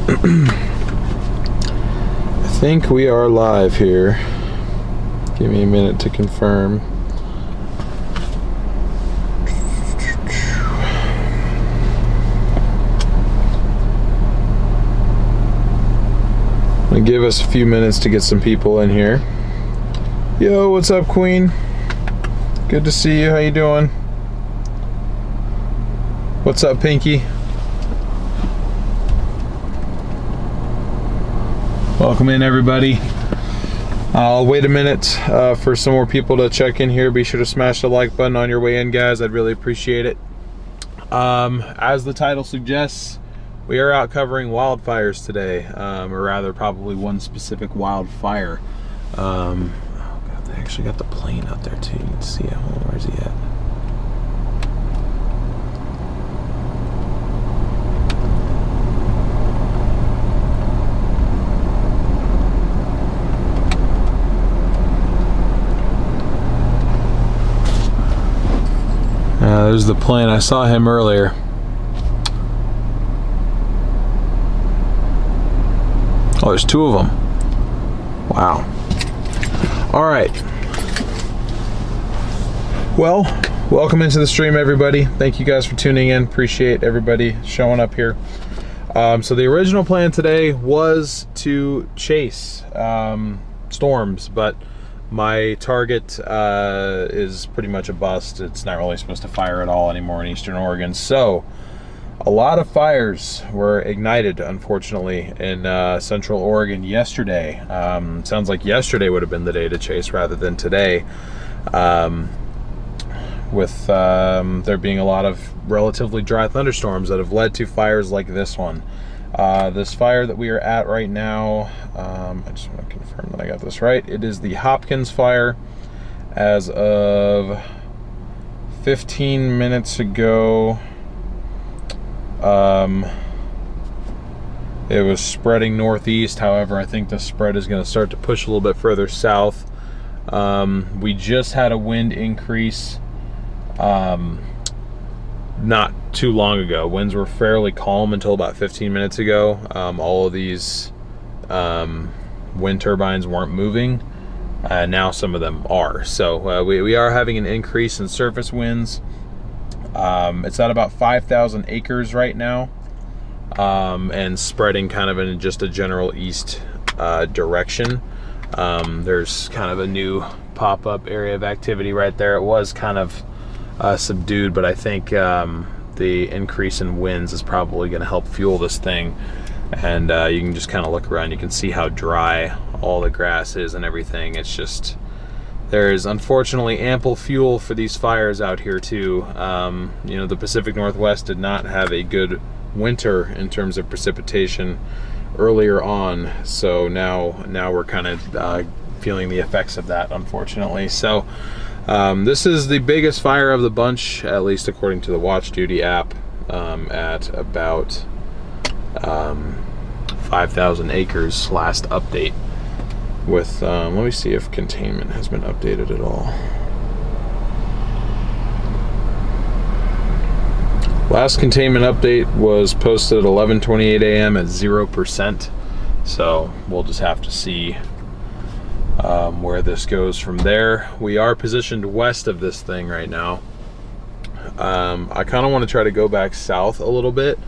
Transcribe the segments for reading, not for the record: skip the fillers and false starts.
I think we are live here. Give me a minute to confirm. I'm gonna give us a few minutes to get some people in here. Yo, what's up, Queen? Good to see you. How you doing? What's up, Pinky? Welcome in, everybody. I'll wait a minute for some more people to check in here. Be sure to smash the like button on your way in, guys. I'd really appreciate it. As the title suggests, we are out covering wildfires today, or rather probably one specific wildfire. Oh God, they actually got the plane out there too. You can see him. Where's he at? There's the plane. I saw him earlier. Oh, there's two of them. Wow. All right. Well, welcome into the stream, everybody. Thank you guys for tuning in. Appreciate everybody showing up here. So the original plan today was to chase storms, but my target is pretty much a bust. It's not really supposed to fire at all anymore in Eastern Oregon. So a lot of fires were ignited, unfortunately, in Central Oregon yesterday. Sounds like yesterday would have been the day to chase rather than today, with there being a lot of relatively dry thunderstorms that have led to fires like this one. This fire that we are at right now, I just want to confirm that I got this right. It is the Hopkins fire. As of 15 minutes ago, it was spreading northeast. However, I think the spread is going to start to push a little bit further south. We just had a wind increase not too long ago. Winds were fairly calm until about 15 minutes ago. All of these wind turbines weren't moving. Now some of them are. So we are having an increase in surface winds. It's at about 5,000 acres right now, and spreading kind of in just a general east direction. There's kind of a new pop-up area of activity right there. It was kind of subdued, but I think the increase in winds is probably going to help fuel this thing. And you can just kind of look around. You can see how dry all the grass is and everything. It's just, there's unfortunately ample fuel for these fires out here too. You know, the Pacific Northwest did not have a good winter in terms of precipitation earlier on, so now we're kind of feeling the effects of that, unfortunately. So this is the biggest fire of the bunch, at least according to the Watch Duty app, at about 5,000 acres last update. With let me see if containment has been updated at all. Last containment update was posted at 11:28 a.m. at 0%. So we'll just have to see where this goes from there. We are positioned west of this thing right now. I kind of want to try to go back south a little bit,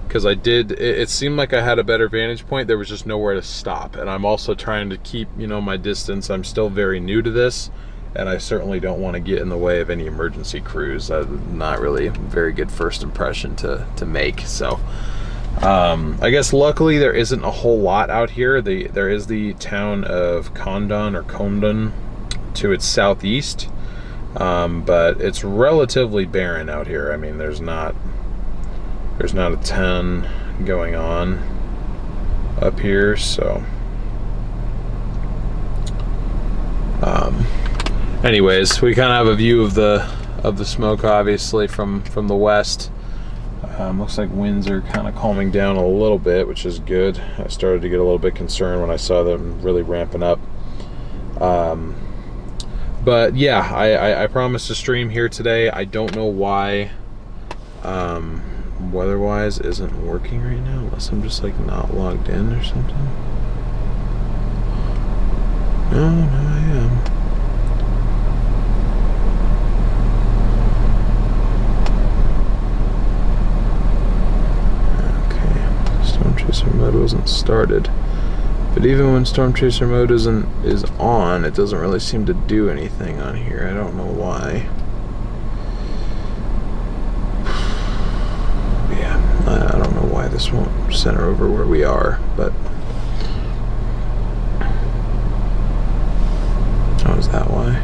because it seemed like I had a better vantage point. There was just nowhere to stop, and I'm also trying to keep, you know, my distance. I'm still very new to this, and I certainly don't want to get in the way of any emergency crews. Not really a very good first impression to make. So I guess luckily there isn't a whole lot out here. There is the town of Condon to its southeast, but it's relatively barren out here. I mean, there's not a ton going on up here, so anyways, we kind of have a view of the smoke, obviously, from the west. Looks like winds are kind of calming down a little bit, which is good. I started to get a little bit concerned when I saw them really ramping up. But yeah, I promised to stream here today. I don't know why weather-wise isn't working right now, unless I'm just like not logged in or something. No, I am. Okay, Storm Chaser mode wasn't started. But even when Storm Chaser mode is on, it doesn't really seem to do anything on here. I don't know why. Yeah, I don't know why this won't center over where we are, but oh, is that why?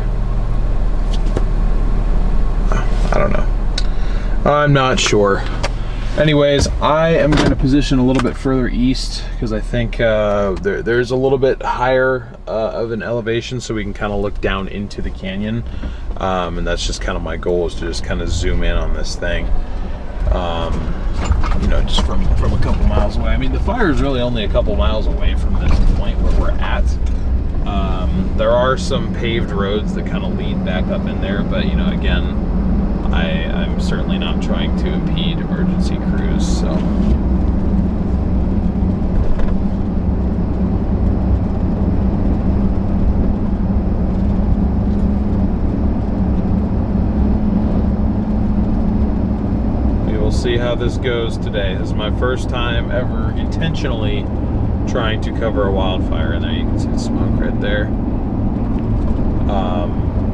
Oh, I don't know. I'm not sure. Anyways, I am going to position a little bit further east because I think there's a little bit higher of an elevation, so we can kind of look down into the canyon. And that's just kind of my goal, is to just kind of zoom in on this thing. You know, just from a couple miles away. I mean, the fire is really only a couple miles away from this point where we're at. There are some paved roads that kind of lead back up in there, but you know, again, I'm certainly not trying to impede emergency crews, so. We will see how this goes today. This is my first time ever intentionally trying to cover a wildfire, and there you can see the smoke right there.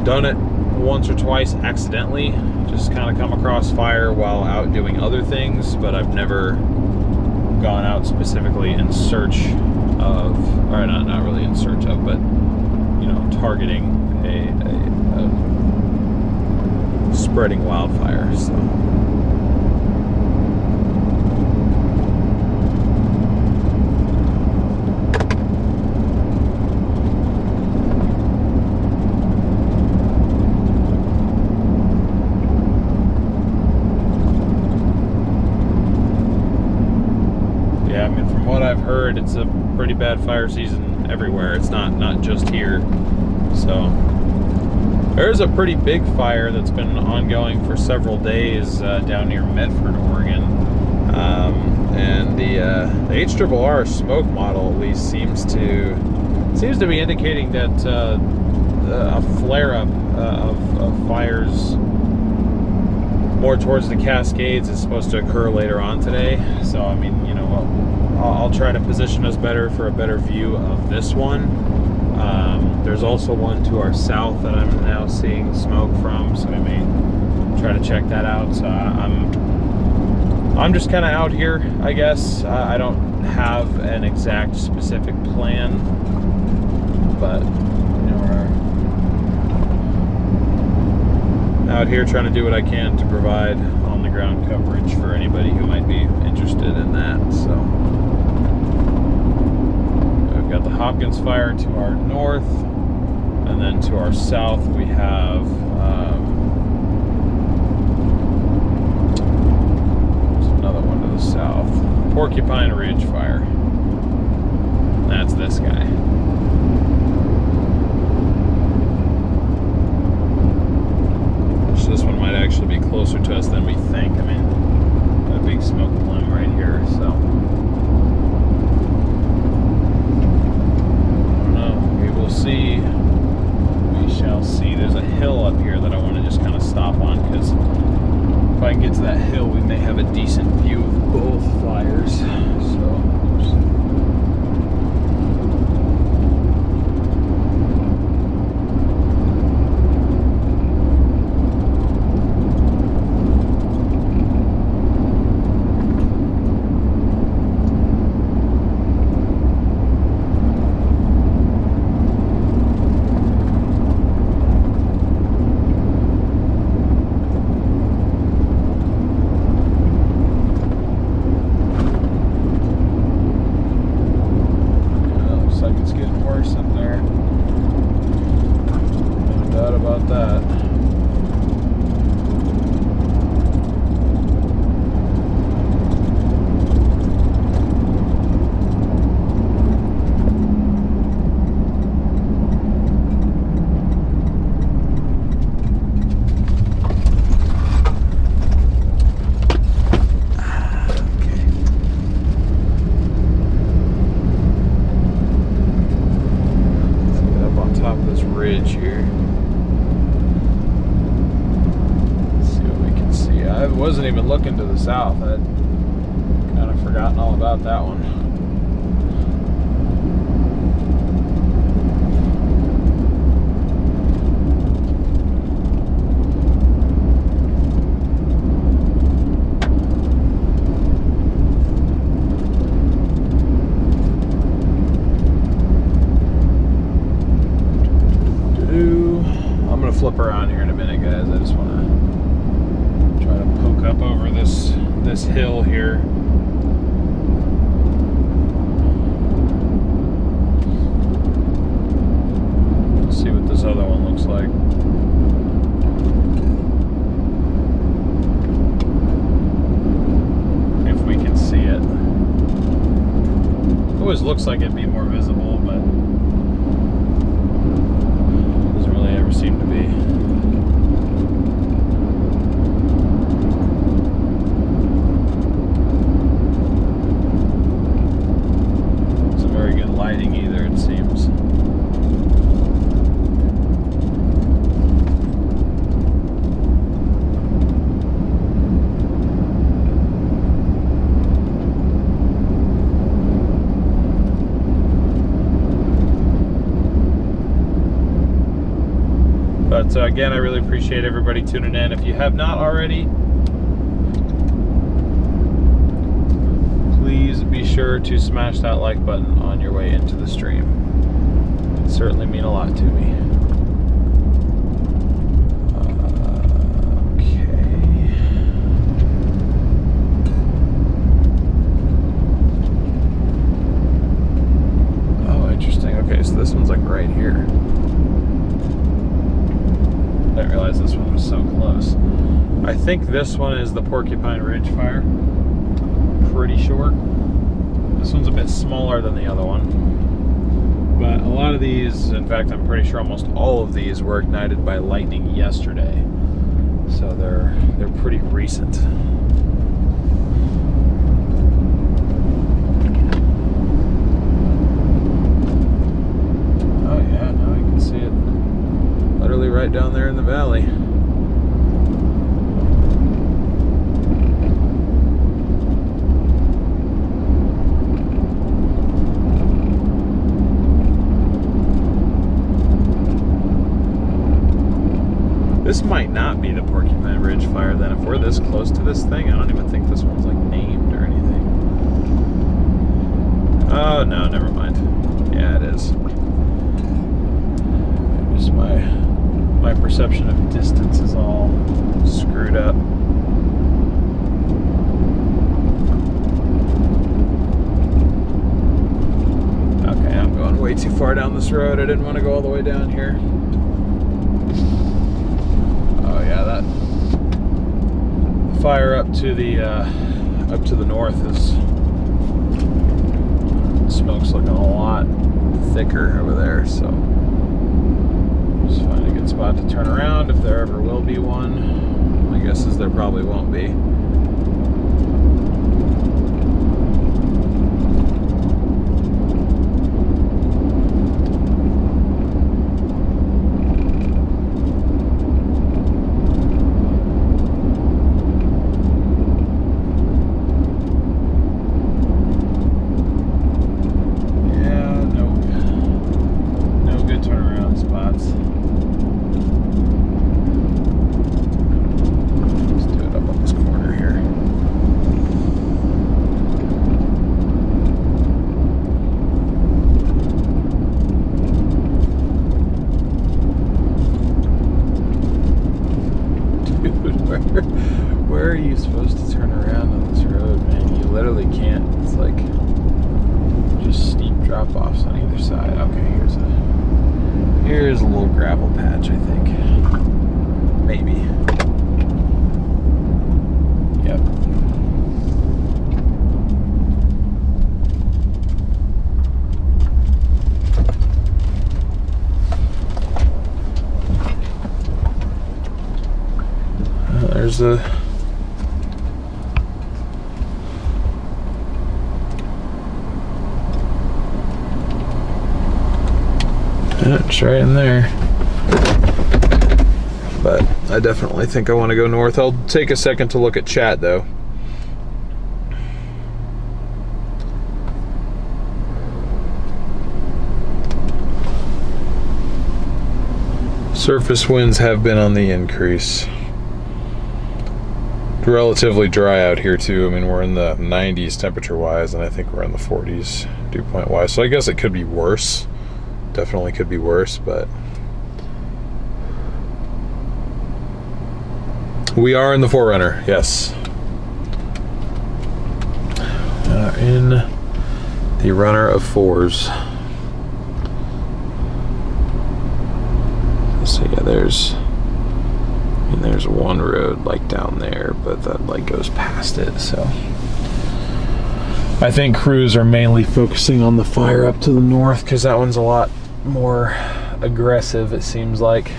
Done it once or twice accidentally, just kind of come across fire while out doing other things, but I've never gone out specifically in search of, or not really in search of, but you know, targeting a spreading wildfire. So it's a pretty bad fire season everywhere. It's not just here. So there's a pretty big fire that's been ongoing for several days down near Medford, Oregon. And the HRRR smoke model at least seems to be indicating that a flare-up of fires more towards the Cascades is supposed to occur later on today. So I mean, you know, I'll try to position us better for a better view of this one. There's also one to our south that I'm now seeing smoke from, so we may try to check that out. So I'm just kind of out here, I guess. I don't have an exact specific plan, but you know, we're out here trying to do what I can to provide on the ground coverage for anybody who might be interested in that. So we've got the Hopkins fire to our north, and then to our south we have there's another one to the south, Porcupine Ridge fire. That's this guy. This one might actually be closer to us than we think. I mean, got a big smoke plume right here, so I don't know. We will see. We shall see. There's a hill up here that I want to just kind of stop on, because if I can get to that hill, we may have a decent view of both fires. So. this ridge here. Let's see what we can see. I wasn't even looking to the south. I'd kind of forgotten all about that one. Flip around here in a minute, guys. I just want to try to poke up over this hill here. See what this other one looks like. If we can see it. It always looks like it'd be more visible, but seem to be. It's a very good lighting either, it seems. But again, I really appreciate everybody tuning in. If you have not already, please be sure to smash that like button on your way into the stream. It would certainly mean a lot to me. Okay. Oh, interesting. Okay, so this one's like right here. I didn't realize this one was so close. I think this one is the Porcupine Ridge fire. Pretty short. This one's a bit smaller than the other one. But a lot of these, in fact, I'm pretty sure almost all of these were ignited by lightning yesterday. So they're pretty recent. Oh yeah, now you can see it. Literally right down there in the valley. This might not be the Porcupine Ridge fire then. If we're this close to this thing, I don't even think this one's like named or anything. Oh no, never mind. Yeah, it is. Just my perception of distance is all screwed up. Okay, I'm going way too far down this road. I didn't want to go all the way down here. Oh yeah, that fire up to the north is smoke's looking a lot thicker over there, so just find a good spot to turn around if there ever will be one. My guess is there probably won't be. Where are you supposed to turn around on this road, man? You literally can't. It's like just steep drop-offs on either side. Okay, here's a little gravel patch, I think. Maybe. Yep. There's a Yeah, it's right in there. But I definitely think I want to go north. I'll take a second to look at chat though. Surface winds have been on the increase. Relatively dry out here too. I mean, we're in the 90s temperature wise, and I think we're in the 40s dew point wise. So I guess it could be worse. Definitely could be worse, but we are in the Forerunner, yes. In the runner of fours. So yeah, there's one road like down there, but that like goes past it. So I think crews are mainly focusing on the fire up to the north because that one's a lot more aggressive, it seems like.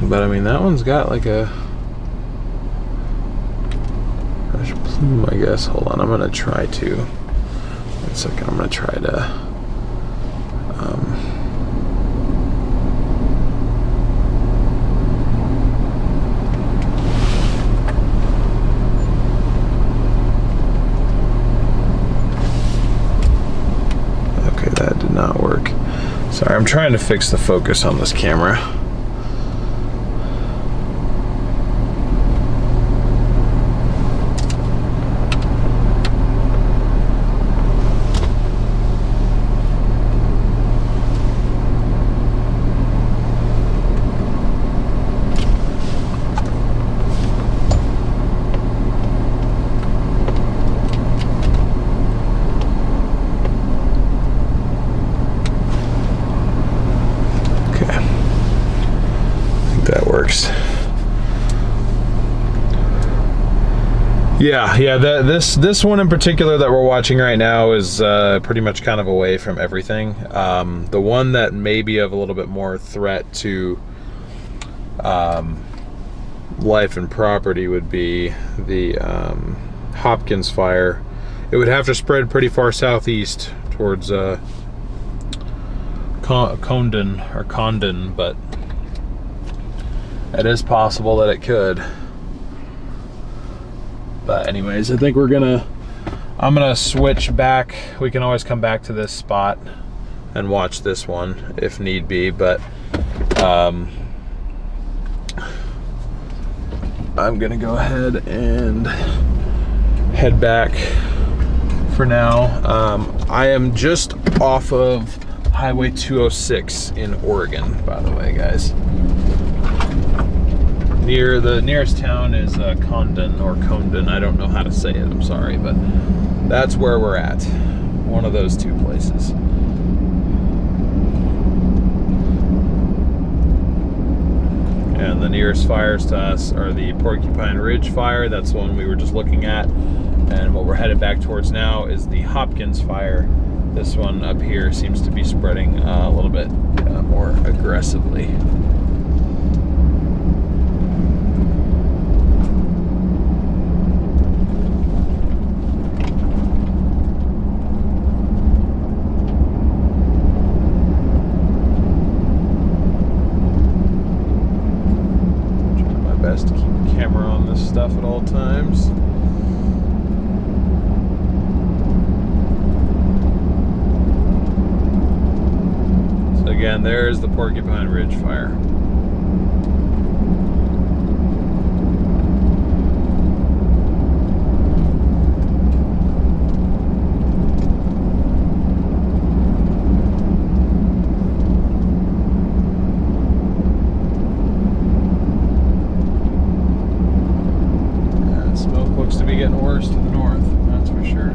But I mean, that one's got like a fresh plume, I guess. Hold on, I'm gonna try to. 1 second, I'm gonna try to. Okay, that did not work. Sorry, I'm trying to fix the focus on this camera. Yeah, this one in particular that we're watching right now is pretty much kind of away from everything. The one that may be of a little bit more threat to life and property would be the Hopkins fire. It would have to spread pretty far southeast towards Condon, but it is possible that it could. But anyways, I think I'm gonna switch back. We can always come back to this spot and watch this one if need be, but I'm gonna go ahead and head back for now. I am just off of Highway 206 in Oregon, by the way, guys. The nearest town is Condon or Condon. I don't know how to say it, I'm sorry, but that's where we're at. One of those two places. And the nearest fires to us are the Porcupine Ridge fire. That's the one we were just looking at. And what we're headed back towards now is the Hopkins fire. This one up here seems to be spreading a little bit more aggressively. To keep the camera on this stuff at all times. So again, there's the Porcupine Ridge fire. Getting worse to the north, that's for sure.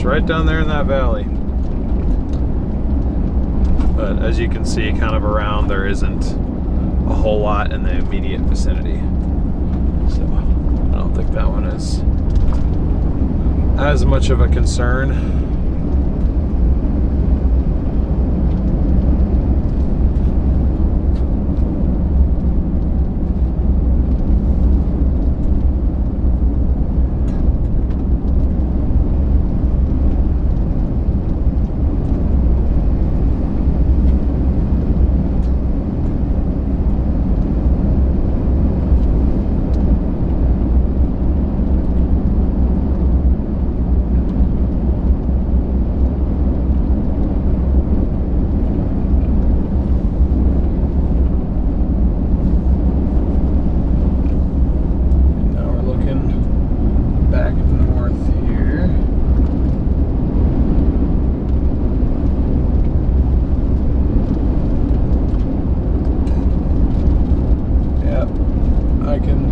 Right down there in that valley. but as you can see, kind of around, there isn't a whole lot in the immediate vicinity. So I don't think that one is as much of a concern.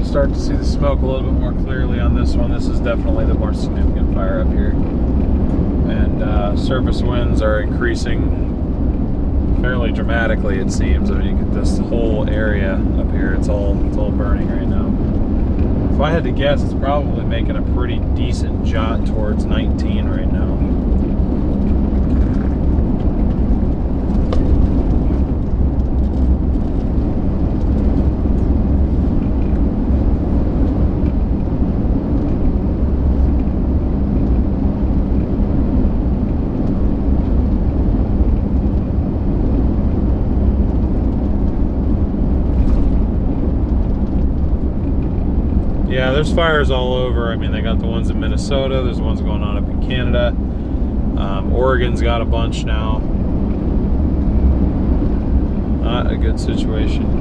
Start to see the smoke a little bit more clearly on this one. This is definitely the more significant fire up here, and surface winds are increasing fairly dramatically, it seems. I mean, this whole area up here, it's all burning right now. If I had to guess, it's probably making a pretty decent jaunt towards 19 right now. Yeah, there's fires all over. I mean, they got the ones in Minnesota. There's ones going on up in Canada. Oregon's got a bunch now. Not a good situation.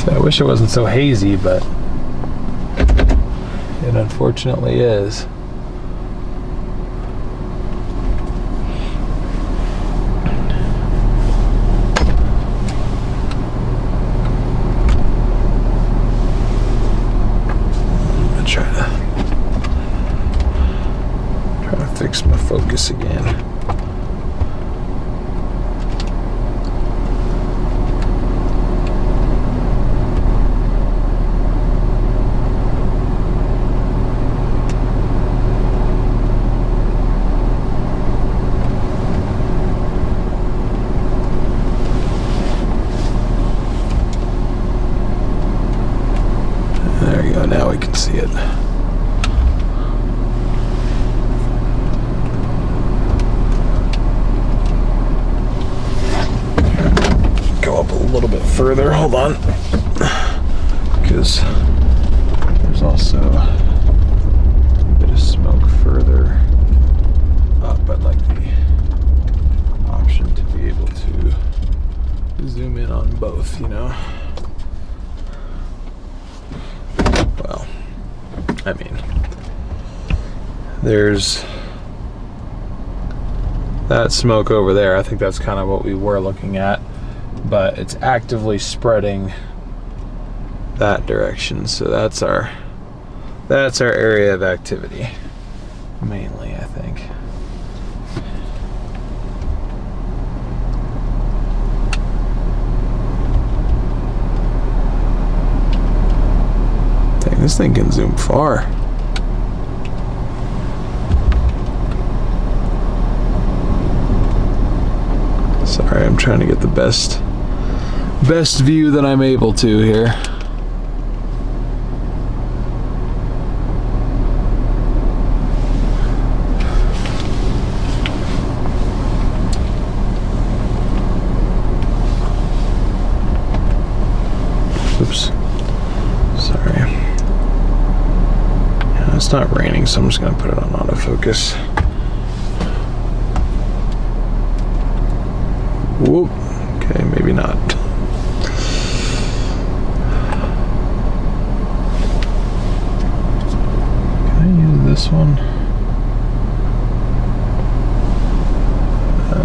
I wish it wasn't so hazy, but it unfortunately is. I'm gonna try to fix my focus again. Now we can see it. Go up a little bit further, hold on, because there's also a bit of smoke further up. I'd like the option to be able to zoom in on both, you know. Well, I mean, there's that smoke over there. I think that's kind of what we were looking at, but it's actively spreading that direction. So that's our area of activity, mainly, I think. This thing can zoom far. Sorry, I'm trying to get the best view that I'm able to here. Oops. Sorry. Yeah, it's not raining, so I'm just gonna put it on autofocus. Whoop. Okay, maybe not. Can I use this one?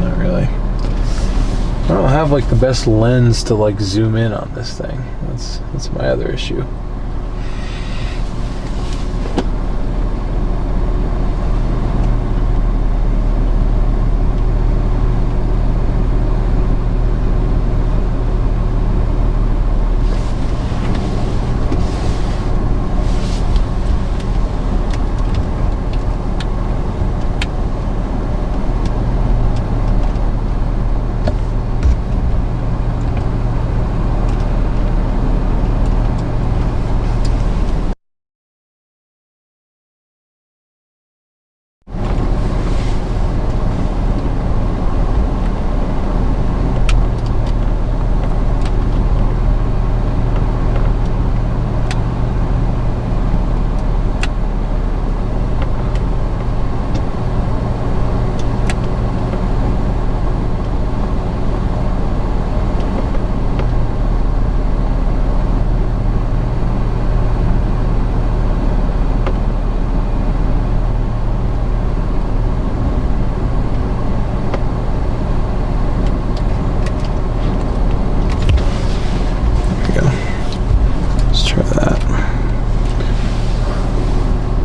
Not really. I don't have like the best lens to like zoom in on this thing. That's my other issue.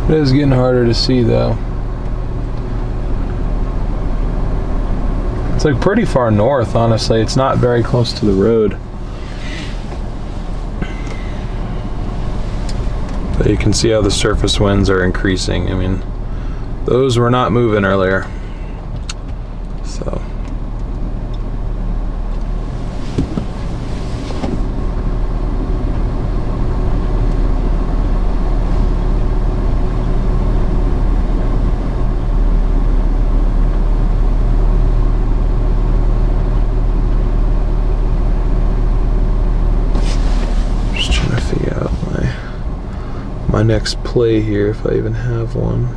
It is getting harder to see though. It's like pretty far north, honestly. It's not very close to the road. But you can see how the surface winds are increasing. I mean, those were not moving earlier. So. My next play here, if I even have one.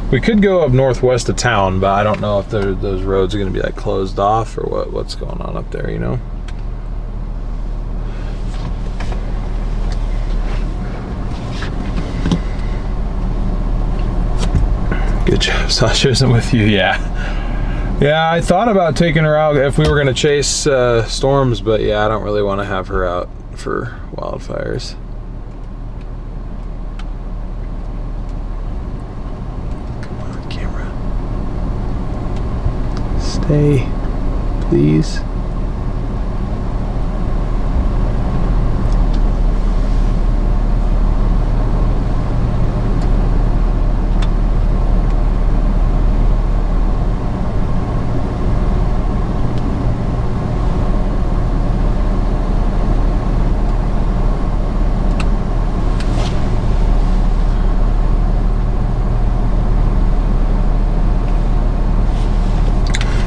We could go up northwest of town, but I don't know if those roads are going to be like closed off or what's going on up there, you know? Good job, Sasha's with you, yeah. Yeah, I thought about taking her out if we were going to chase storms, but yeah, I don't really want to have her out for wildfires. Stay, please.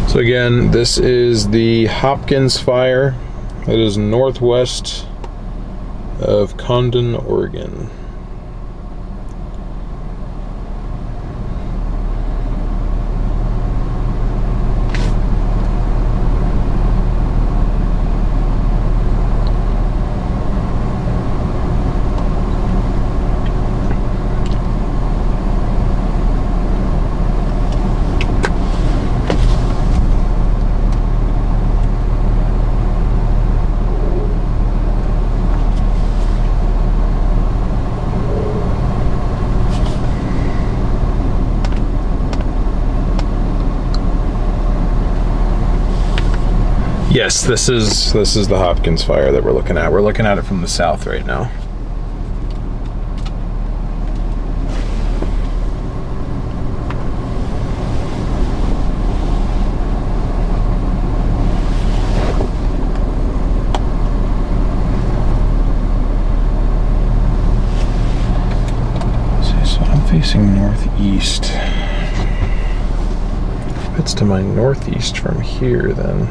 So again, this is the Hopkins fire. It is northwest of Condon, Oregon. Yes, this is the Hopkins fire that we're looking at. We're looking at it from the south right now. Northeast. It's to my northeast from here then.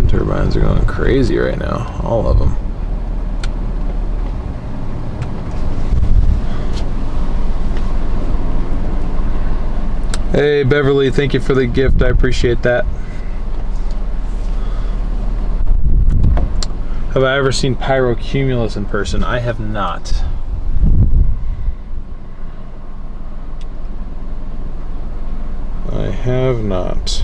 Turbines are going crazy right now, all of them. Hey Beverly, thank you for the gift, I appreciate that. Have I ever seen pyrocumulus in person? I have not. I have not.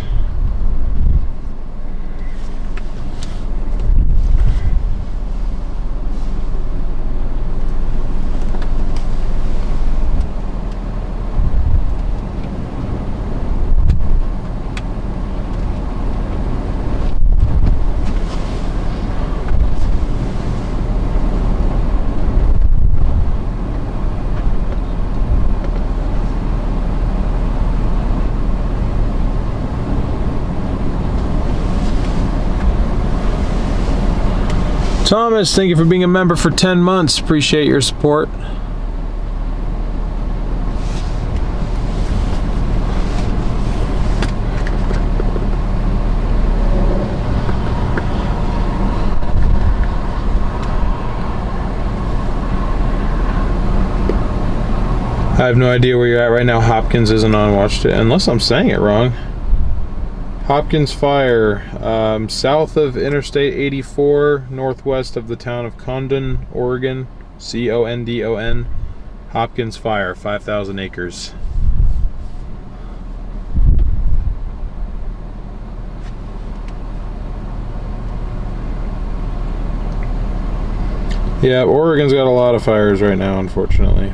Thomas, thank you for being a member for 10 months. Appreciate your support. I have no idea where you're at right now. Hopkins isn't on watch it, unless I'm saying it wrong. Hopkins fire, south of Interstate 84, northwest of the town of Condon, Oregon. C-O-N-D-O-N. Hopkins fire, 5,000 acres. Yeah, Oregon's got a lot of fires right now, unfortunately.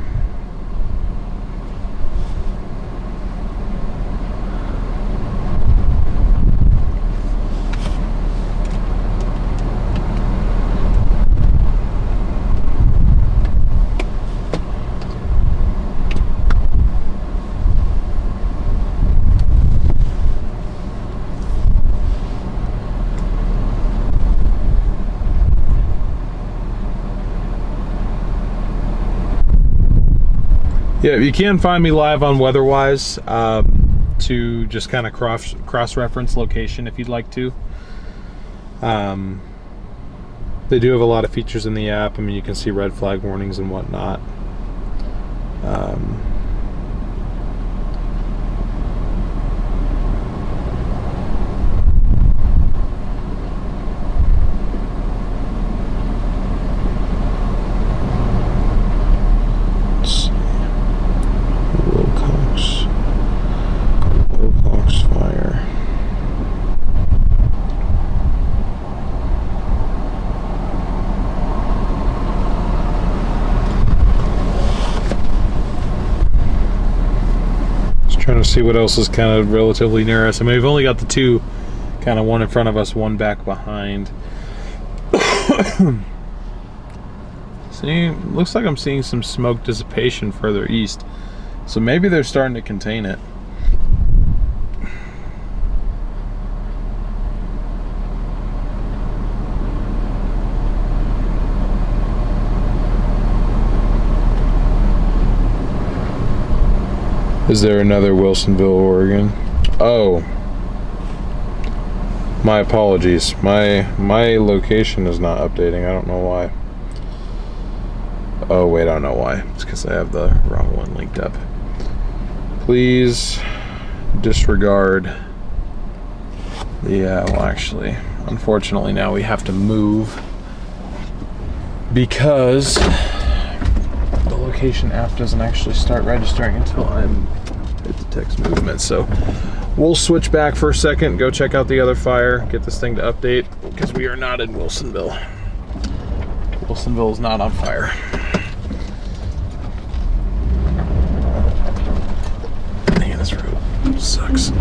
Yeah, you can find me live on WeatherWise to just kind of cross-reference location if you'd like to. They do have a lot of features in the app. I mean, you can see red flag warnings and whatnot. Trying to see what else is kind of relatively near us. I mean, we've only got the two, kind of one in front of us, one back behind. See, looks like I'm seeing some smoke dissipation further east. So maybe they're starting to contain it. Is there another Wilsonville, Oregon? Oh, my apologies. My location is not updating. I don't know why. Oh wait, I don't know why. It's because I have the wrong one linked up. Please disregard. Yeah, well actually, unfortunately now we have to move because the location location app doesn't actually start registering until it detects movement. So we'll switch back for a second, go check out the other fire, get this thing to update, because we are not in Wilsonville. Wilsonville is not on fire. Man, this road sucks.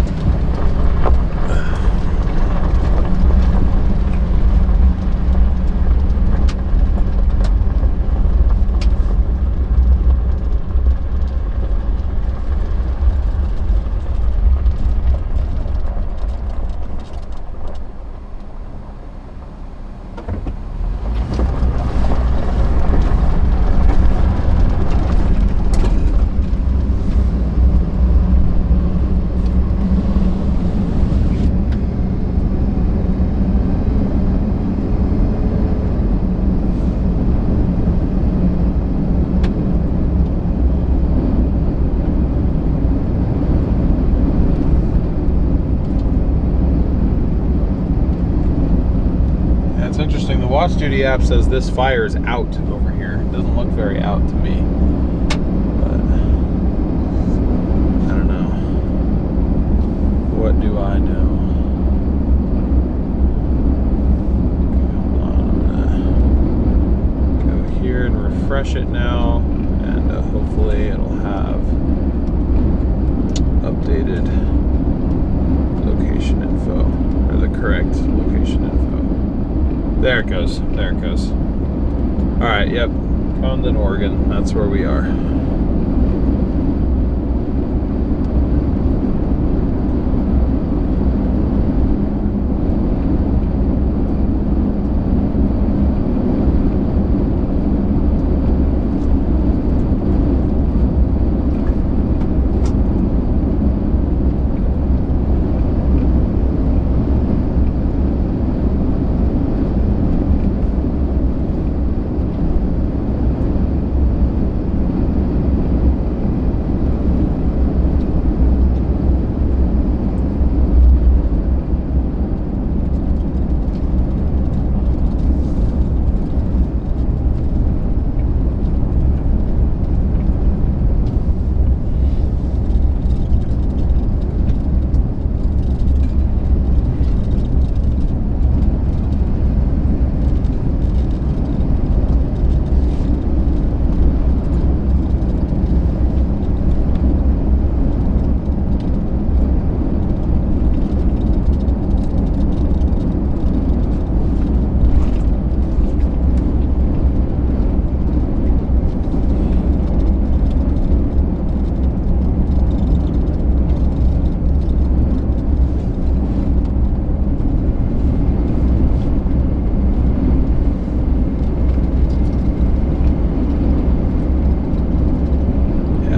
Watch Duty app says this fire is out over here. It doesn't look very out to me, but I don't know. What do I know? Okay, hold on. Go here and refresh it now, and hopefully it'll have updated location info, or the correct location info. There it goes. There it goes. All right. Yep. Condon, Oregon. That's where we are.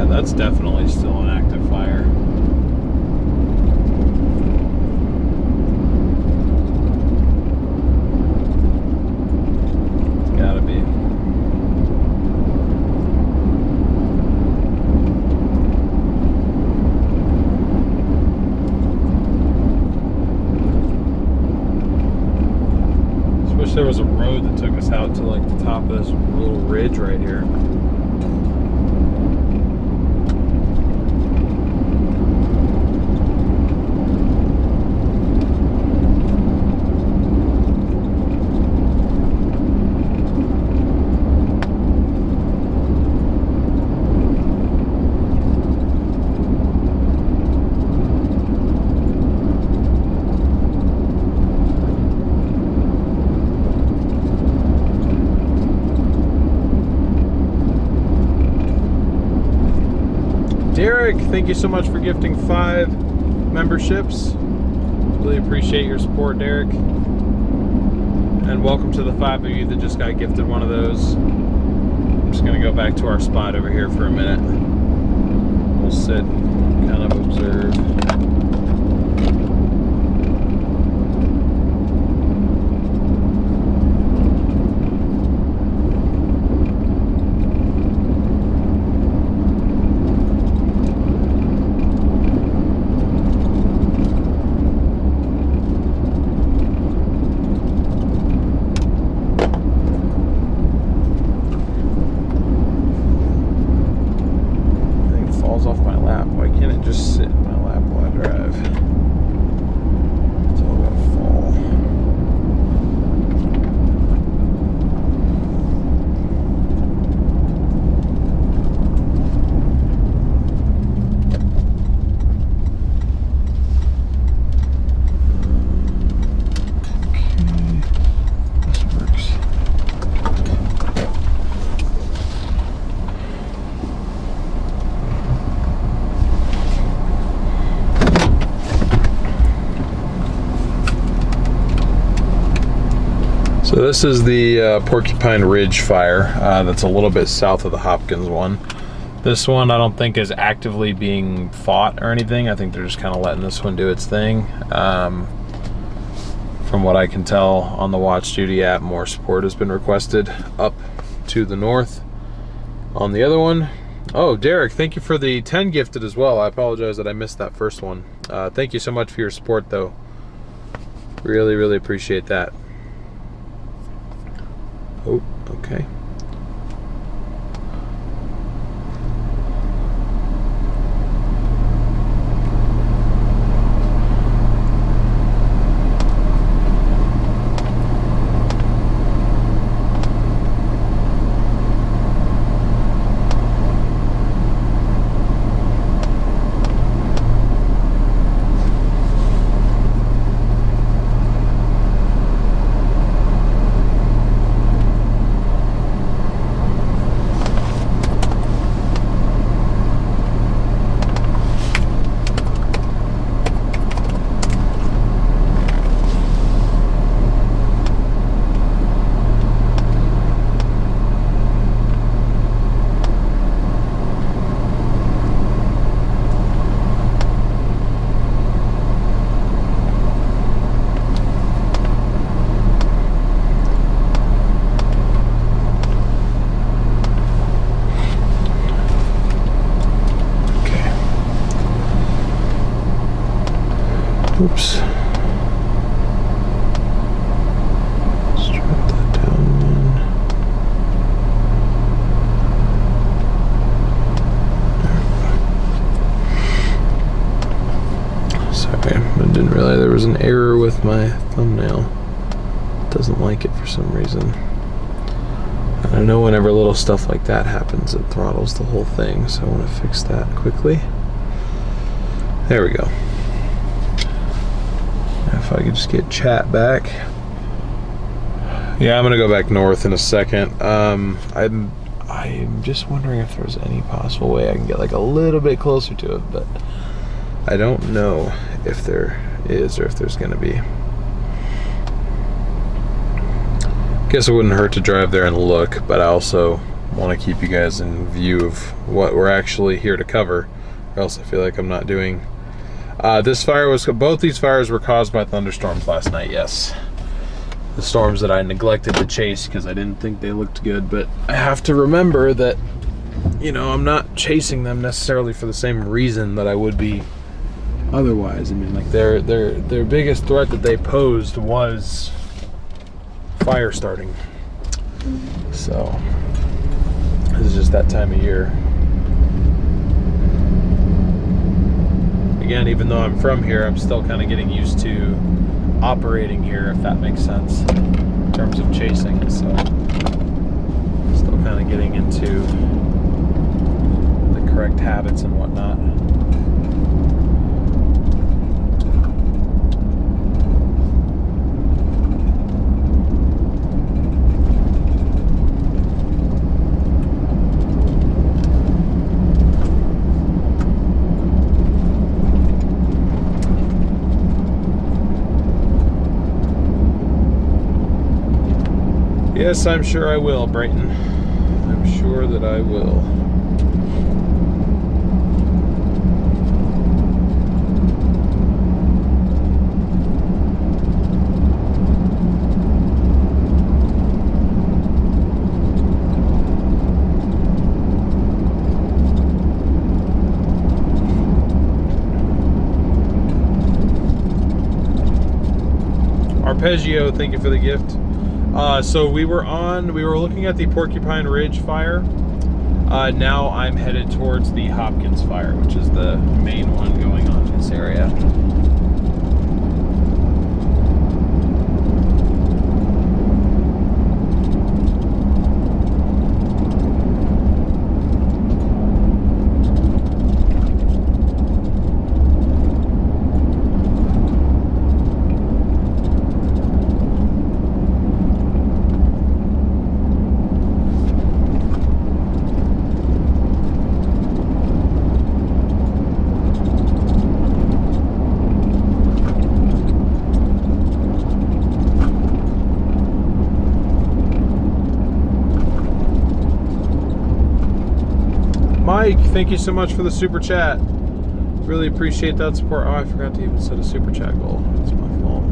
That's definitely still an active fire. It's gotta be. Just wish there was a road that took us out to like the top of this little ridge right here. Derek, thank you so much for gifting 5 memberships. Really appreciate your support, Derek. And welcome to the 5 of you that just got gifted one of those. I'm just going to go back to our spot over here for a minute. We'll sit and kind of observe. So this is the Porcupine Ridge fire that's a little bit south of the Hopkins one. This one I don't think is actively being fought or anything. I think they're just kind of letting this one do its thing. From what I can tell on the Watch Duty app, more support has been requested up to the north on the other one. Oh, Derek, thank you for the 10 gifted as well. I apologize that I missed that first one. Thank you so much for your support, though. Really, really appreciate that. Oh, okay. Oops. Let's drop that down one. Sorry, I didn't realize there was an error with my thumbnail. It doesn't like it for some reason. I know whenever little stuff like that happens, it throttles the whole thing, so I want to fix that quickly. There we go. If I could just get chat back. Yeah, I'm gonna go back north in a second. I'm just wondering if there's any possible way I can get like a little bit closer to it, but I don't know if there is or if there's gonna be. Guess it wouldn't hurt to drive there and look, but I also want to keep you guys in view of what we're actually here to cover, or else I feel like I'm not doing. Both these fires were caused by thunderstorms last night, yes. The storms that I neglected to chase because I didn't think they looked good, but I have to remember that, you know, I'm not chasing them necessarily for the same reason that I would be otherwise. I mean, like their biggest threat that they posed was fire starting. So, this is just that time of year. Again, even though I'm from here, I'm still kind of getting used to operating here, if that makes sense, in terms of chasing. So, still kind of getting into the correct habits and whatnot. Yes, I'm sure I will, Brayton. I'm sure that I will. Arpeggio, thank you for the gift. So we were looking at the Porcupine Ridge fire. Now I'm headed towards the Hopkins fire, which is the main one going on in this area. Mike, thank you so much for the super chat. Really appreciate that support. Oh, I forgot to even set a super chat goal. That's my fault.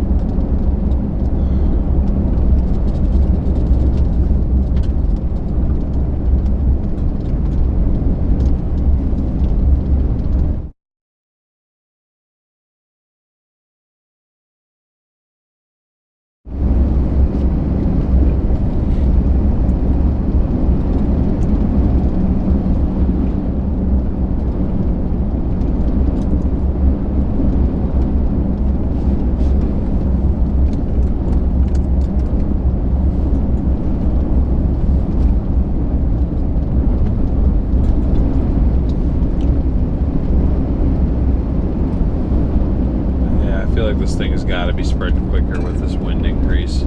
This thing has got to be spreading quicker with this wind increase.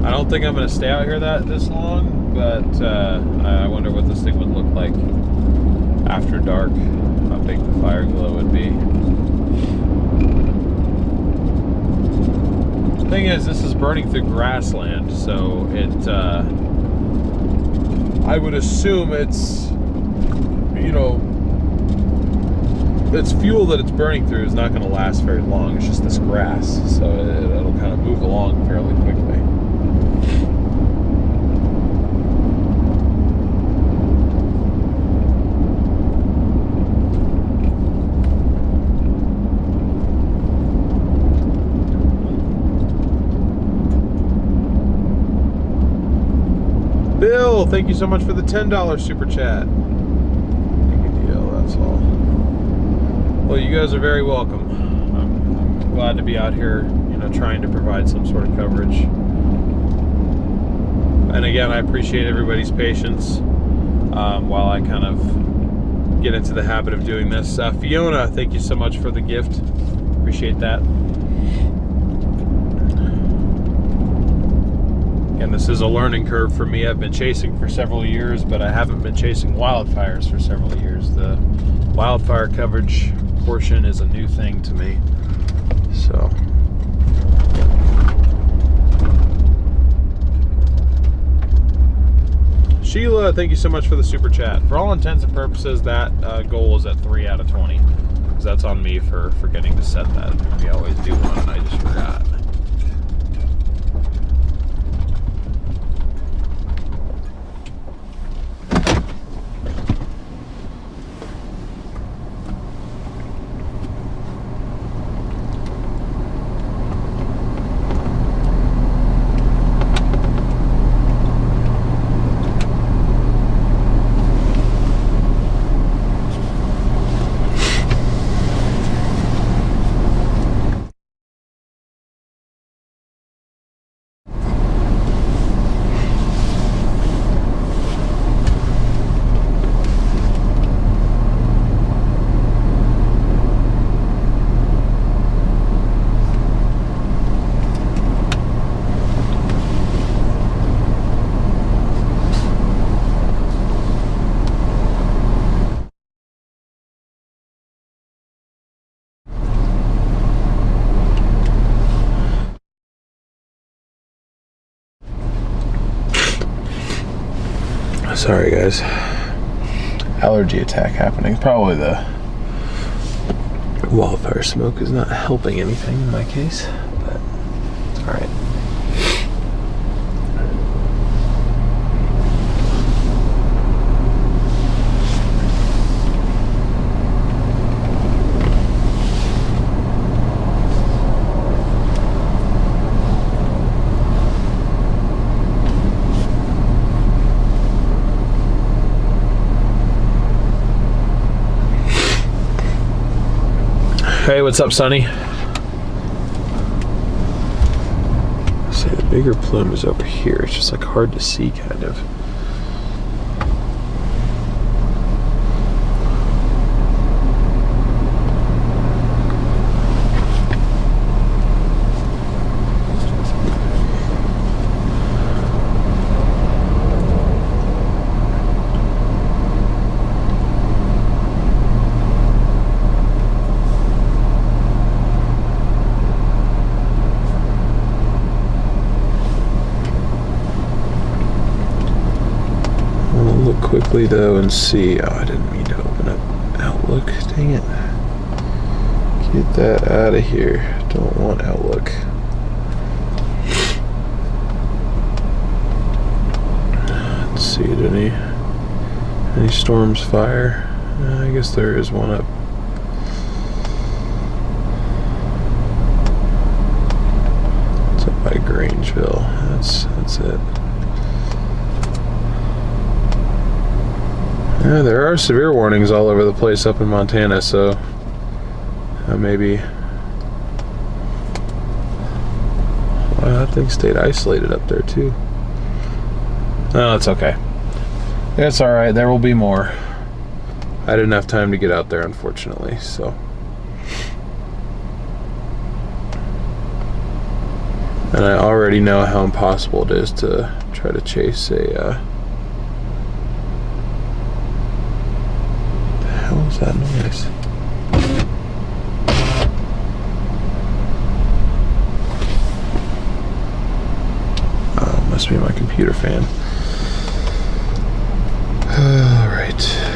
I don't think I'm going to stay out here this long, but I wonder what this thing would look like after dark, how big the fire glow would be. The thing is, this is burning through grassland, so it I would assume it's, you know, its fuel that it's burning through is not going to last very long. It's just this grass, so it'll kind of move along fairly quickly. Bill, thank you so much for the $10 super chat. Big deal, that's all. Well, you guys are very welcome. I'm glad to be out here, you know, trying to provide some sort of coverage. And again, I appreciate everybody's patience while I kind of get into the habit of doing this. Fiona, thank you so much for the gift. Appreciate that. And this is a learning curve for me. I've been chasing for several years, but I haven't been chasing wildfires for several years. The wildfire coverage portion is a new thing to me. So Sheila, thank you so much for the super chat. For all intents and purposes, that goal is at 3 out of 20, because that's on me for forgetting to set that. We always do one and I just forgot. Sorry guys, allergy attack happening. Probably the wildfire smoke is not helping anything in my case, but it's all right. Hey, what's up, Sonny? See, the bigger plume is over here. It's just like hard to see, kind of. quickly though and see. Oh, I didn't mean to open up Outlook. Dang it. Get that out of here. Don't want Outlook. Let's see, did any storms fire? I guess there is one up. It's up by Grangeville. That's it. Yeah, there are severe warnings all over the place up in Montana, so maybe. Wow, that thing stayed isolated up there too. No, it's okay. It's all right. There will be more. I didn't have time to get out there, unfortunately, so. And I already know how impossible it is to try to chase a. What the hell is that noise? Oh, must be my computer fan. All right.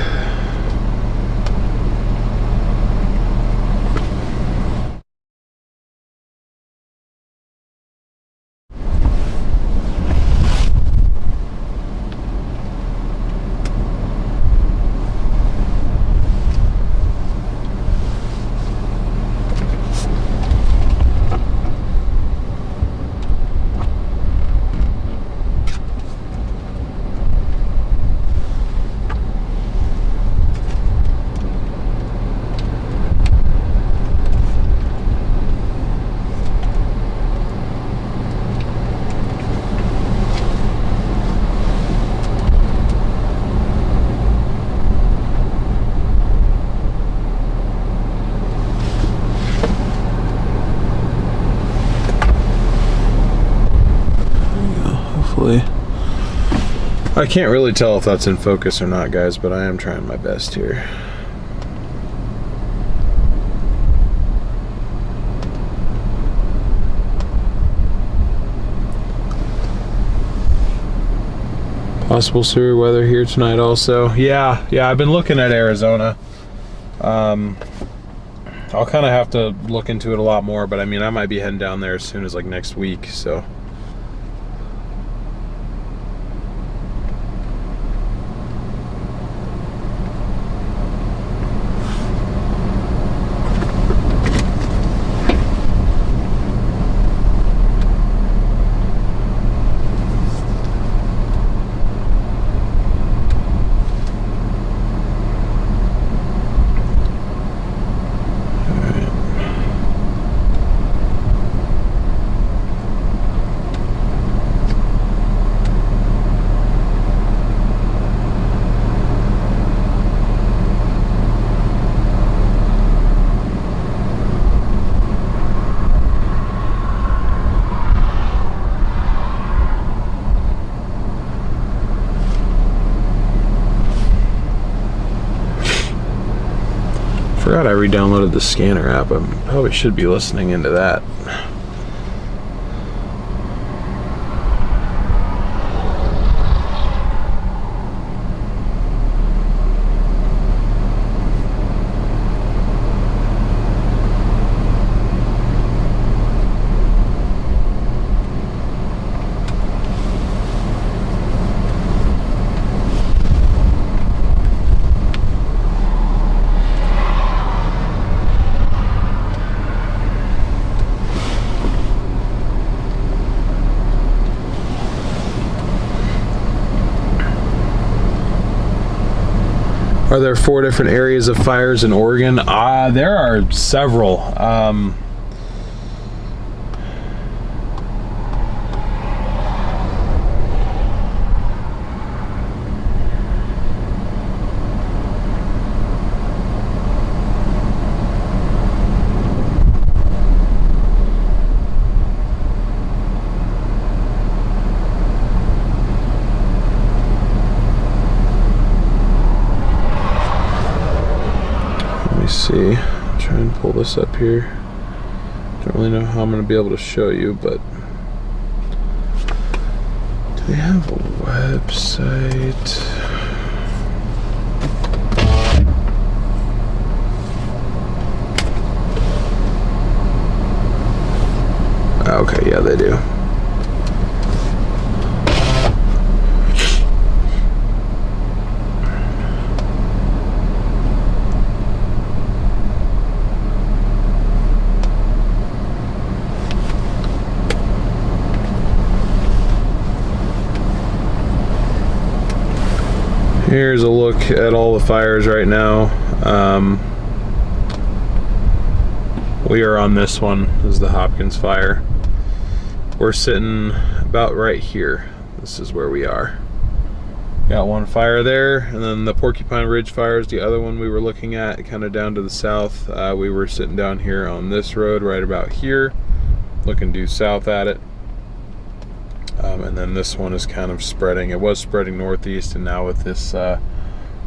I can't really tell if that's in focus or not, guys, but I am trying my best here. Possible severe weather here tonight also. Yeah, I've been looking at Arizona. I'll kind of have to look into it a lot more, but I mean, I might be heading down there as soon as like next week, so. Forgot I re-downloaded the scanner app. I probably should be listening into that. Are there 4 different areas of fires in Oregon? There are several. See, try and pull this up here. Don't really know how I'm going to be able to show you, but do they have a website? Okay, yeah, they do. Here's a look at all the fires right now. We are on this one. This is the Hopkins fire. We're sitting about right here. This is where we are. Got one fire there, and then the Porcupine Ridge fire is the other one we were looking at, kind of down to the south. We were sitting down here on this road right about here, looking due south at it. And then this one is kind of spreading. It was spreading northeast, and now with this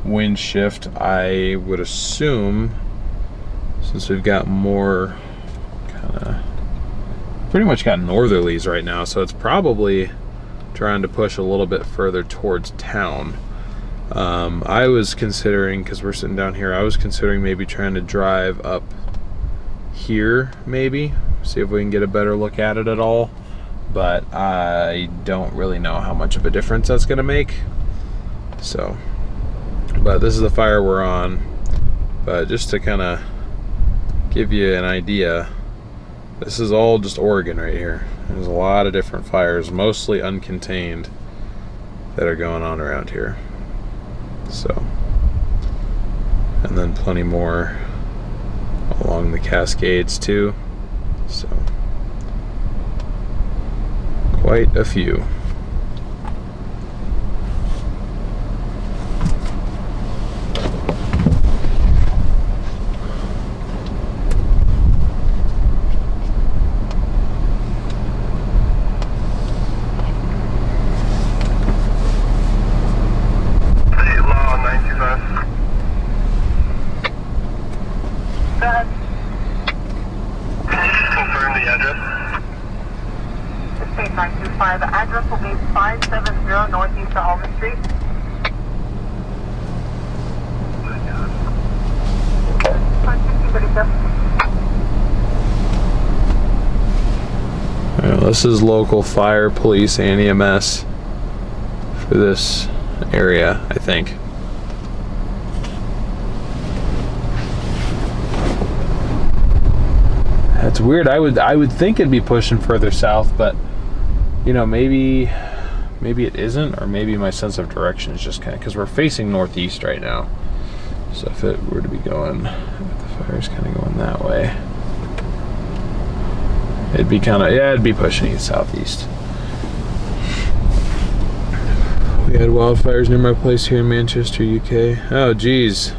wind shift, I would assume, since we've got more pretty much got northerlies right now, so it's probably trying to push a little bit further towards town. I was considering, because we're sitting down here, I was considering maybe trying to drive up here, maybe see if we can get a better look at it at all, but I don't really know how much of a difference that's gonna make. So, but this is the fire we're on. But just to kind of give you an idea, this is all just Oregon right here. There's a lot of different fires, mostly uncontained, that are going on around here. So, and then plenty more along the Cascades too. So, quite a few. The address will be 570 Northeast Alvin Street. Well, this is local fire, police, and EMS for this area, I think. That's weird. I would think it'd be pushing further south, but you know, maybe it isn't, or maybe my sense of direction is just kind of, because we're facing northeast right now. So if it were to be going, if the fire's kind of going that way, it'd be kind of, yeah, it'd be pushing east southeast. We had wildfires near my place here in Manchester, UK. Oh, geez,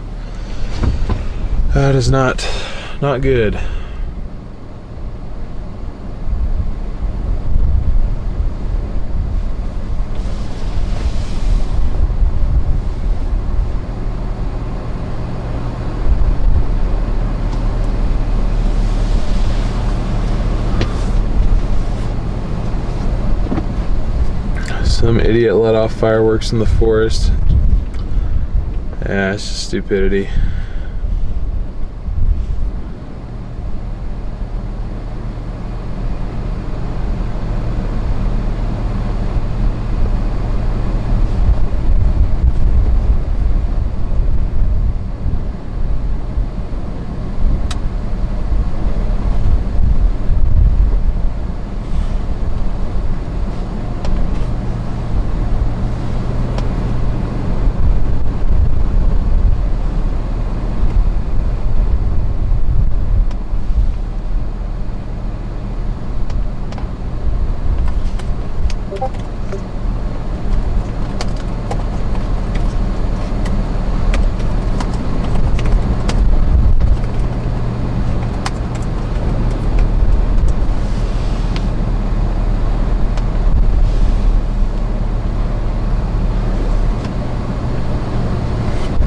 that is not good. Some idiot let off fireworks in the forest. Yeah, it's just stupidity.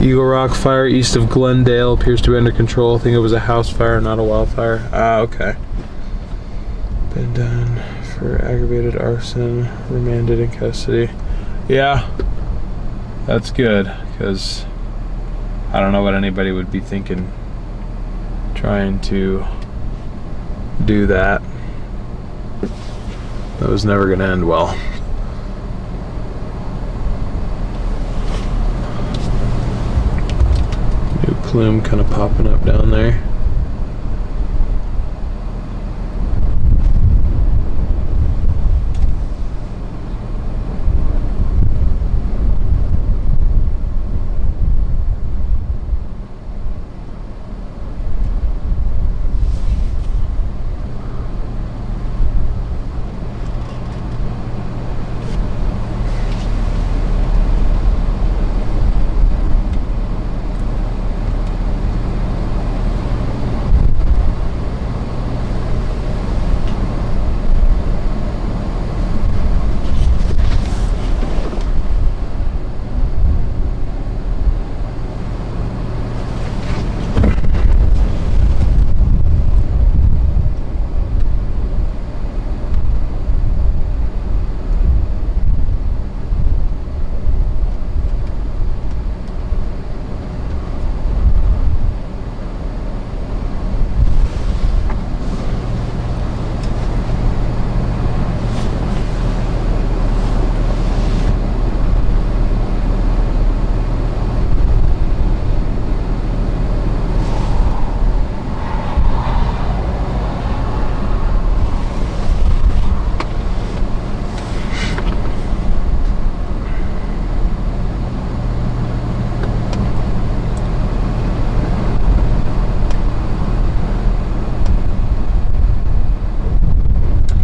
Eagle Rock fire east of Glendale appears to be under control. I think it was a house fire, not a wildfire. Ah, okay. Been done for aggravated arson, remanded in custody. Yeah, that's good, because I don't know what anybody would be thinking trying to do that. That was never going to end well. New plume kind of popping up down there.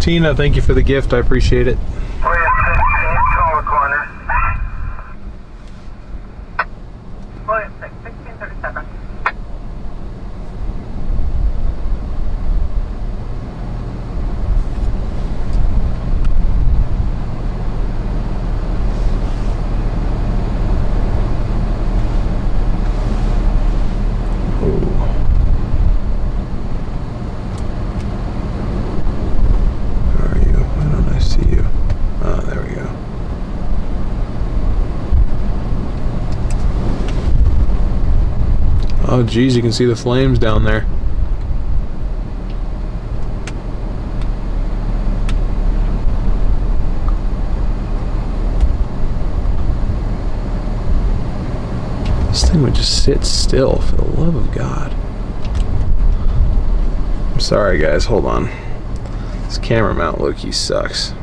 Tina, thank you for the gift. I appreciate it. Caller corner. William 6, 1637. Oh geez, you can see the flames down there. This thing would just sit still, for the love of God. I'm sorry guys, hold on. This camera mount low-key sucks.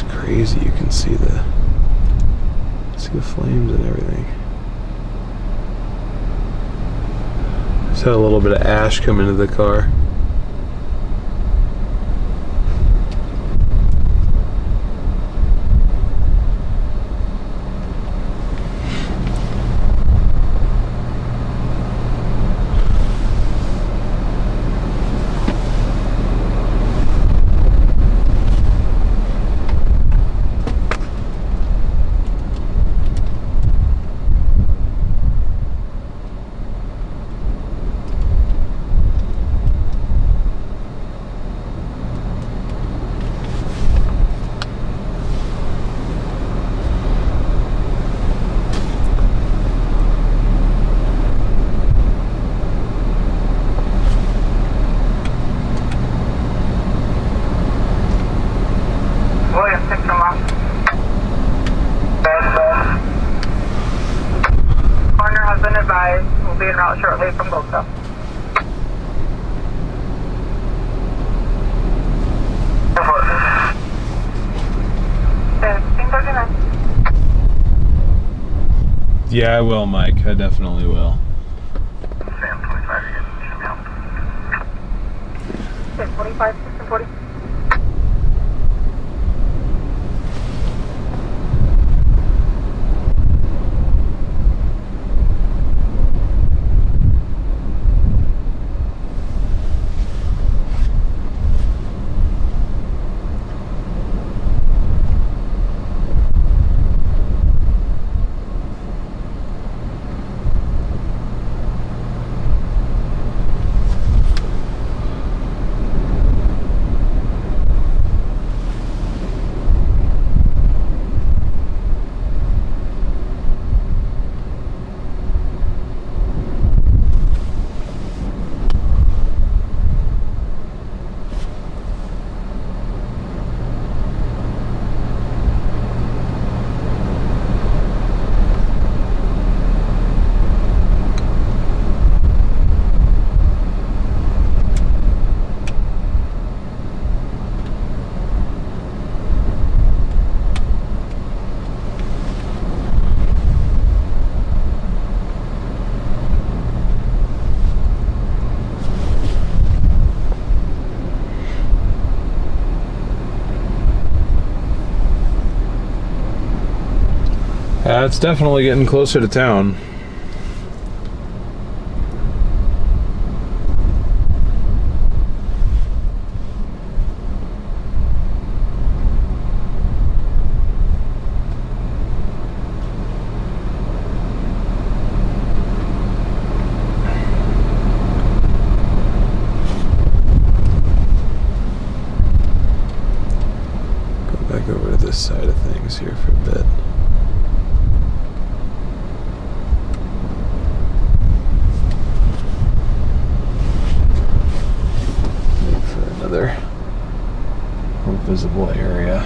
Crazy, you can see the flames and everything. Just had a little bit of ash come into the car. We'll be en route shortly from Boca. Yeah, I will, Mike. I definitely will. Sam 25 again. 25, 40. It's definitely getting closer to town. Go back over to this side of things here for a bit. Another more visible area.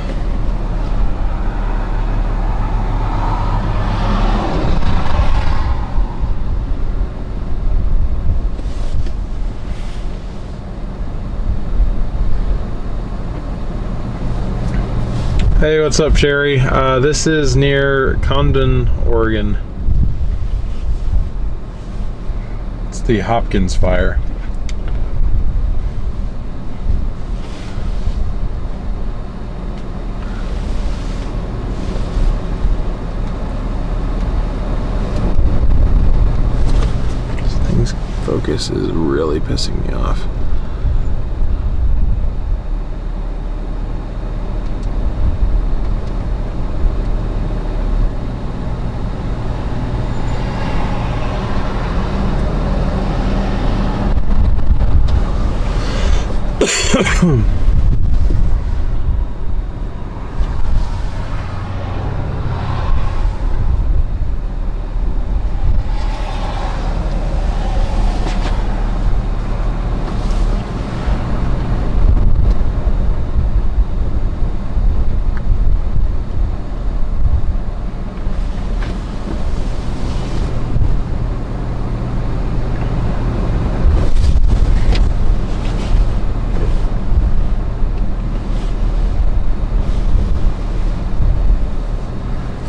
Hey, what's up, Sherry? This is near Condon, Oregon. It's the Hopkins fire. Focus is really pissing me off.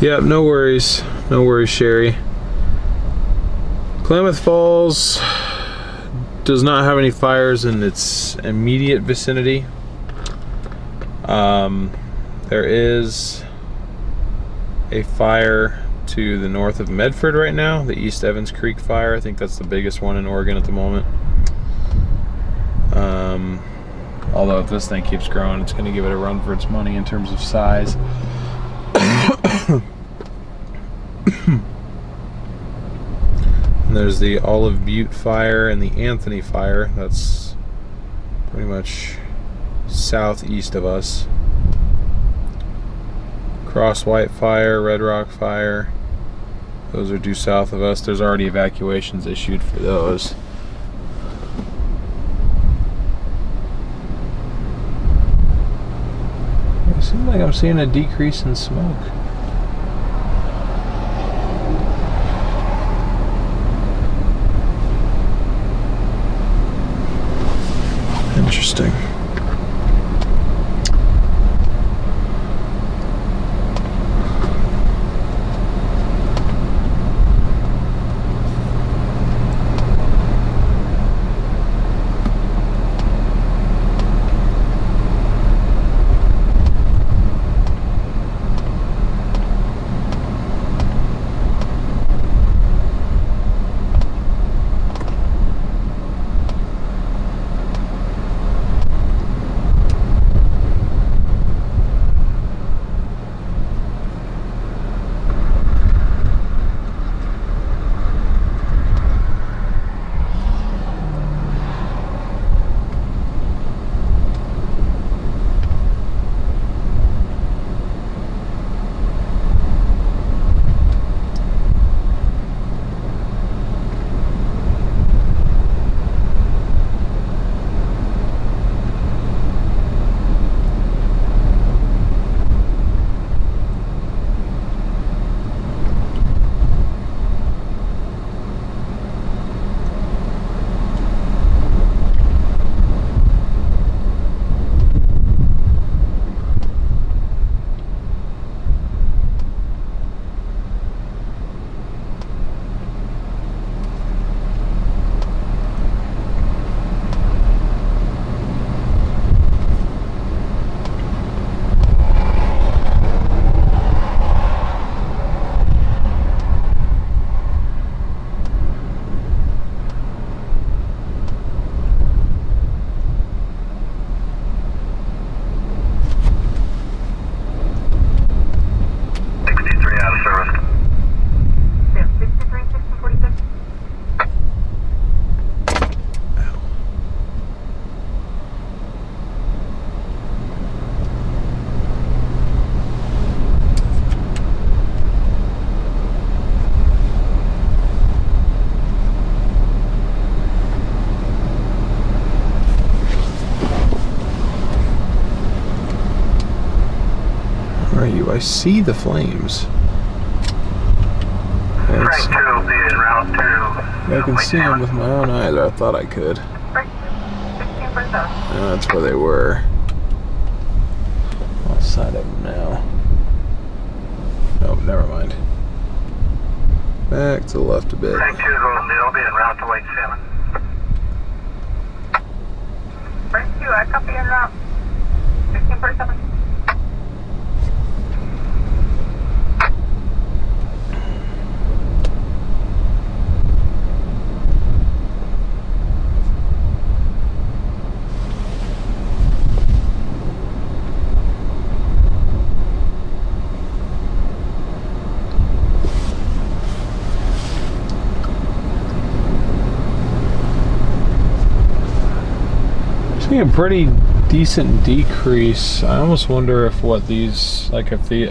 Yep, no worries, Sherry. Klamath Falls does not have any fires in its immediate vicinity. There is a fire to the north of Medford right now, the East Evans Creek fire. I think that's the biggest one in Oregon at the moment. Although if this thing keeps growing, it's going to give it a run for its money in terms of size. And there's the Olive Butte fire and the Anthony fire. That's pretty much southeast of us. Cross White fire, Red Rock fire. Those are due south of us. There's already evacuations issued for those. It seems like I'm seeing a decrease in smoke. Interesting. Where are you? I see the flames. Frank 2 will be en route to... I can see them with my own eyes. I thought I could. Frank 2, 16%. That's where they were. Outside of them now. Oh, never mind. Back to the left a bit. Frank 2 will be en route to Lake Salmon. Frank 2, I copy en route. 16%. A pretty decent decrease. I almost wonder if what these, like if the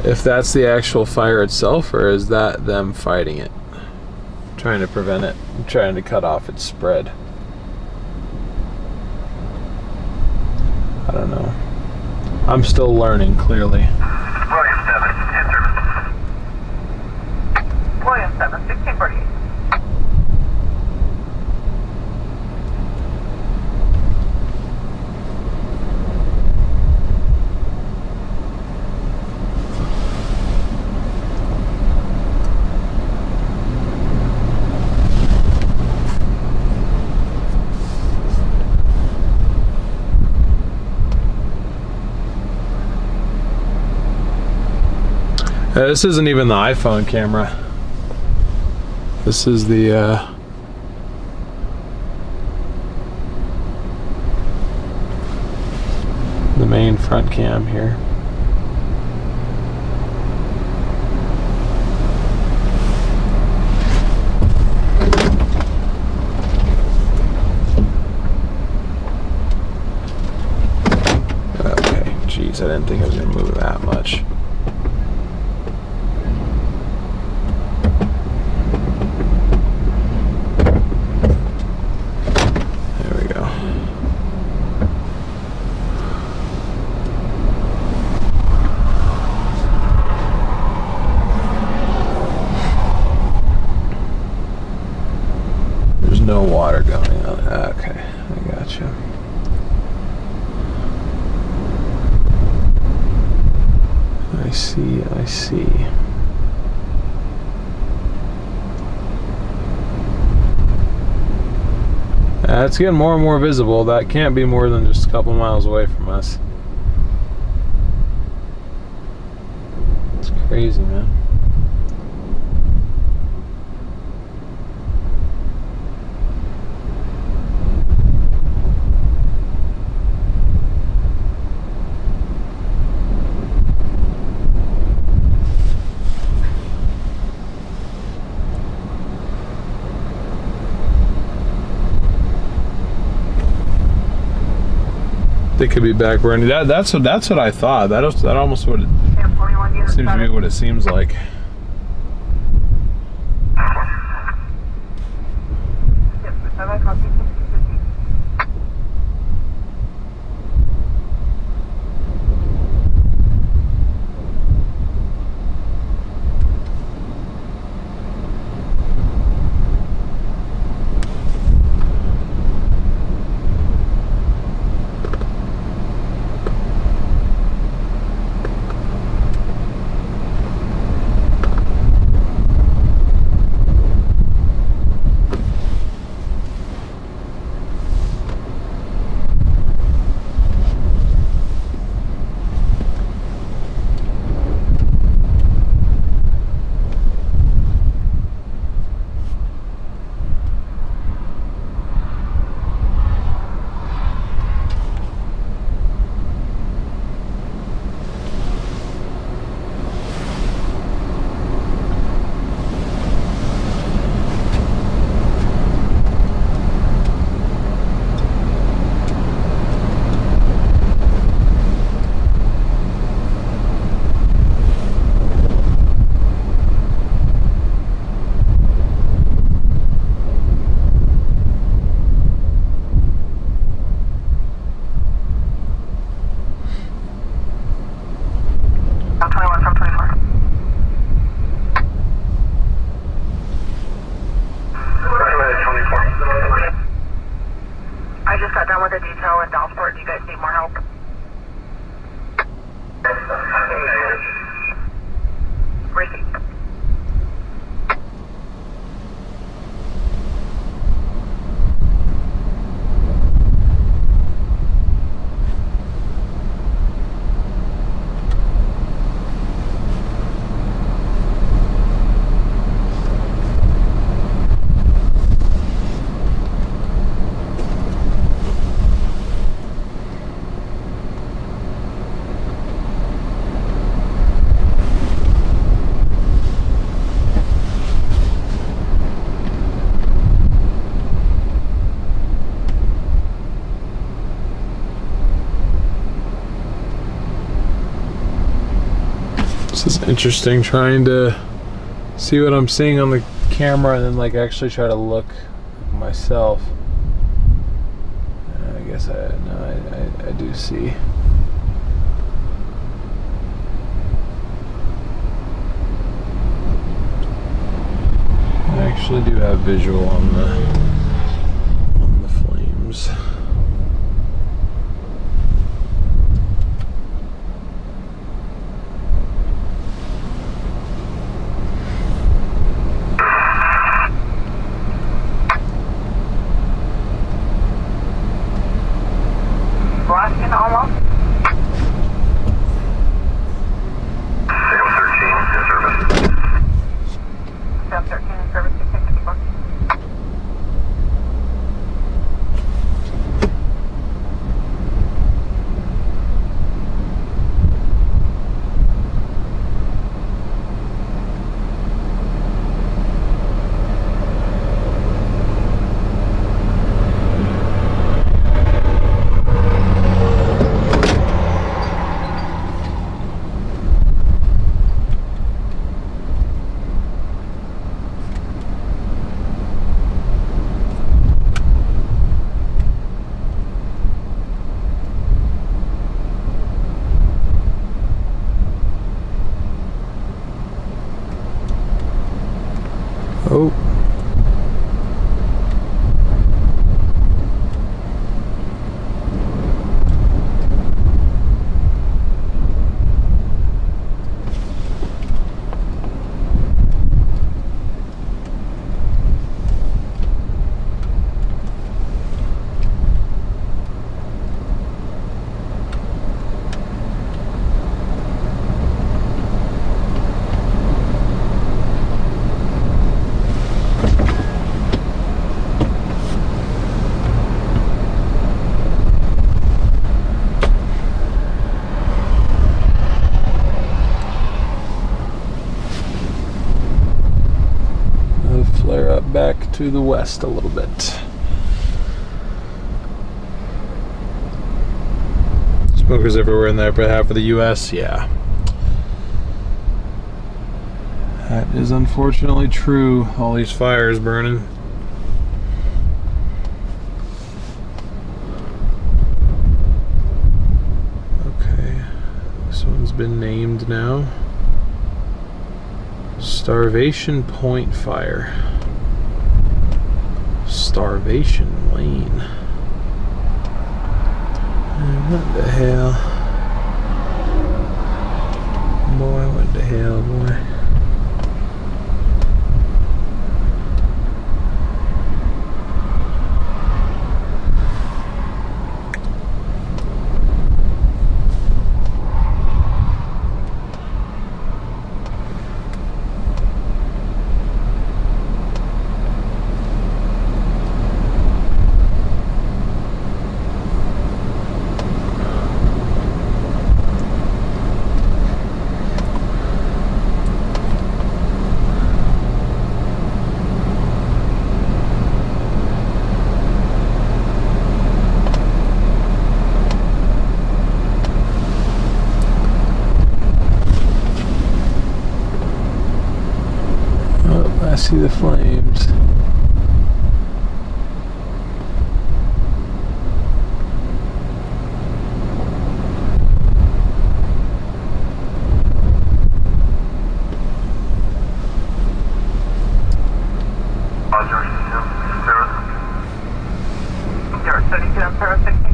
if that's the actual fire itself, or is that them fighting it, trying to prevent it, trying to cut off its spread. I don't know. I'm still learning, clearly. William 7, enter. William 7, 1648. This isn't even the iPhone camera. This is the main front cam here. Okay, geez, I didn't think I was gonna move that much. No water going on. Okay, I gotcha. I see, I see. It's getting more and more visible. That can't be more than just a couple miles away from us. It's crazy, man. They could be back burning. That's what I thought. That almost what it seems to be what it seems like. a detail in Dalsport. Do you guys need more help? Receive. This is interesting, trying to see what I'm seeing on the camera and then like actually try to look myself. I guess I do see. I actually do have visual on the flames. Blasting almost. Signal 13 in service. Step 13 in service. 1654. Oh. Flare up back to the west a little bit. Smokers everywhere in the upper half of the US, yeah. That is unfortunately true. All these fires burning. Okay, this one's been named now. Starvation Point Fire. Starvation Lane. What the hell? Boy, what the hell, boy? I see the flames. Roger, 0. 032 on service 16.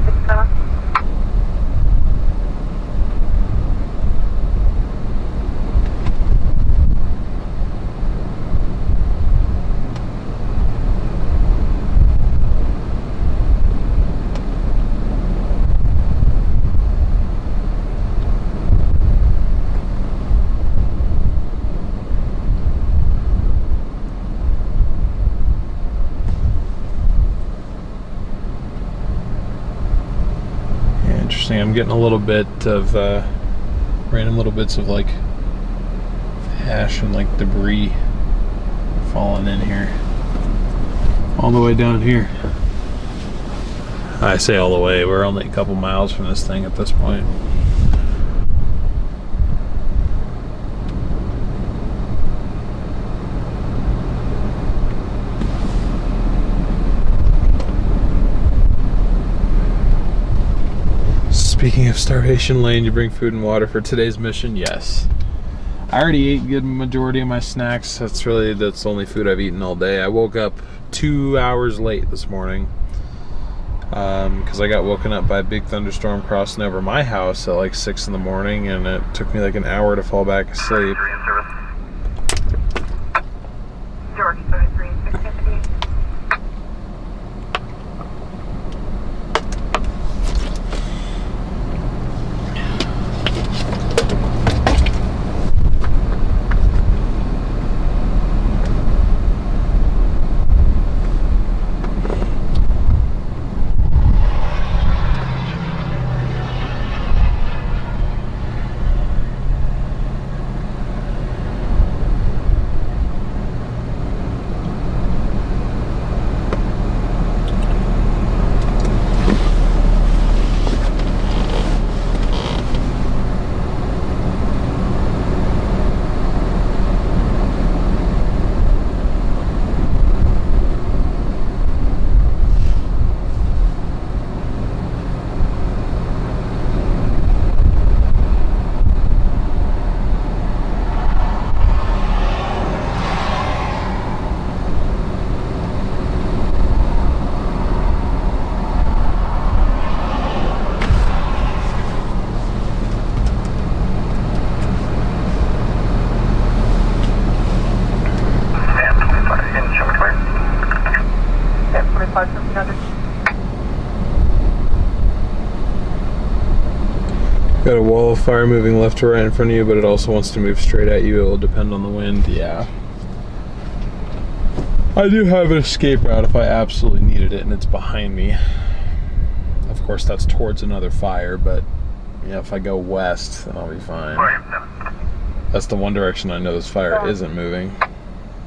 interesting. I'm getting a little bit of random little bits of like ash and like debris falling in here. All the way down here. I say all the way, we're only a couple miles from this thing at this point. Speaking of Starvation Lane, you bring food and water for today's mission? Yes. I already ate a good majority of my snacks. That's the only food I've eaten all day. I woke up 2 hours late this morning because I got woken up by a big thunderstorm crossing over my house at like 6 in the morning, and it took me like an hour to fall back asleep. George 33, 650. Got a wall of fire moving left to right in front of you, but it also wants to move straight at you. It will depend on the wind. Yeah. I do have an escape route if I absolutely needed it, and it's behind me. Of course, that's towards another fire, but yeah, if I go west, then I'll be fine. That's the one direction I know this fire isn't moving.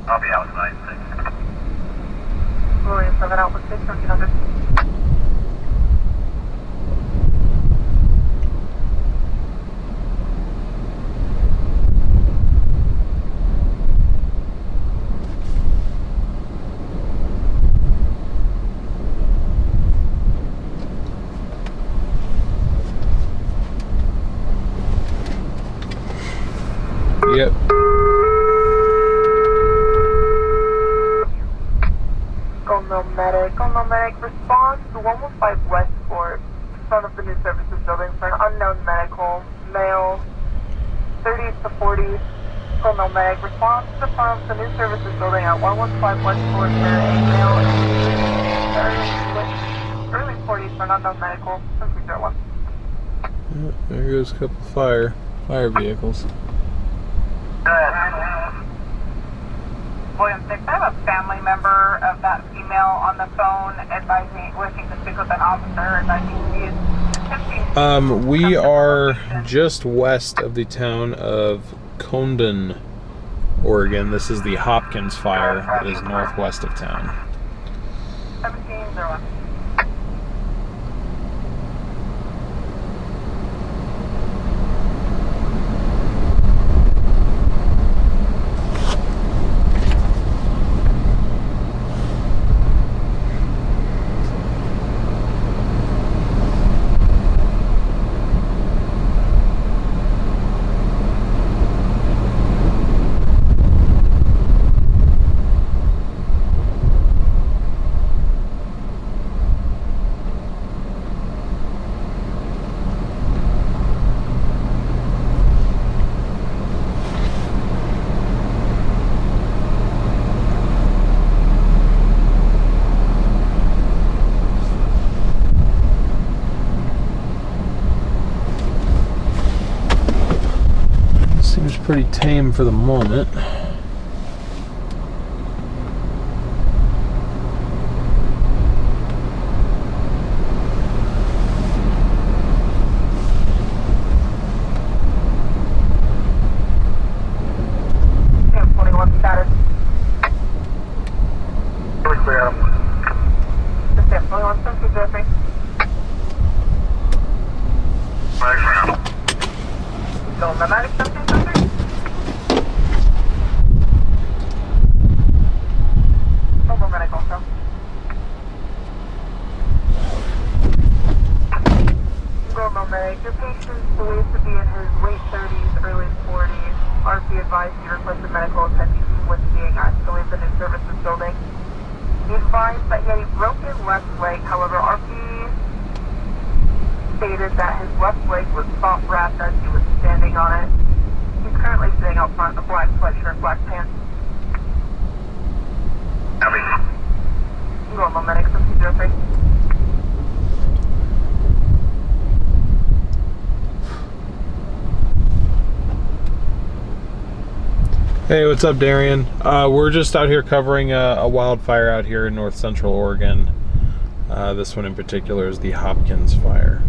I'll be out tonight. William 7 Alpha 6, 1300. Yep. Golden medic, response to 115 Westport, in front of the new services building for an unknown medical, male, 30 to 40. Golden medic, response to the front of the new services building at 115 Westport for a male, early 40s for an unknown medical, 301. There goes a couple fire vehicles. William 6, I have a family member of that female on the phone wishing to speak with an officer, advising he is attempting. We are just west of the town of Condon, Oregon. This is the Hopkins fire that is northwest of town. 1701. Pretty tame for the moment. Only one sent to Jeffrey. Flag for now. Go nomadic something, something. Go nomadic also. Go nomadic. Your patient is believed to be in his late 30s, early 40s. RP advised you requested medical attention when being asked to leave the new services building. He advised that he had a broken left leg, however, RP stated that his left leg was soft wrapped as he was standing on it. He's currently sitting out front in a black sweatshirt, black pants. Copy. Go nomadic, something Jeffrey. Hey, what's up, Darian? We're just out here covering a wildfire out here in north central Oregon. This one in particular is the Hopkins fire.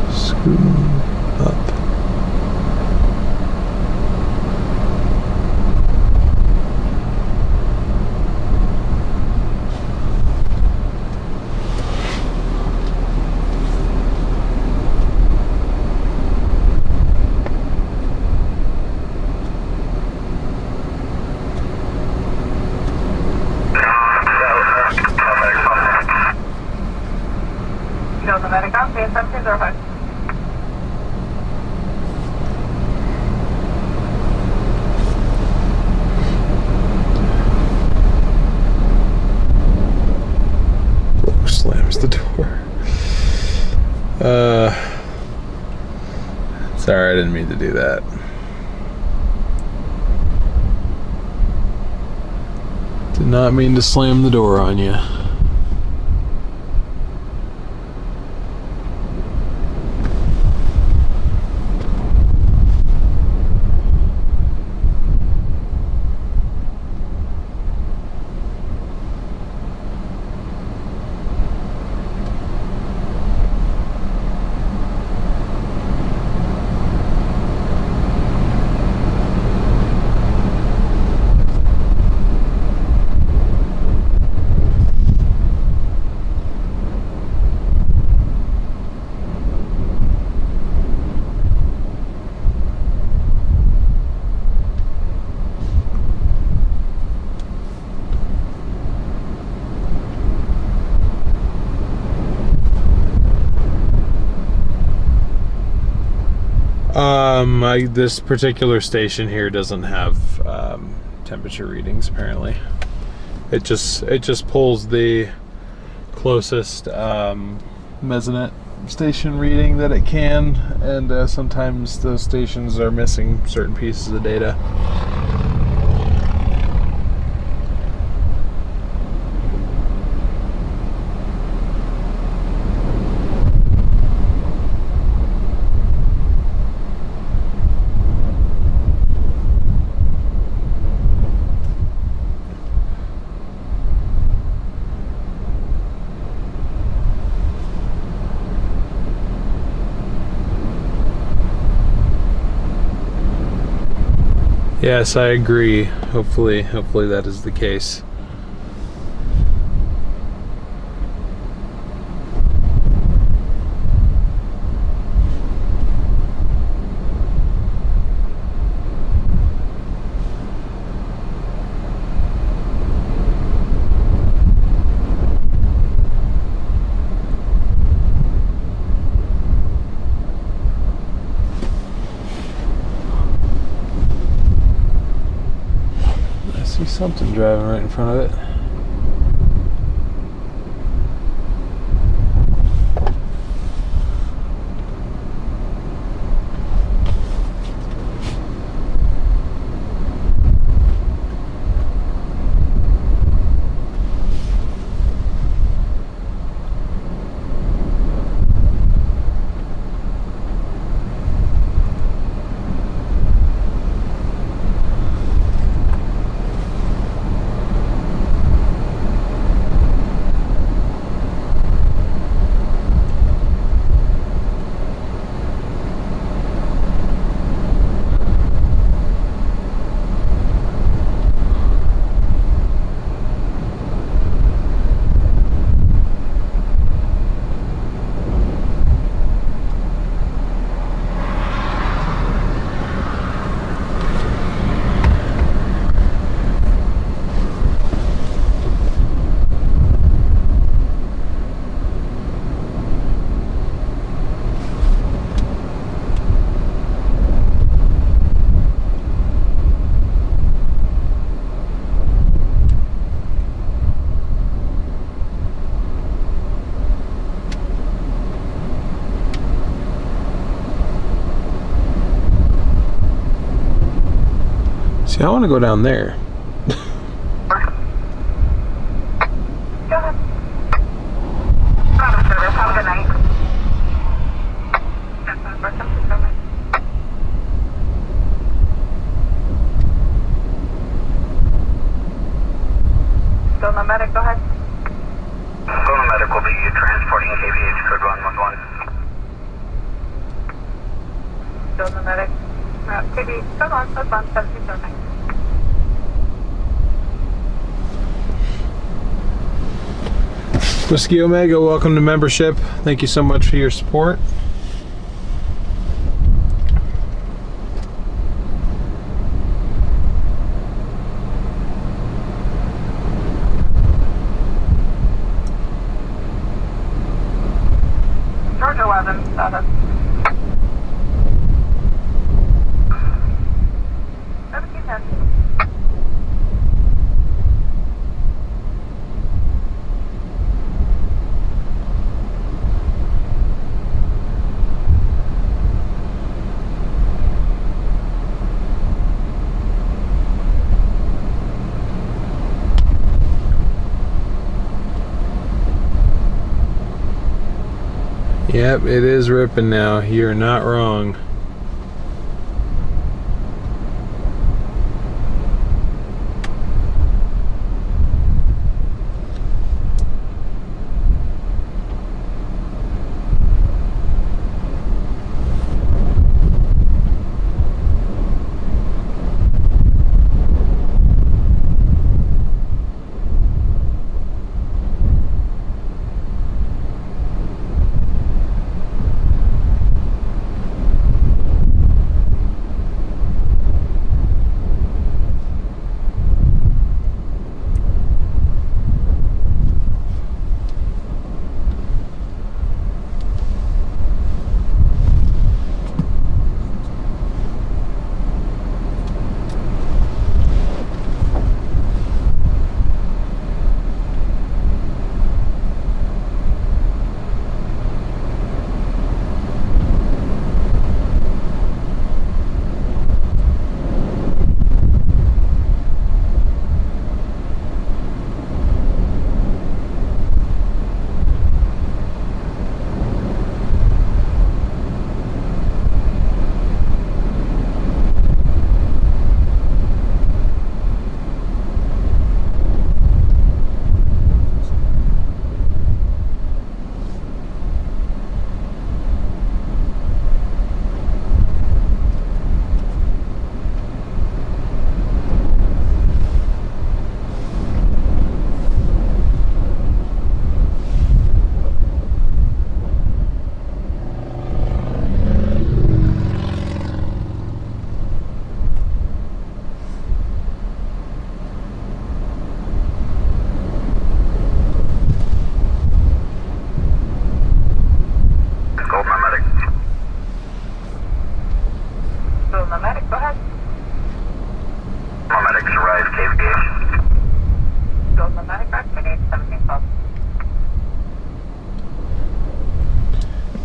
Scooting up. Go nomadic, copy, something Jeffrey. Slams the door. Sorry, I didn't mean to do that. Did not mean to slam the door on you. This particular station here doesn't have temperature readings. Apparently, it just pulls the closest mesonet station reading that it can, and sometimes those stations are missing certain pieces of data. Yes, I agree. Hopefully that is the case. See something driving right in front of it. See, I want to go down there. Go ahead. Service. Have a good night. Still no medic, go ahead. Still no medic will be transporting KVH code 111. Still no medic. KVH code 111, 727. Whiskey Omega, welcome to membership. Thank you so much for your support. Georgia 11, status. 1710. Yep, it is ripping now. You're not wrong.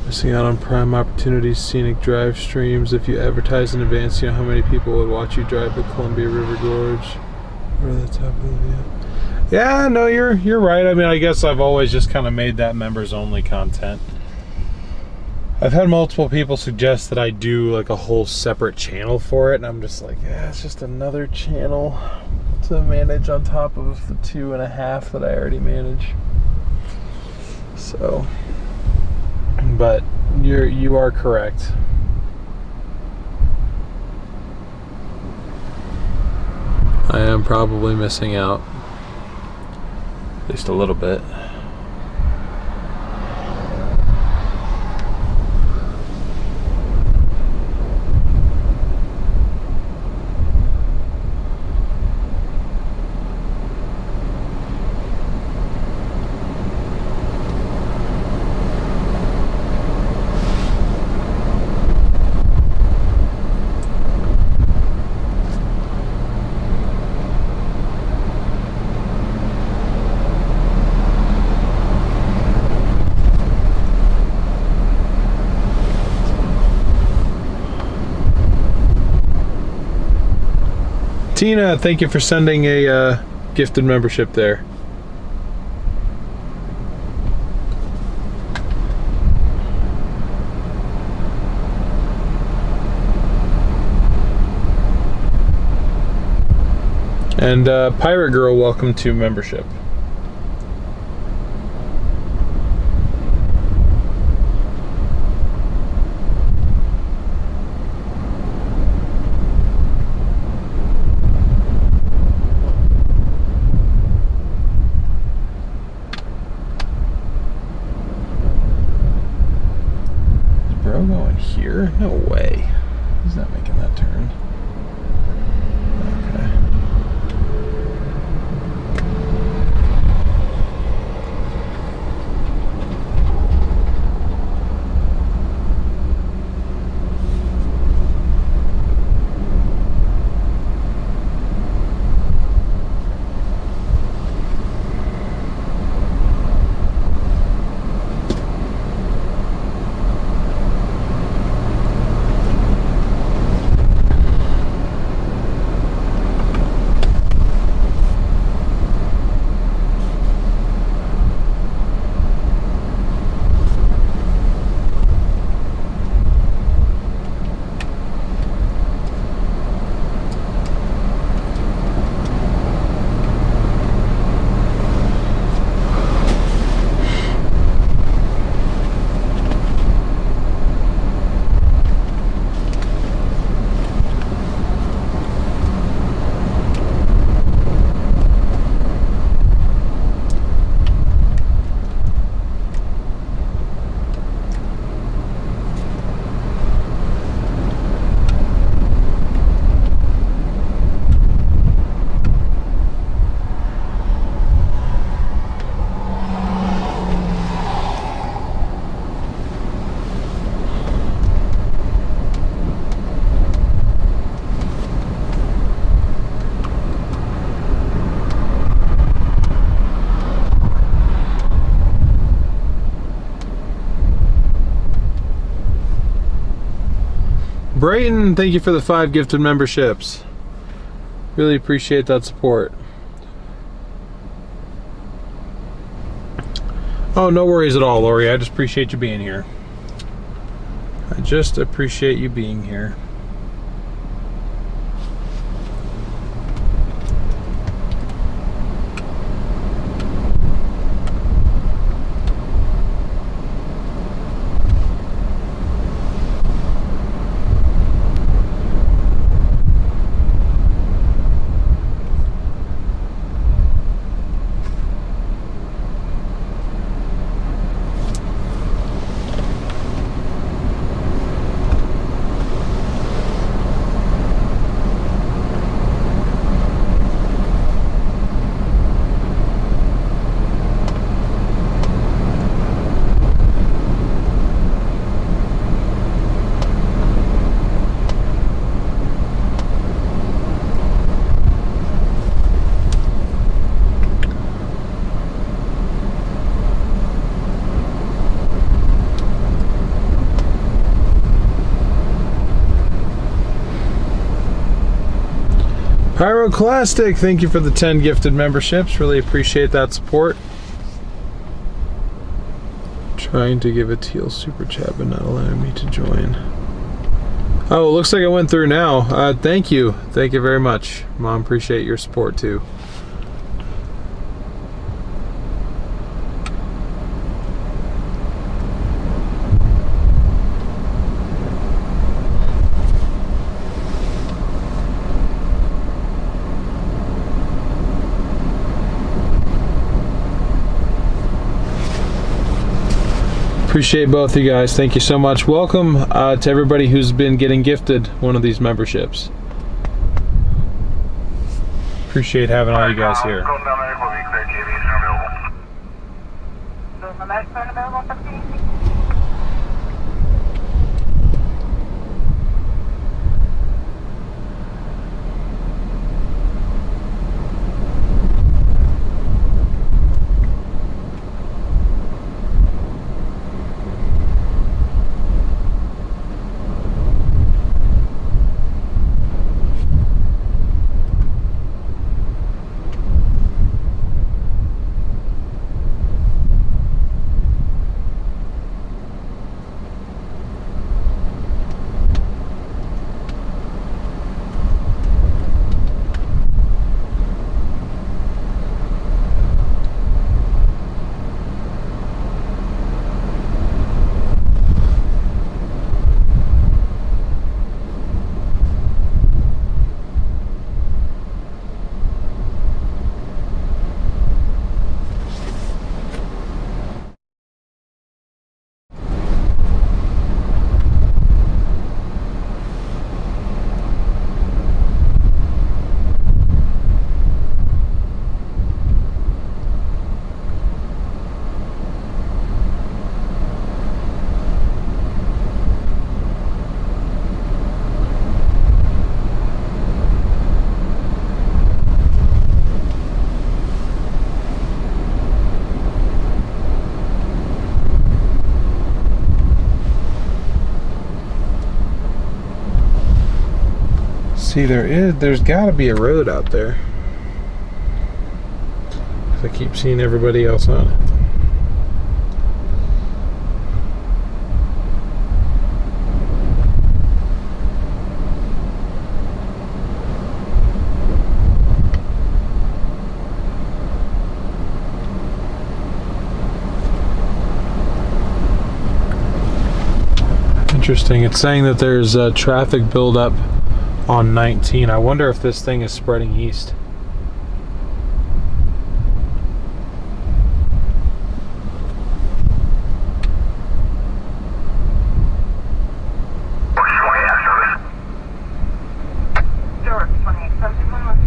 Missing out on prime opportunities, scenic drive streams. If you advertise in advance, you know how many people would watch you drive the Columbia River Gorge. Or the top of the view. Yeah, no, you're right. I mean, I guess I've always just kind of made that members only content. I've had multiple people suggest that I do like a whole separate channel for it, and I'm just like, yeah, it's just another channel to manage on top of the 2.5 that I already manage. So, but you are correct. I am probably missing out, at least a little bit. Tina, thank you for sending a gifted membership there. And Pirate Girl, welcome to membership. Is bro going here? No way. He's not making that turn. Okay. Brayton, thank you for the 5 gifted memberships. Really appreciate that support. Oh, no worries at all, Lori. I just appreciate you being here. I just appreciate you being here. Pyroclastic, thank you for the 10 gifted memberships. Really appreciate that support. Trying to give a teal super chat, but not allowing me to join. Oh, it looks like it went through now. Thank you. Thank you very much. Mom, appreciate your support too. Appreciate both of you guys. Thank you so much. Welcome to everybody who's been getting gifted one of these memberships. Appreciate having all you guys here. See, there's got to be a road out there. 'Cause I keep seeing everybody else on it. Interesting. It's saying that there's traffic buildup on 19. I wonder if this thing is spreading east. George 2871.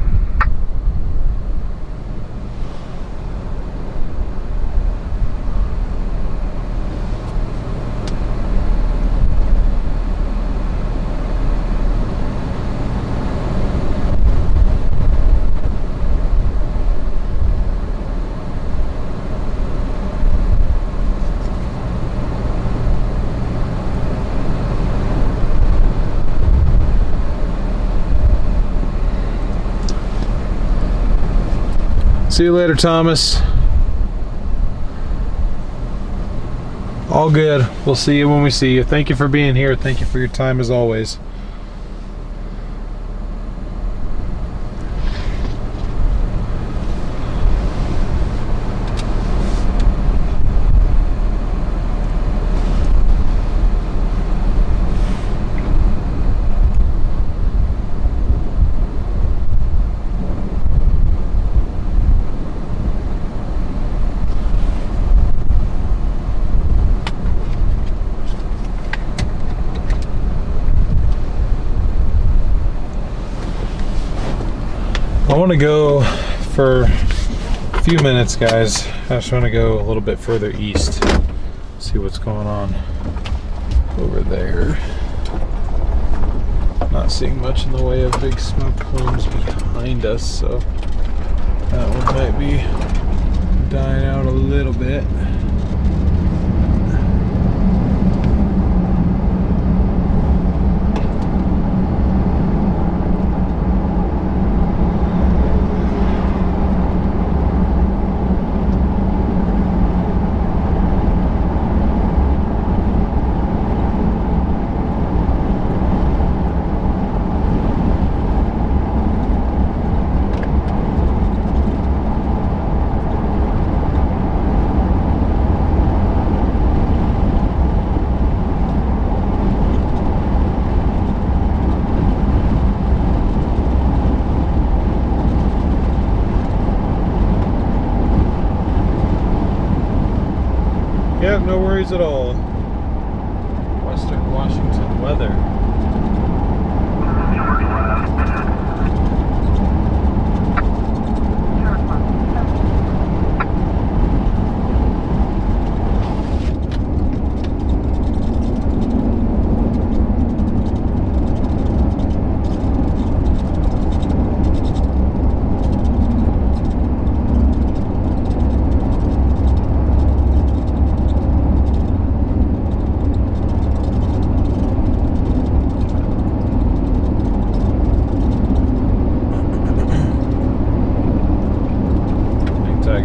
See you later, Thomas. All good. We'll see you when we see you. Thank you for being here. Thank you for your time as always. I want to go for a few minutes, guys. I just want to go a little bit further east, see what's going on over there. Not seeing much in the way of big smoke plumes behind us, so that one might be dying out a little bit. Yeah, no worries at all. Western Washington weather.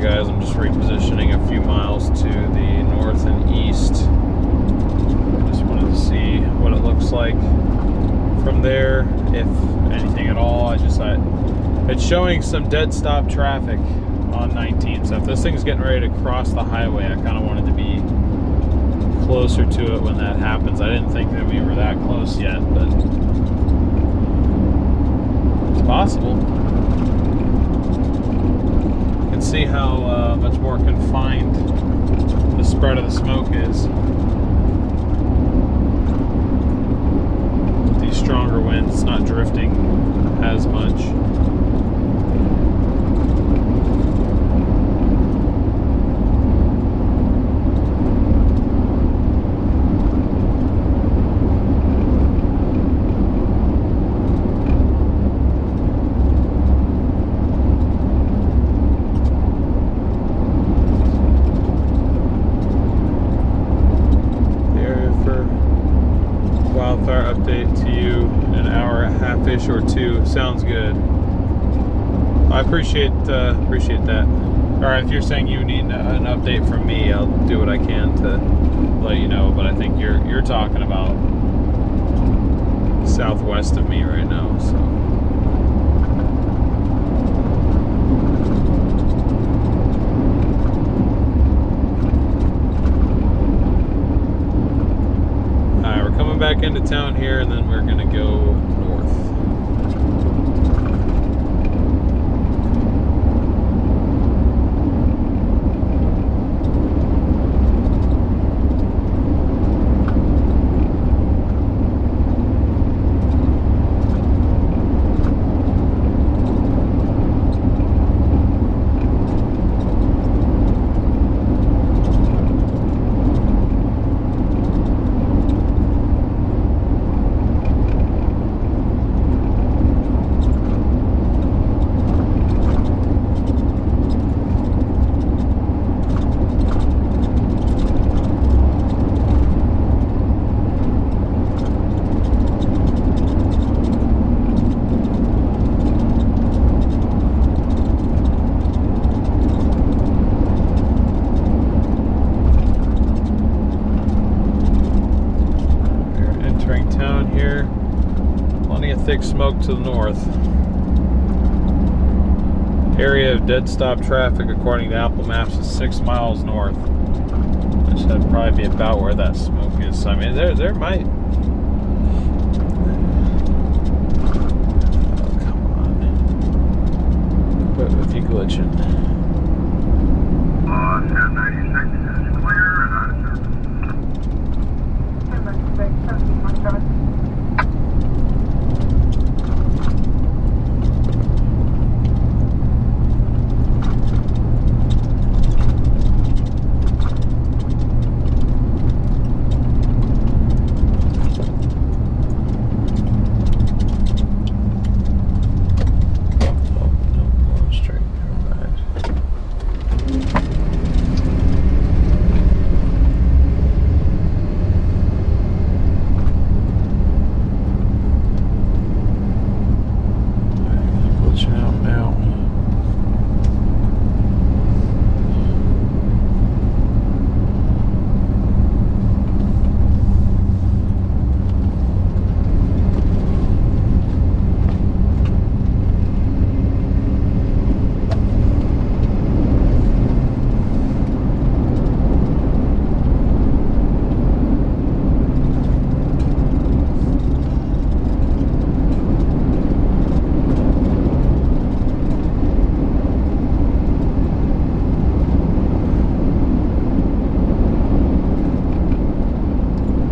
Guys, I'm just repositioning a few miles to the north and east. I just wanted to see what it looks like from there, if anything at all. It's showing some dead stop traffic on 19, so if this thing's getting ready to cross the highway, I kind of wanted to be closer to it when that happens. I didn't think that we were that close yet, but it's possible. See how much more confined the spread of the smoke is. With these stronger winds, it's not drifting as much. Wildfire update to you an hour, a half-ish or two. Sounds good. I appreciate that. All right, if you're saying you need an update from me, I'll do what I can to let you know. But I think you're talking about southwest of me right now, so. Alright, we're coming back into town here, and then we're gonna go north. Thick smoke to the north. Area of dead stop traffic according to Apple Maps is 6 miles north. Which would probably be about where that smoke is. So, I mean, there might. Oh, come on. Quit with you glitching. 96 is clear and out of service.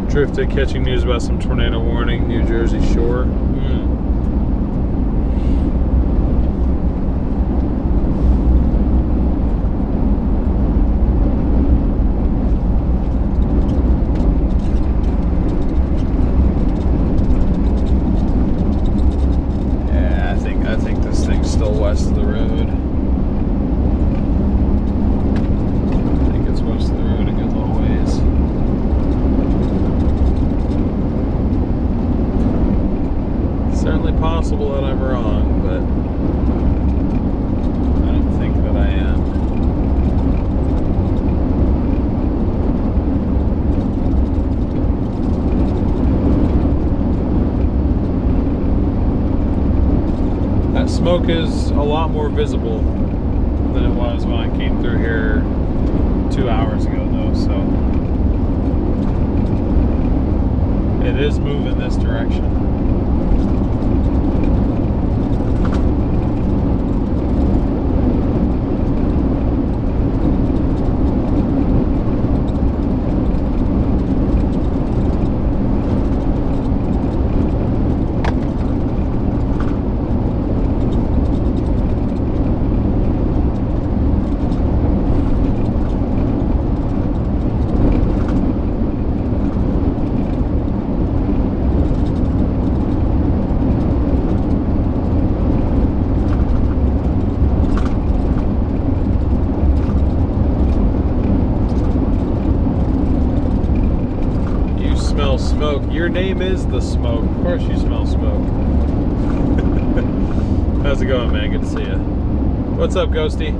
Drifted, catching news about some tornado warning, New Jersey shore. Yeah, I think this thing's still west of the road. I think it's west of the road a good little ways. Certainly possible that I'm wrong, but I don't think that I am. That smoke is a lot more visible than it was when I came through here 2 hours ago, though, so it is moving this direction. Your name is the smoke. Of course you smell smoke. How's it going, man? Good to see you. What's up, Ghosty?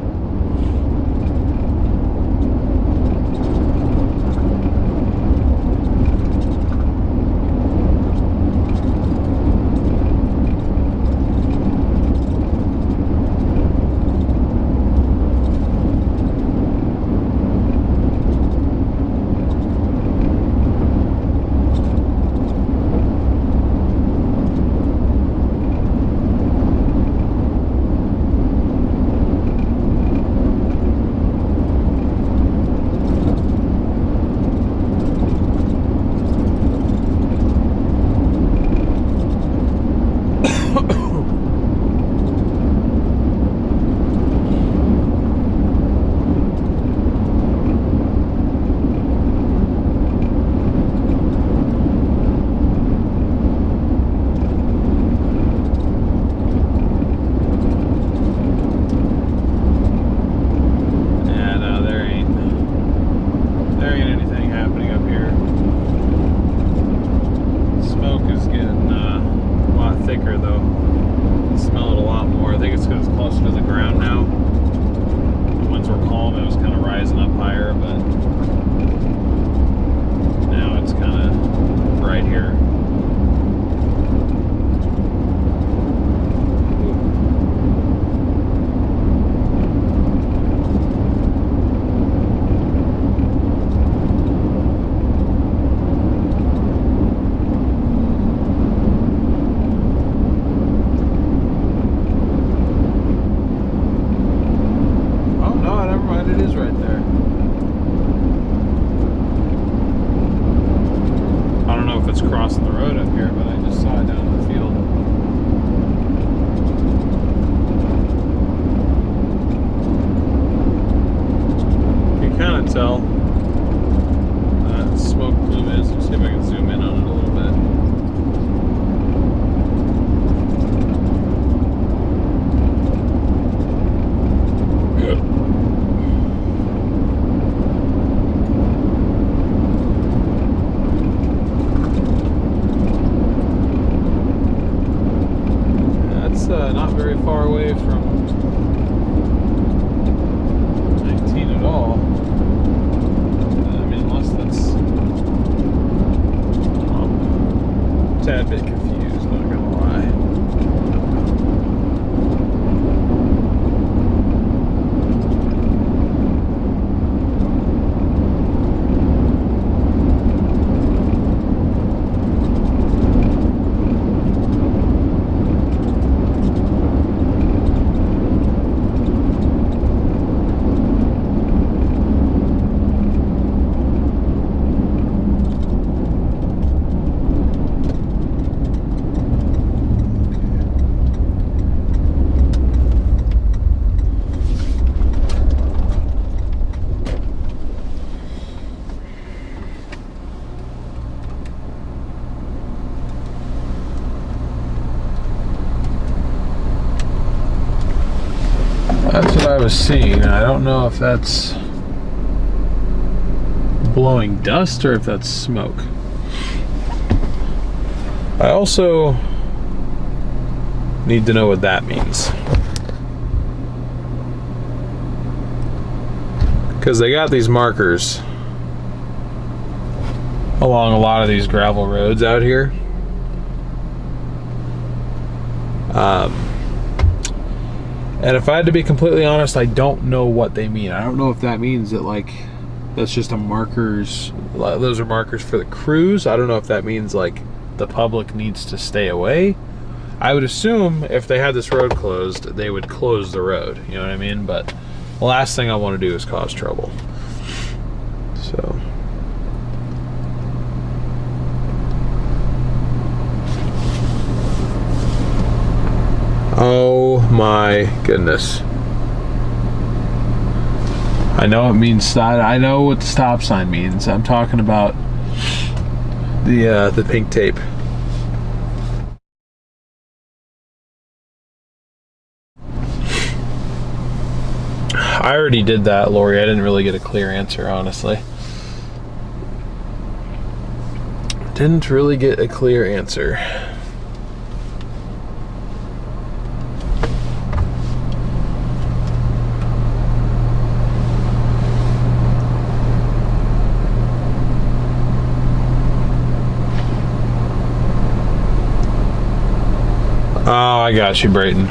Not very far away from 19 at all. I mean, unless that's a tad bit confused, not gonna lie. That's what I was seeing. I don't know if that's blowing dust or if that's smoke. I also need to know what that means. Because they got these markers along a lot of these gravel roads out here. And if I had to be completely honest, I don't know what they mean. I don't know if that means that, like, that's just a markers, those are markers for the crews. I don't know if that means, like, the public needs to stay away. I would assume if they had this road closed, they would close the road, you know what I mean? But the last thing I want to do is cause trouble. So... oh my goodness. I know it means, I know what the stop sign means. I'm talking about the pink tape. I already did that, Lori. I didn't really get a clear answer, honestly. Didn't really get a clear answer. Oh, I got you, Brayton.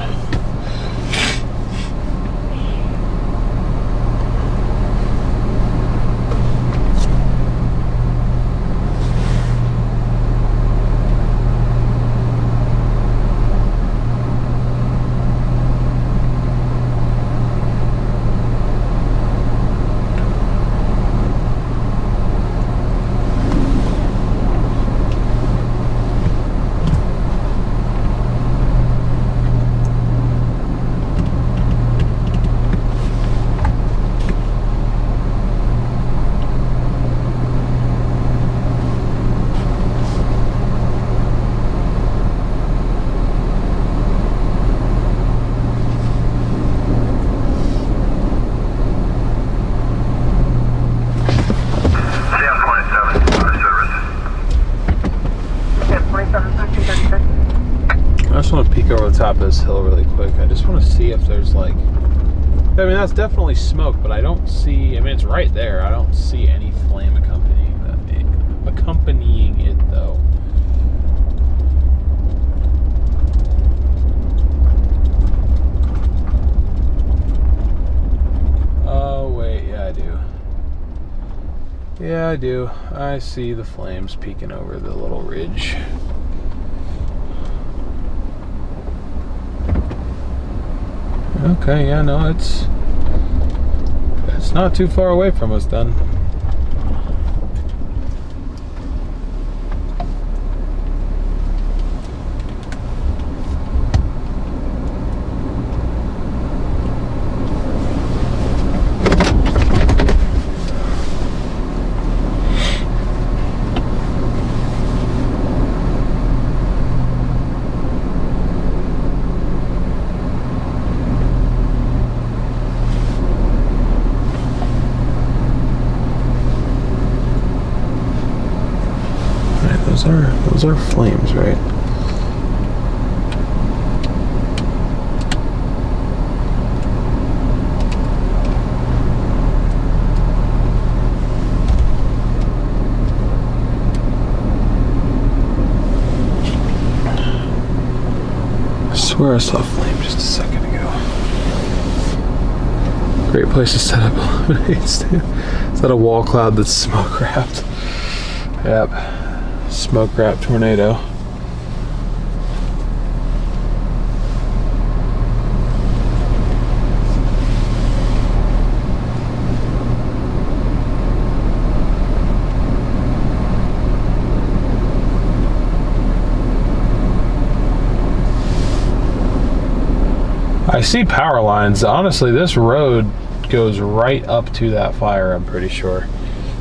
I just want to peek over the top of this hill really quick. I just want to see if there's like, I mean, that's definitely smoke, but I don't see, I mean, it's right there. I don't see any flame accompanying it though. Oh, wait, yeah, I do. Yeah, I do. I see the flames peeking over the little ridge. Okay, yeah, no, it's not too far away from us then. Those are flames, right? I swear I saw a flame just a second ago. Great place to set up illuminates too. Is that a wall cloud that's smoke wrapped? Yep. Smoke wrap tornado. I see power lines. Honestly, this road goes right up to that fire, I'm pretty sure.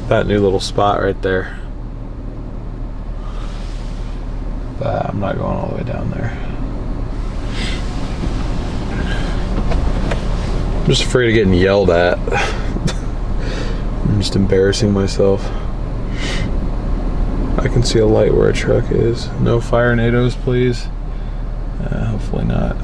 That new little spot right there. But I'm not going all the way down there. I'm just afraid of getting yelled at. I'm just embarrassing myself. I can see a light where a truck is. No fire nados, please. Hopefully not.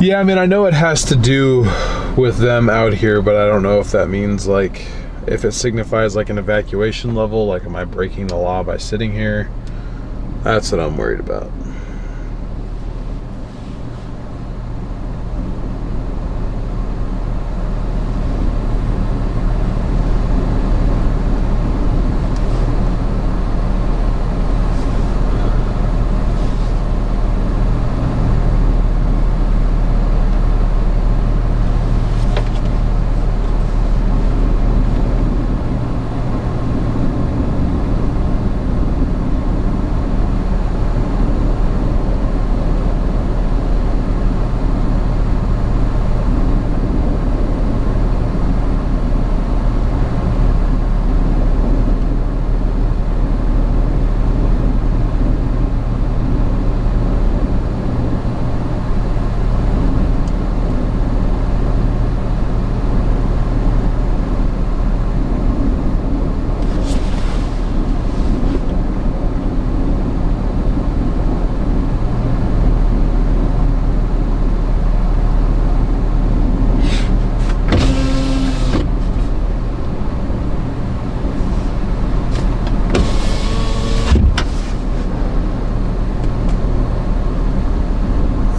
Yeah, I mean, I know it has to do with them out here, but I don't know if that means, like, if it signifies, like, an evacuation level, like, am I breaking the law by sitting here? That's what I'm worried about.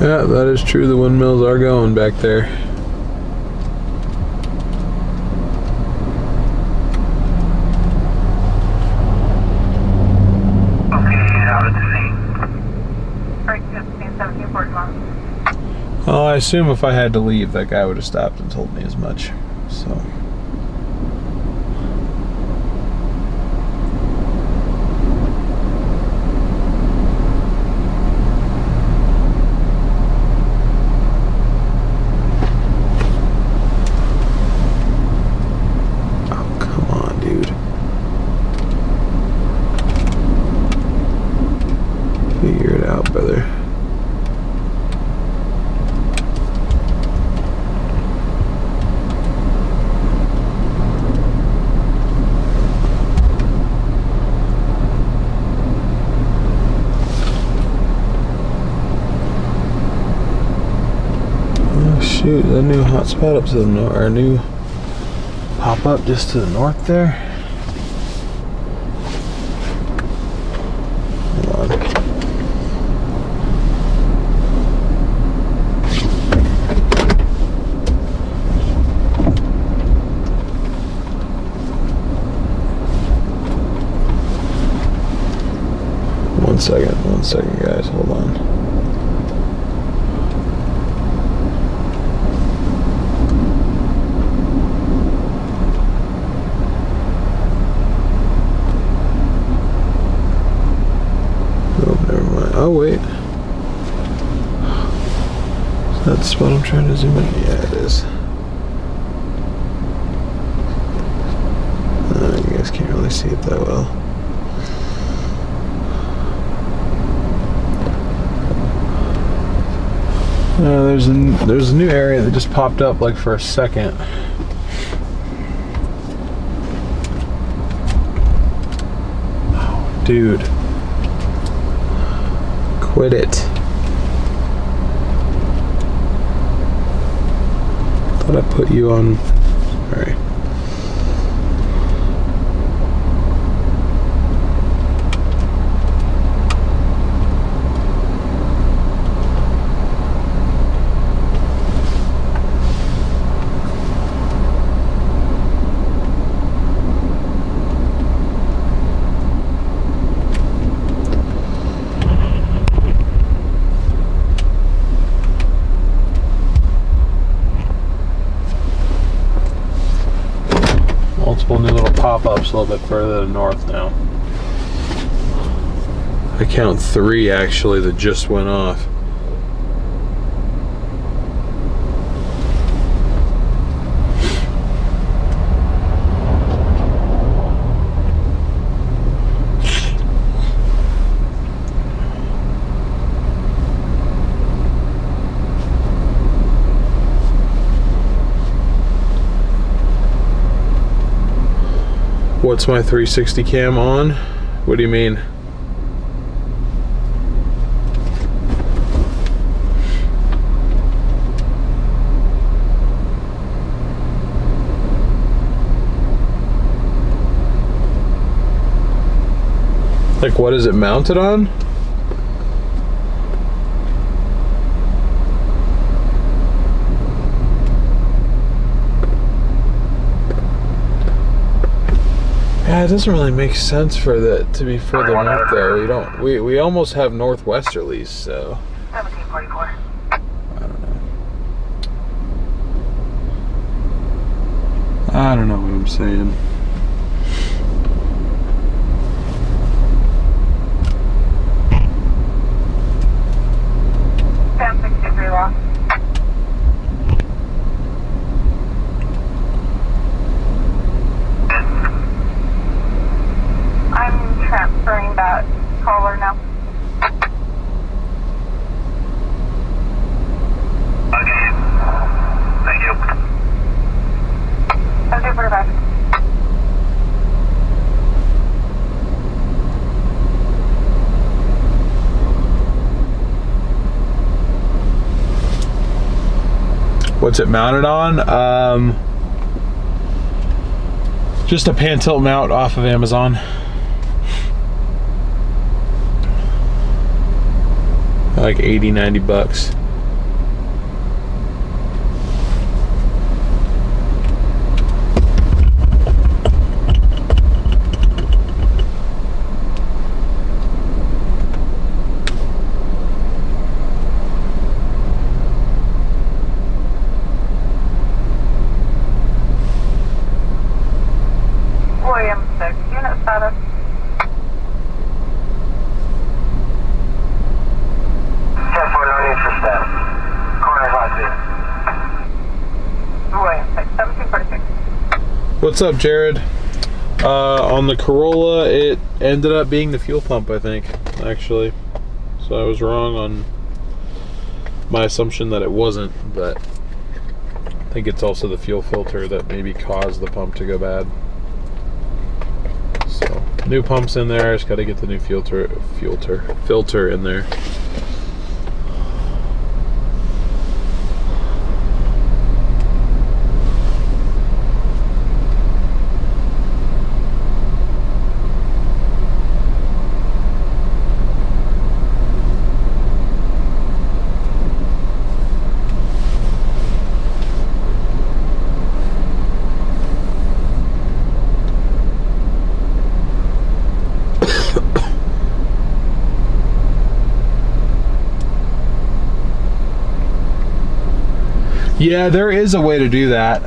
Yeah, that is true. The windmills are going back there. Well, I assume if I had to leave, that guy would have stopped and told me as much. So. Oh, come on, dude. Figure it out, brother. Shoot, a new hotspot up to the north, or a new pop-up just to the north there. Hold on. One second, guys, hold on. Oh wait, is that the spot I'm trying to zoom in? Yeah, it is. You guys can't really see it that well. There's a new area that just popped up like for a second. Oh, dude. Quit it. Thought I put you on. Sorry. Multiple new little pop-ups a little bit further to the north now. I count 3 actually that just went off. What's my 360 cam on? What do you mean? Like, what is it mounted on? Yeah, it doesn't really make sense for that to be further north though. We almost have northwesterlies, so 1744. I don't know what I'm saying. Sam 63 lost. I'm transferring that caller now. Okay. Thank you. Okay, 45. What's it mounted on? Just a pan tilt mount off of Amazon. Like 80, 90 bucks. What's up, Jared? On the Corolla, it ended up being the fuel pump, I think, actually. So I was wrong on my assumption that it wasn't, but I think it's also the fuel filter that maybe caused the pump to go bad. So new pump's in there. I just got to get the new filter in there. Yeah, there is a way to do that.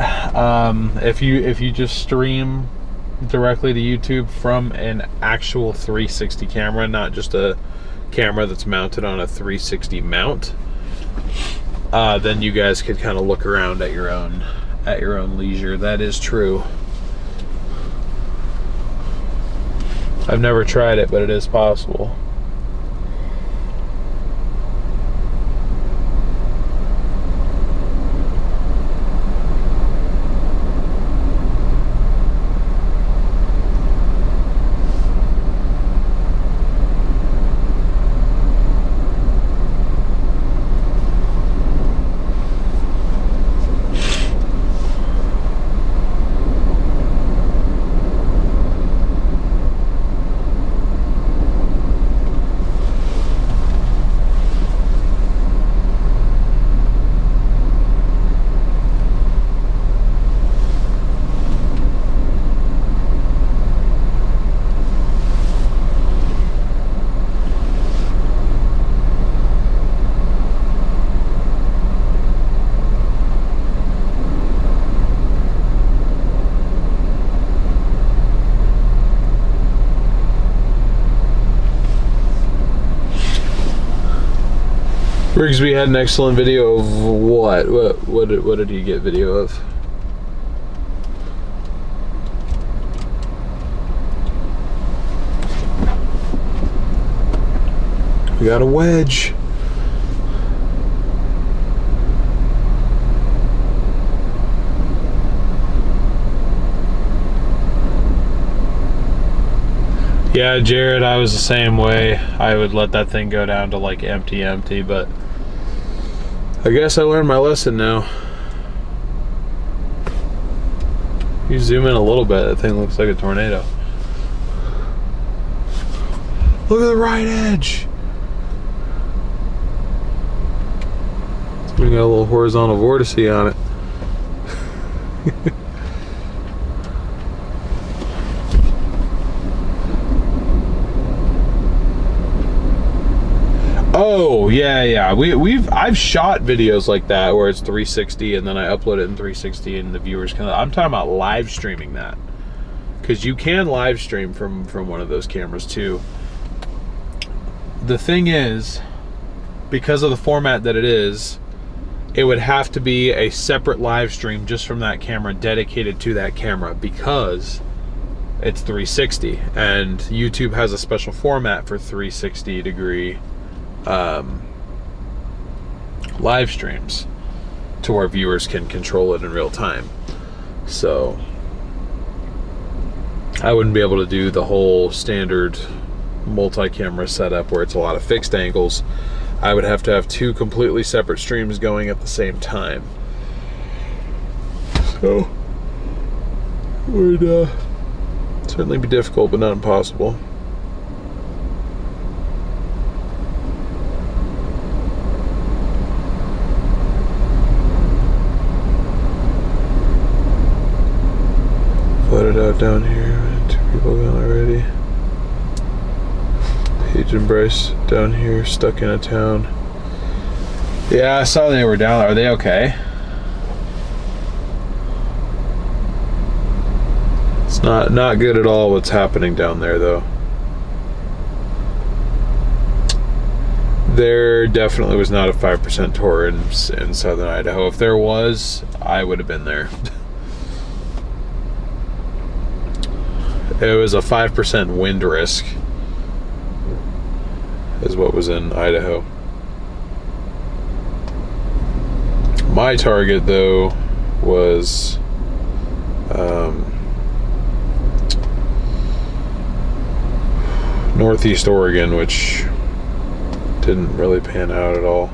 If you just stream directly to YouTube from an actual 360 camera, not just a camera that's mounted on a 360 mount, then you guys could kind of look around at your own leisure. That is true. I've never tried it, but it is possible. Rigsby had an excellent video of what? What did he get video of? We got a wedge. Yeah, Jared, I was the same way. I would let that thing go down to like empty, but I guess I learned my lesson now. You zoom in a little bit, that thing looks like a tornado. Look at the right edge. We got a little horizontal vortice on it. Oh yeah. I've shot videos like that where it's 360 and then I upload it in 360 and the viewers can. I'm talking about live streaming that, because you can live stream from one of those cameras too. The thing is, because of the format that it is, it would have to be a separate live stream just from that camera, dedicated to that camera, because it's 360 and YouTube has a special format for 360 degree live streams to where viewers can control it in real time. So I wouldn't be able to do the whole standard multi-camera setup where it's a lot of fixed angles. I would have to have two completely separate streams going at the same time. So it would certainly be difficult, but not impossible. Flooded out down here. 2 people gone already. Paige and Bryce down here, stuck in a town. Yeah, I saw they were down there. Are they okay? It's not good at all what's happening down there, though. There definitely was not a 5% tour in southern Idaho. If there was, I would have been there. It was a 5% wind risk, is what was in Idaho. My target, though, was Northeast Oregon, which didn't really pan out at all.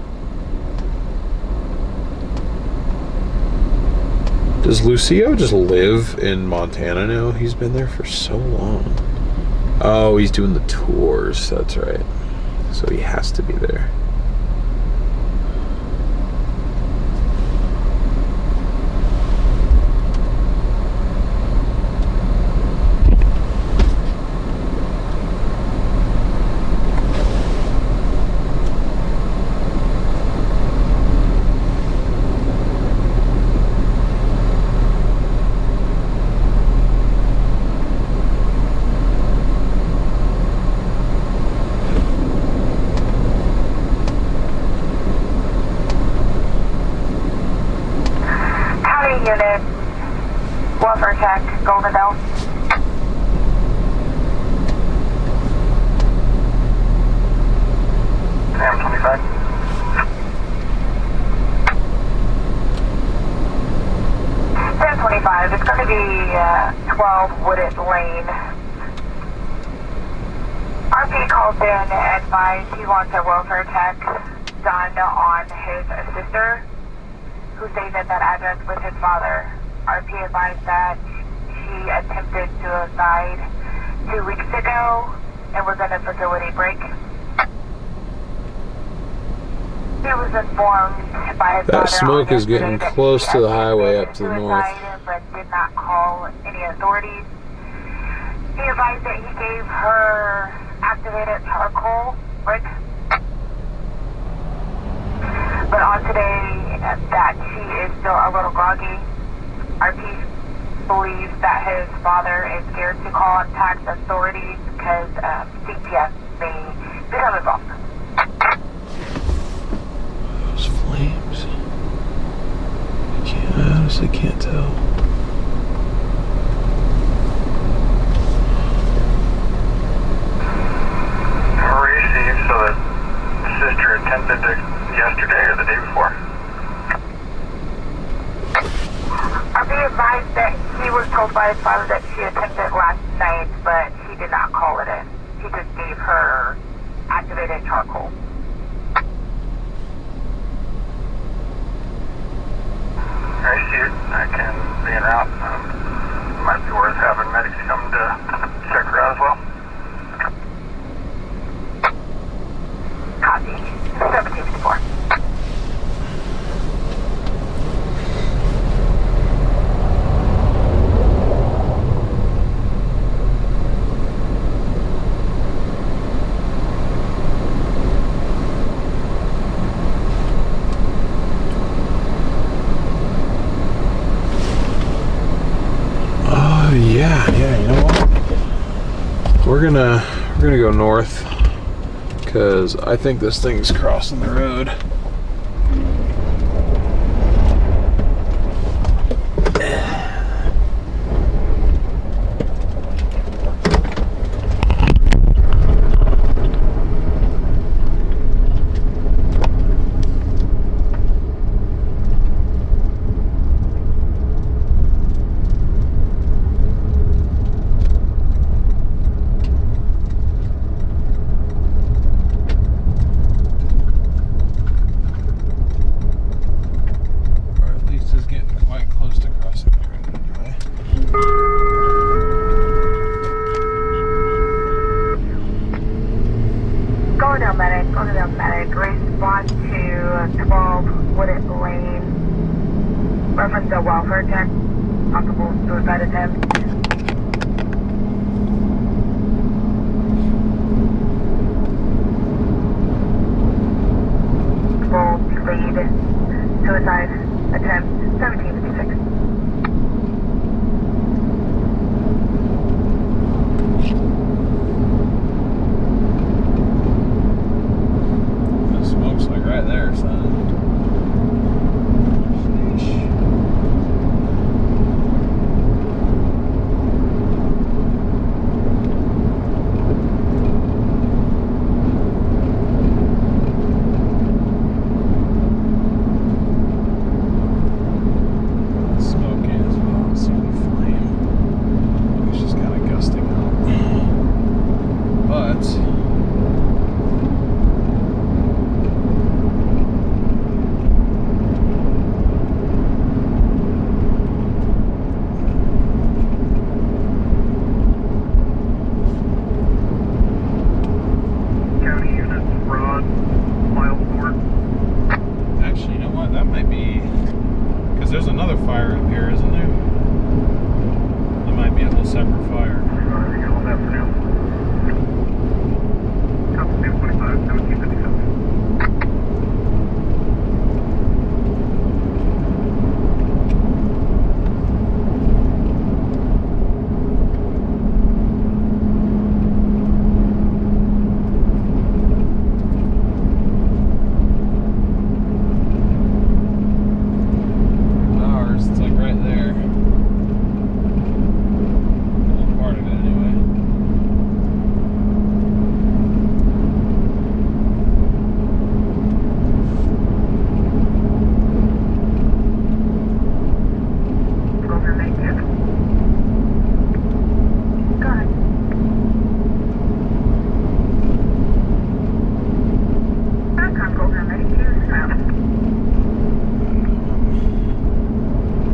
Does Lucio just live in Montana now? He's been there for so long. Oh, he's doing the tours. That's right. So he has to be there. Unit, Welfare Check, Golden Dale. Sam 25. Sam 25, it's going to be 12 Wooded Lane. RP calls in and advised he wants a welfare check done on his sister, who stays at that address with his father. RP advised that she attempted suicide 2 weeks ago and was in a facility break. He was informed by his father. That smoke is getting that close she to the highway attempted up to the north. suicide, but did not call any authorities. He advised that he gave her activated charcoal brick. But on today, that she is still a little groggy. RP believes that his father is scared to contact authorities because CPS may become involved. Those flames. I honestly can't tell. Received, so that sister attempted to yesterday or the day before. RP advised that he was told by his father that she attempted last night, but he did not call it in. He just gave her activated charcoal. Received, I can be en route. Might be worth having medics come to check her out as well. Copy. 1754. Yeah, you know what? We're gonna go north because I think this thing's crossing the road. Medic, respond to 12 Wooded Lane. Reference a welfare check, possible suicide attempt. Full lead, suicide attempt, 1756. Right there, son. Sheesh. another fire up here, isn't there? That might be a whole separate fire. Ours, it's like right there. Well, part of it anyway.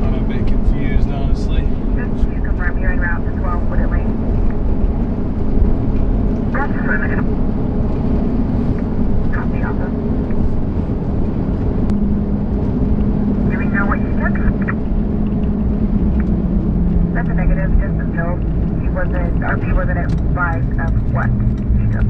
I'm a bit confused, honestly. That's a negative, just until RP wasn't advised of what he took.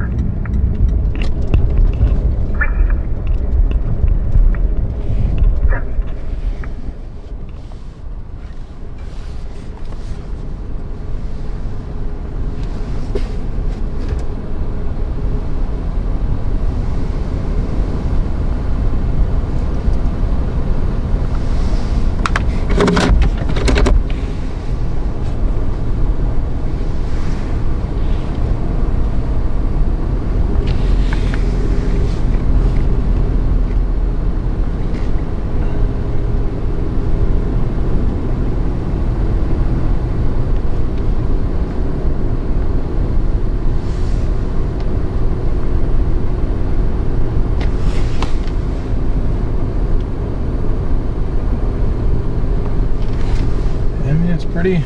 I mean, it's pretty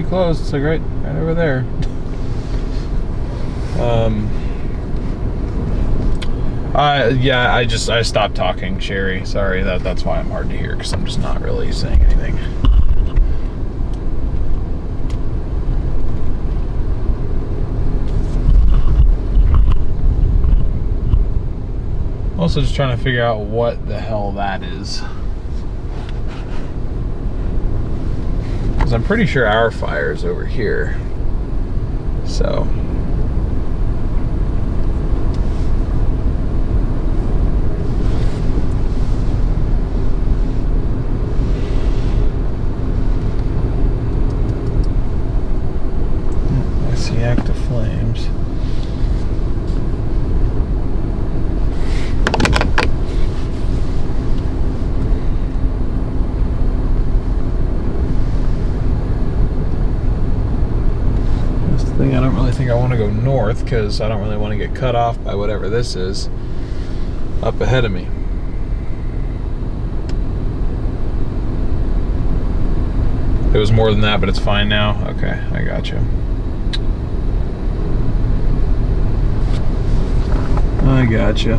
close. It's like right over there. Yeah, I stopped talking, Sherry. Sorry, that's why I'm hard to hear, because I'm just not really saying anything. Also just trying to figure out what the hell that is. Because I'm pretty sure our fire is over here. So. I see active flames. I don't really think I want to go north, because I don't really want to get cut off by whatever this is up ahead of me. It was more than that, but it's fine now. Okay, I gotcha. I gotcha.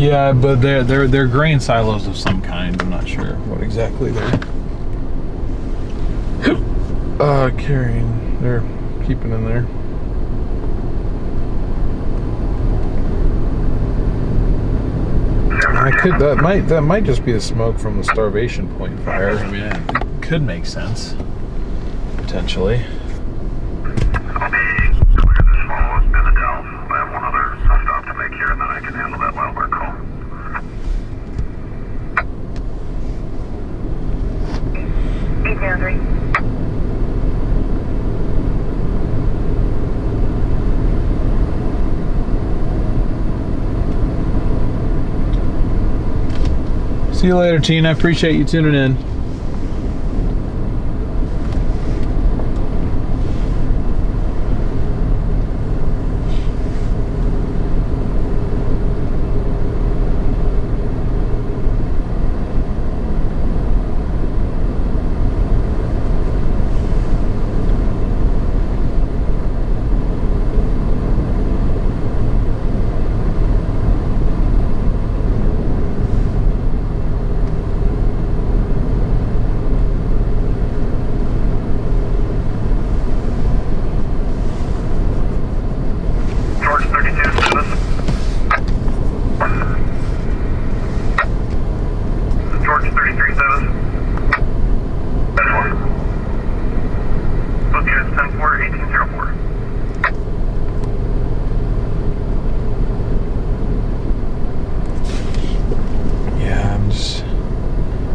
Yeah, but they're grain silos of some kind. I'm not sure what exactly they're carrying. They're keeping in there. That might just be the smoke from the Starvation Point fire. I mean, it could make sense potentially. I'll be clear this small as been a Delve. I have one other stop to make here, and then I can handle that wildfire call. Boundary. See you later, Tina. I appreciate you tuning in.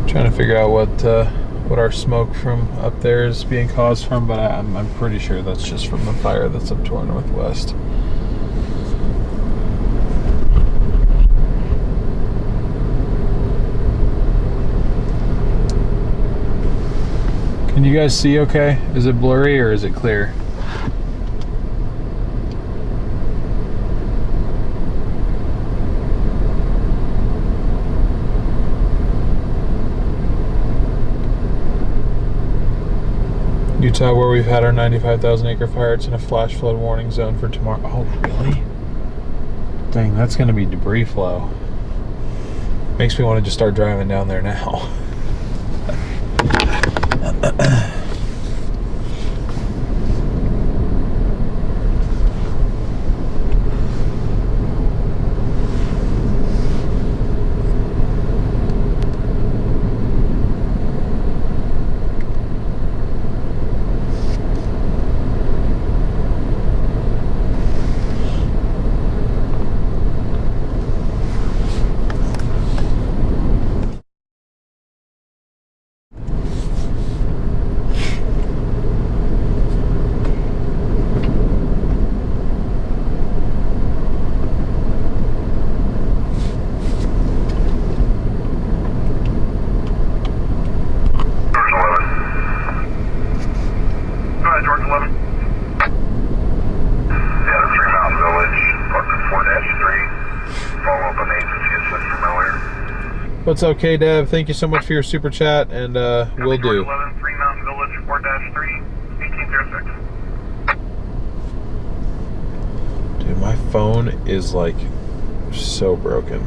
Trying to figure out what our smoke from up there is being caused from, but I'm pretty sure that's just from the fire that's up to our northwest. Can you guys see okay? Is it blurry or is it clear? Utah, where we've had our 95,000 acre fire, it's in a flash flood warning zone for tomorrow. Oh, really? Dang, that's going to be debris flow. Makes me want to just start driving down there now. What's up, K-Dev? Thank you so much for your super chat, and will do. 11, 3 Mountain Village, 4-3, 1806. Dude, my phone is like so broken.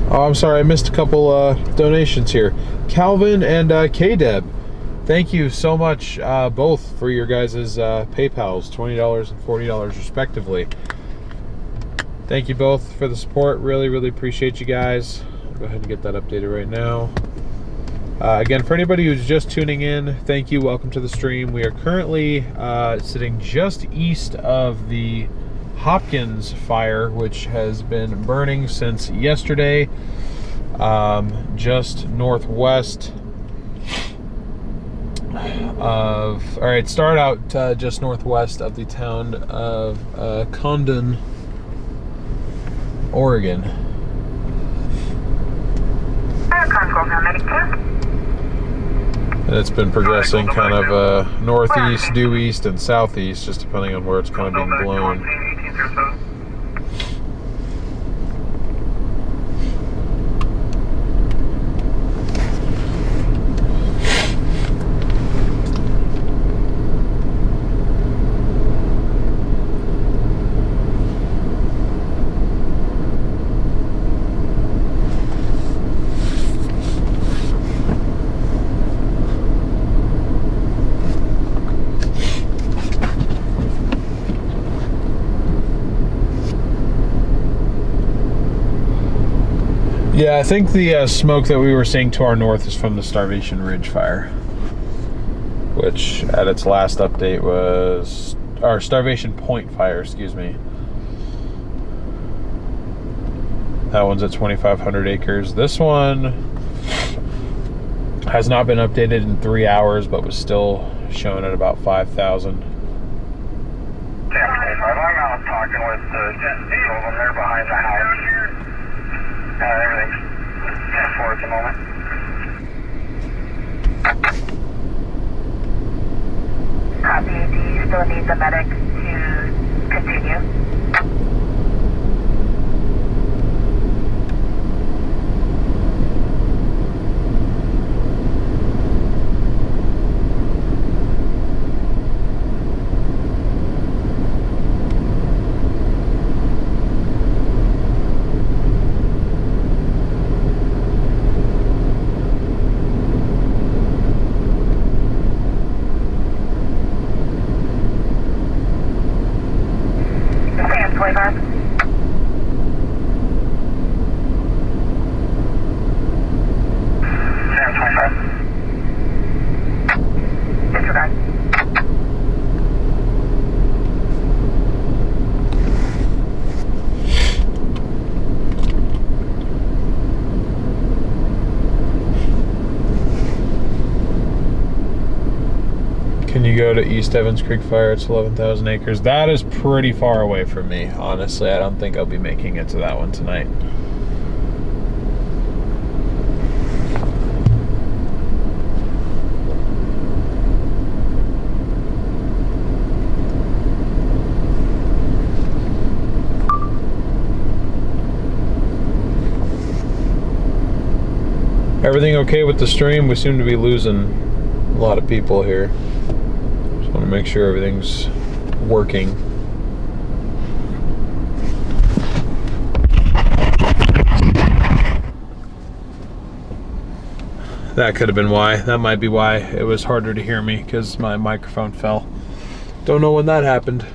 Oh, I'm sorry, I missed a couple donations here. Calvin and K-Deb, thank you so much both for your guys' PayPals, $20 and $40 respectively. Thank you both for the support. Really, really appreciate you guys. I'll go ahead and get that updated right now. Again, for anybody who's just tuning in, thank you. Welcome to the stream. We are currently sitting just east of the Hopkins fire, which has been burning since yesterday, just northwest of, all right, start out just northwest of the town of Condon, Oregon. And it's been progressing kind of northeast, due east, and southeast, just depending on where it's kind of being blown. Yeah, I think the smoke that we were seeing to our north is from the Starvation Ridge fire, which at its last update was, or Starvation Point fire, excuse me. That one's at 2,500 acres. This one has not been updated in 3 hours, but was still shown at about 5,000. I'm out talking with the children. They're behind the house. Everything's 10-4 at the moment. Copy. Do you still need the medic to continue? Sam 25. Sam 25. Disregard. Can you go to East Evans Creek Fire? It's 11,000 acres. That is pretty far away from me. Honestly, I don't think I'll be making it to that one tonight. Everything okay with the stream? We seem to be losing a lot of people here. Just want to make sure everything's working. That could have been why. That might be why it was harder to hear me, because my microphone fell. Don't know when that happened.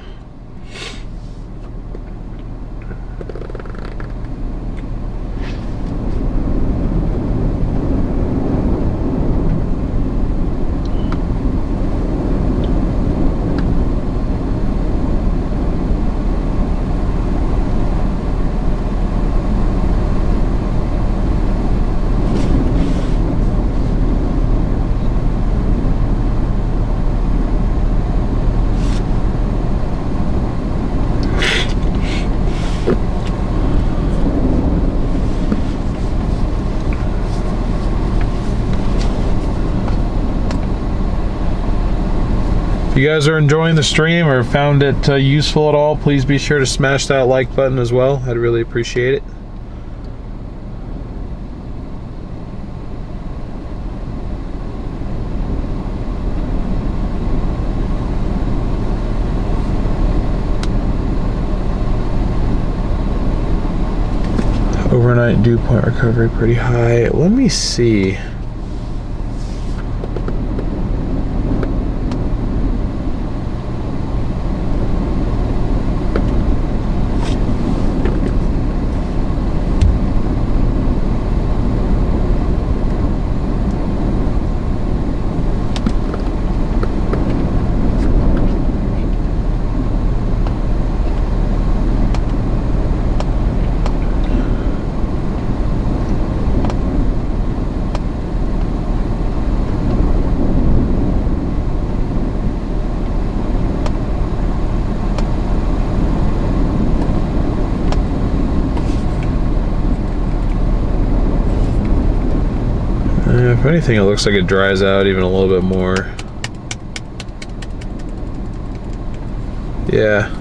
If you guys are enjoying the stream or found it useful at all, please be sure to smash that like button as well. I'd really appreciate it. Overnight dew point recovery pretty high. Let me see. If anything, it looks like it dries out even a little bit more. Yeah.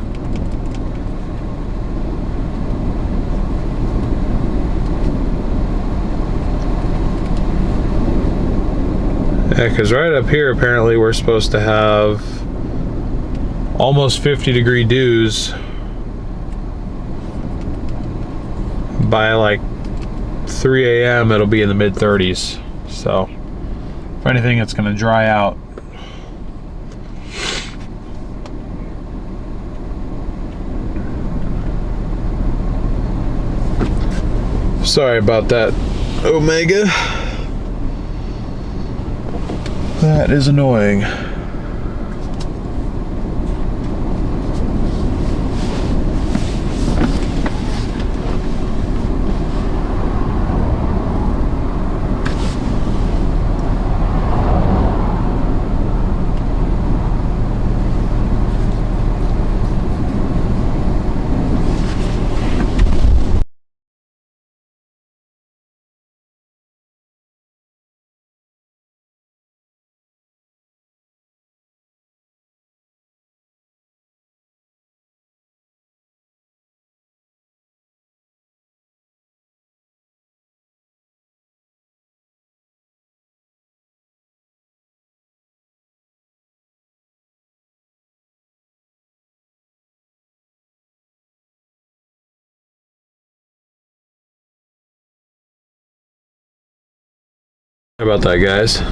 Yeah, because right up here, apparently, we're supposed to have almost 50-degree dews by like 3 a.m. It'll be in the mid-30s. So, if anything, it's going to dry out. Sorry about that, Omega. That is annoying. How about that, guys?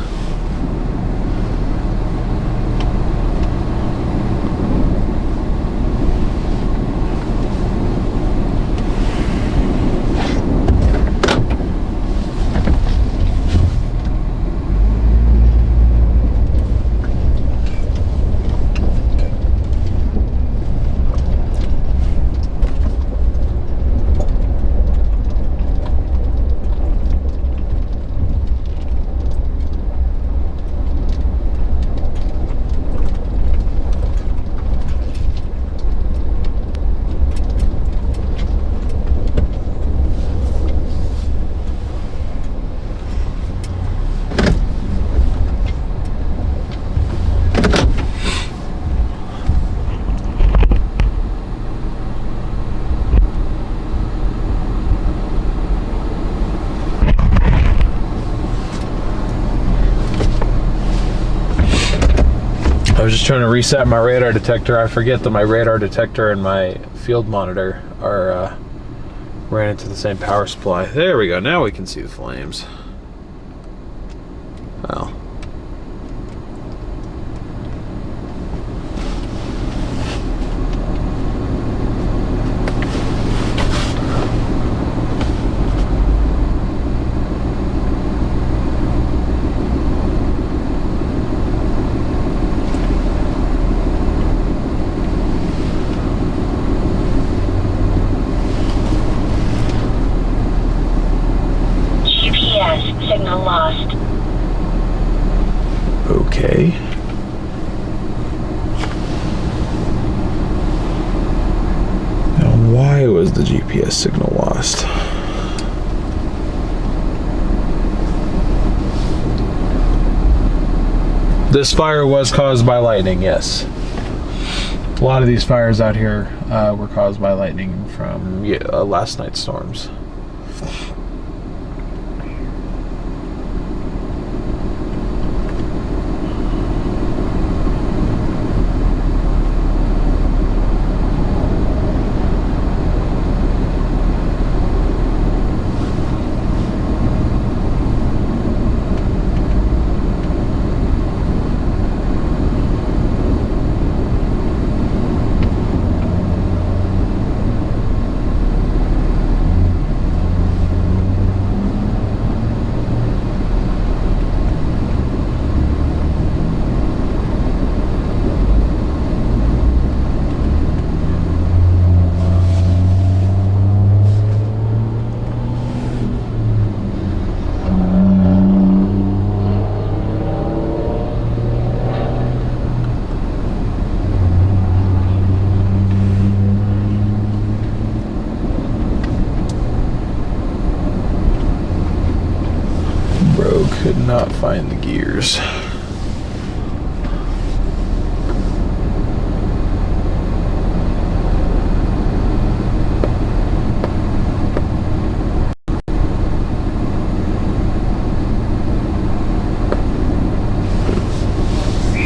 I was just trying to reset my radar detector. I forget that my radar detector and my field monitor are ran into the same power supply. There we go. Now we can see the flames. Well. Signal lost. Okay. Now, why was the GPS signal lost? This fire was caused by lightning, yes. A lot of these fires out here were caused by lightning from last night's storms. Could not find the gears.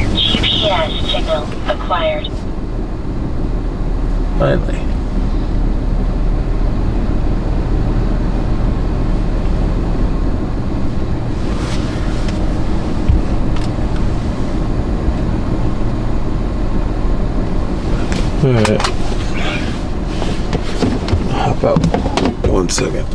GPS signal acquired. Finally. Alright. Hop out 1 second.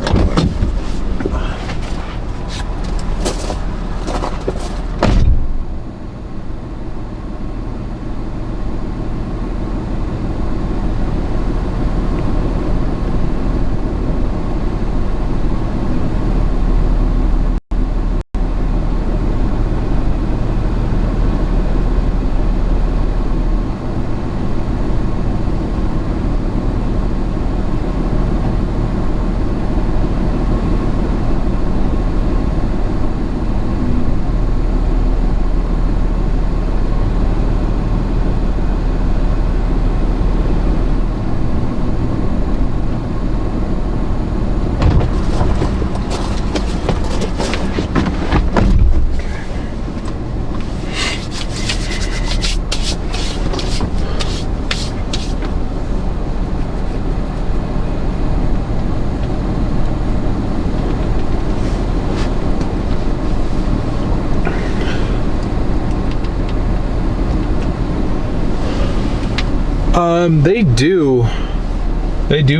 They do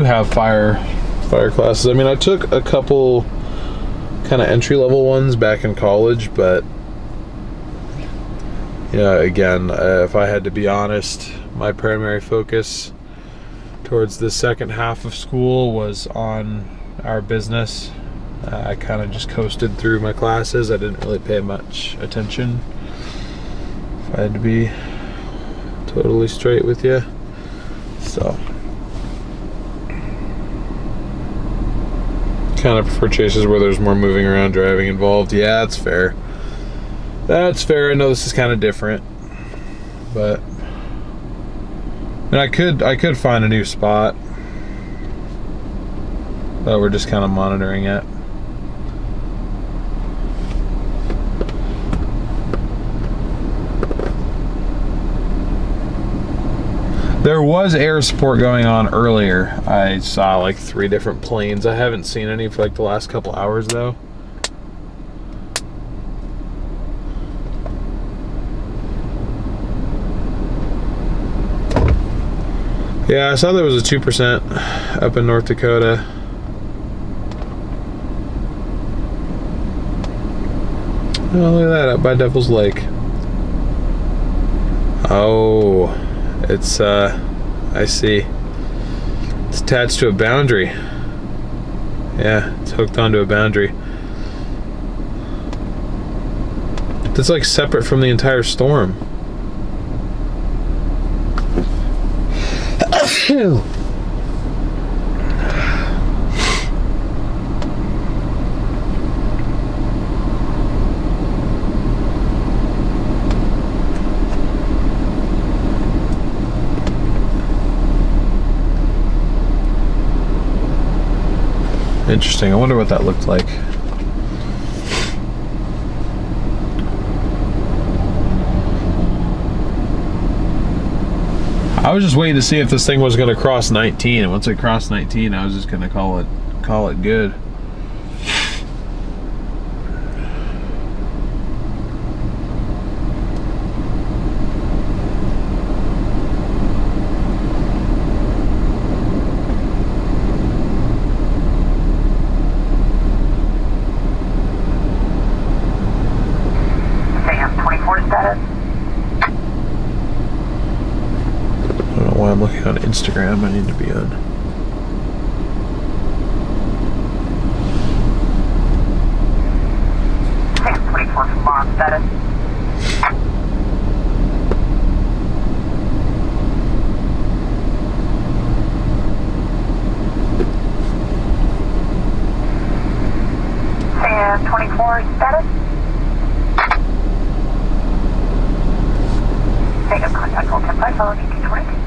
have fire classes. I mean, I took a couple kind of entry level ones back in college, but yeah, again, if I had to be honest, my primary focus towards the second half of school was on our business. I kind of just coasted through my classes. I didn't really pay much attention, if I had to be totally straight with you. So kind of prefer chases where there's more moving around driving involved. Yeah, that's fair. That's fair. I know this is kind of different, but I could find a new spot, but we're just kind of monitoring it. There was air support going on earlier. I saw like 3 different planes. I haven't seen any for like the last couple hours though. Yeah, I saw there was a 2% up in North Dakota. Oh, look at that, up by Devil's Lake. Oh, it's, I see. It's attached to a boundary. Yeah, it's hooked onto a boundary. That's like separate from the entire storm. Interesting. I wonder what that looked like. I was just waiting to see if this thing was going to cross 19, and once it crossed 19, I was just going to call it good. I'm looking on Instagram. I need to be on. Sam 24 from Bond status. Sam 24 status. Take up contact on 10-5 following 1822.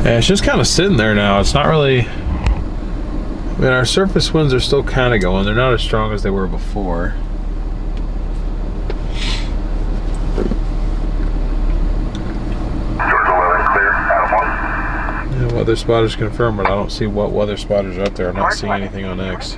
Yeah, it's just kind of sitting there now. It's not really. I mean, our surface winds are still kind of going. They're not as strong as they were before. Yeah, weather spotters confirmed, but I don't see what weather spotters are up there. I'm not seeing anything on X.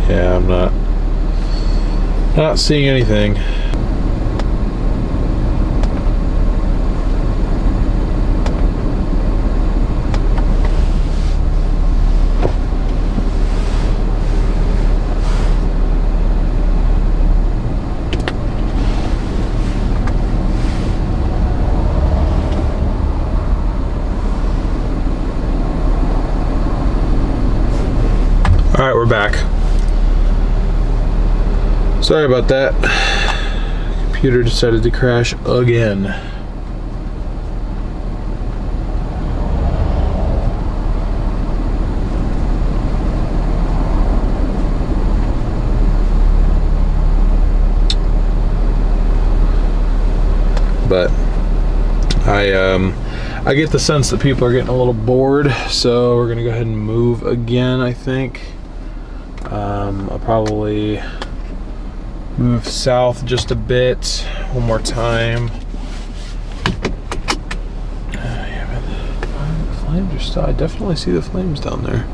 Yeah, I'm not seeing anything. All right, we're back. Sorry about that. Computer decided to crash again. But I get the sense that people are getting a little bored, so we're gonna go ahead and move again, I think. I'll probably move south just a bit, one more time. Yeah, but the flames are still, I definitely see the flames down there.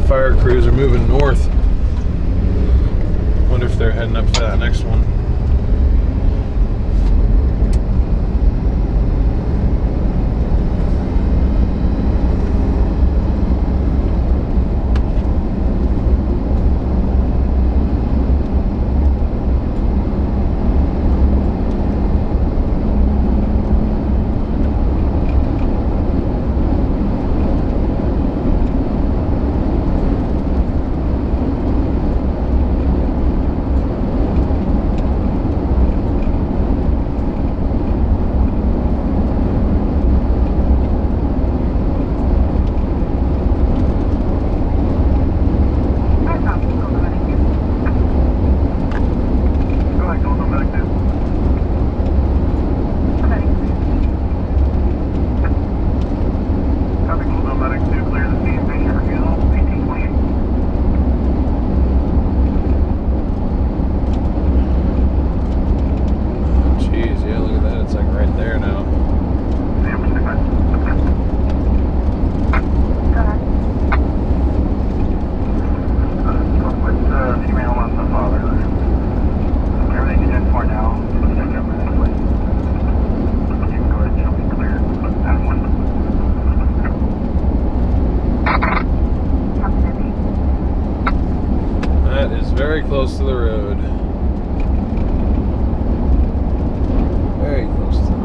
Fire crews are moving north. Wonder if they're heading up to that next one. Very close to the road. Very close to the road.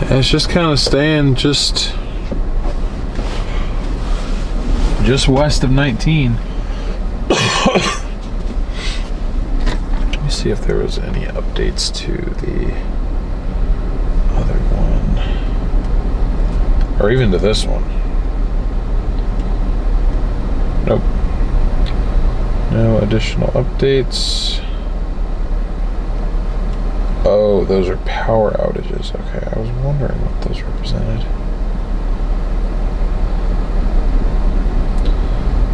It's just kind of staying just west of 19. Let me see if there was any updates to the other one, or even to this one. Nope. No additional updates. Oh, those are power outages. Okay, I was wondering what those represented.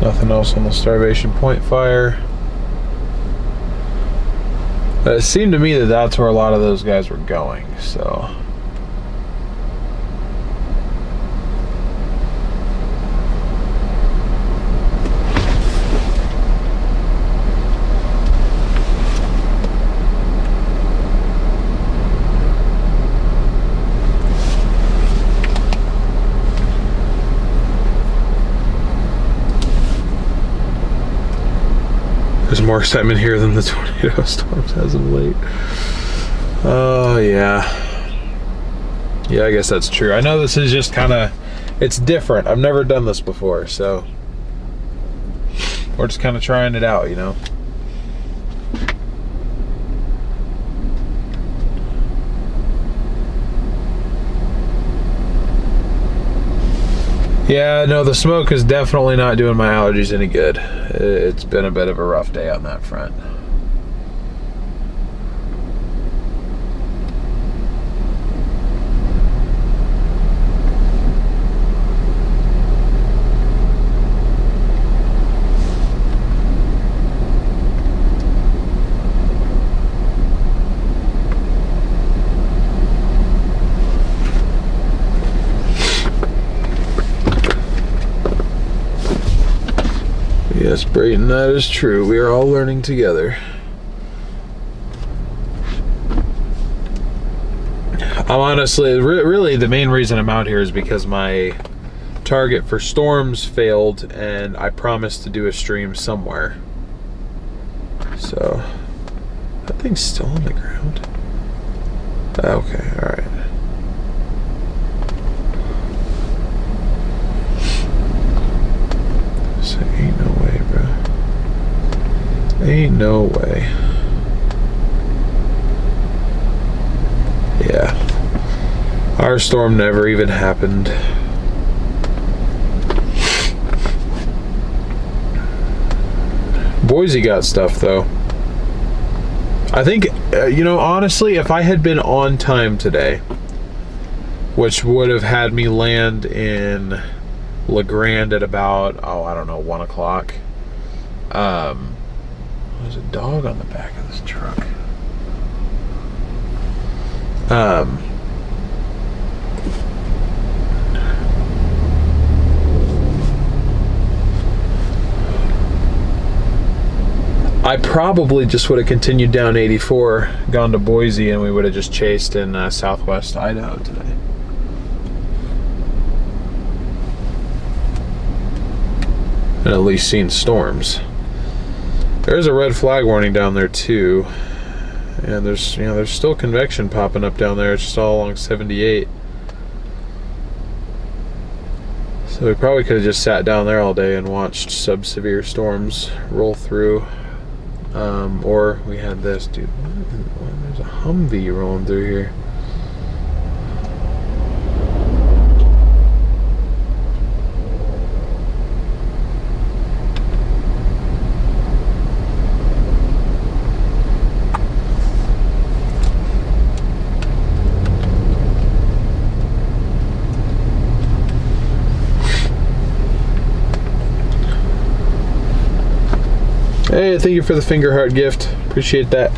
Nothing else on the Starvation Point fire. It seemed to me that that's where a lot of those guys were going, so. There's more excitement here than the tornado storms as of late. Oh, yeah. Yeah, I guess that's true. I know this is just kind of, it's different. I've never done this before, so we're just kind of trying it out, you know? Yeah, no, the smoke is definitely not doing my allergies any good. It's been a bit of a rough day on that front. Yes, Brayton, that is true. We are all learning together. I'm honestly, really, the main reason I'm out here is because my target for storms failed, and I promised to do a stream somewhere. So, that thing's still on the ground. Okay, all right. So ain't no way, bro. Ain't no way. Yeah. Our storm never even happened. Boise got stuff though. I think, you know, honestly, if I had been on time today, which would have had me land in LeGrand at about, oh, I don't know, 1 o'clock. There's a dog on the back of this truck. I probably just would have continued down 84, gone to Boise, and we would have just chased in southwest Idaho today. And at least seen storms. There's a red flag warning down there too, and there's, you know, there's still convection popping up down there. It's just all along 78. So we probably could have just sat down there all day and watched sub-severe storms roll through. Or we had this, dude. There's a Humvee rolling through here. Hey, thank you for the finger heart gift. Appreciate that.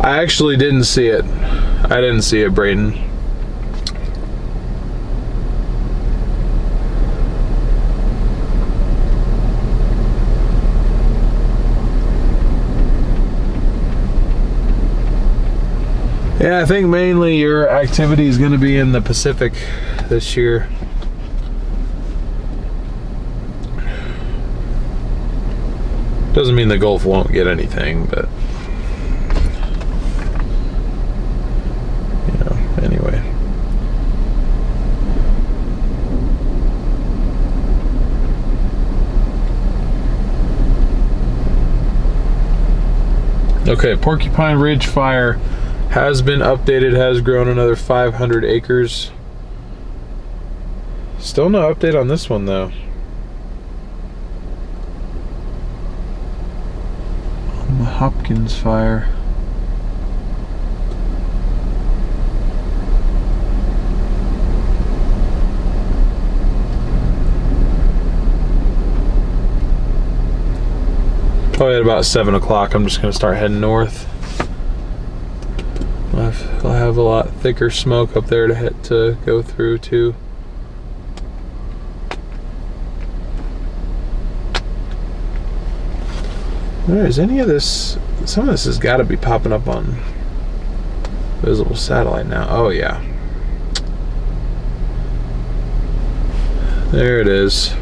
I actually didn't see it. I didn't see it, Brayden. Yeah, I think mainly your activity is going to be in the Pacific this year. Doesn't mean the Gulf won't get anything, but anyway. Okay, Porcupine Ridge fire has been updated, has grown another 500 acres. Still no update on this one though. On the Hopkins fire. Probably at about 7 o'clock, I'm just going to start heading north. I'll have a lot thicker smoke up there to go through too. Where is any of this? Some of this has got to be popping up on visible satellite now. Oh yeah. There it is.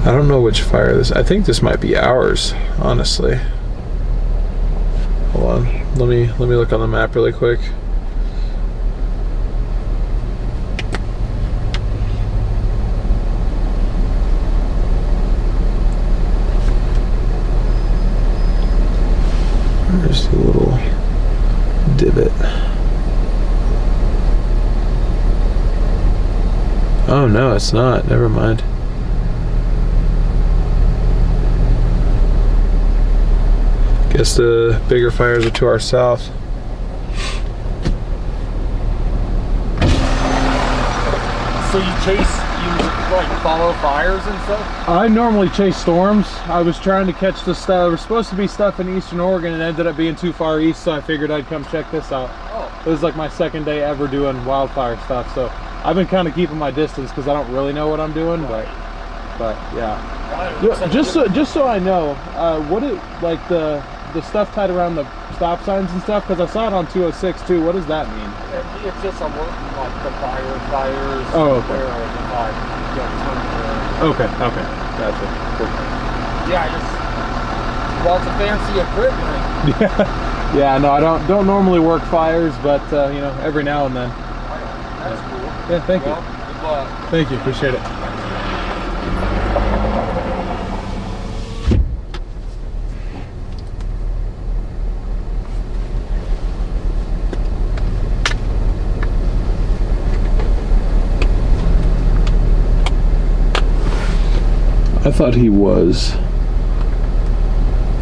I don't know which fire this. I think this might be ours, honestly. Hold on. Let me look on the map really quick. There's the little divot. Oh no, it's not. Never mind. Guess the bigger fires are to our south. So you like follow fires and stuff? I normally chase storms. I was trying to catch the stuff. There was supposed to be stuff in Eastern Oregon and ended up being too far east, so I figured I'd come check this out. Oh. It was like my second day ever doing wildfire stuff, so I've been kind of keeping my distance because I don't really know what I'm doing, but yeah. Just so I know, what it like the stuff tied around the stop signs and stuff, because I saw it on 206 too. What does that mean? It's just like the fires. Oh, okay. Okay, gotcha. Cool. Yeah, just lots of fancy equipment. Yeah, no, I don't normally work fires, but you know, every now and then. That's cool. Yeah, thank you. Good luck. Thank you, appreciate it. I thought he was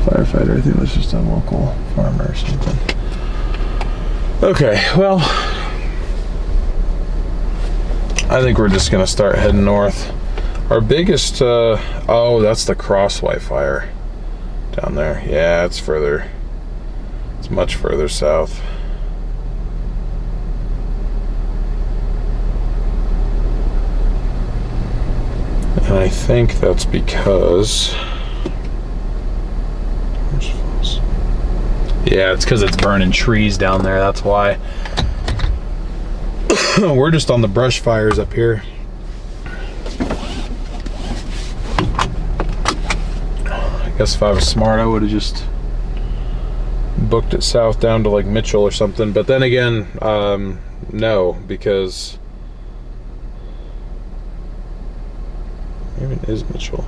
firefighter. I think it was just a local farmer or something. Okay, well, I think we're just gonna start heading north. Our biggest, oh, that's the Crossway fire down there. Yeah, it's further. It's much further south. And I think that's because, yeah, it's because it's burning trees down there. That's why. We're just on the brush fires up here. I guess if I was smart, I would have just booked it south down to like Mitchell or something. But then again, no, because even is Mitchell.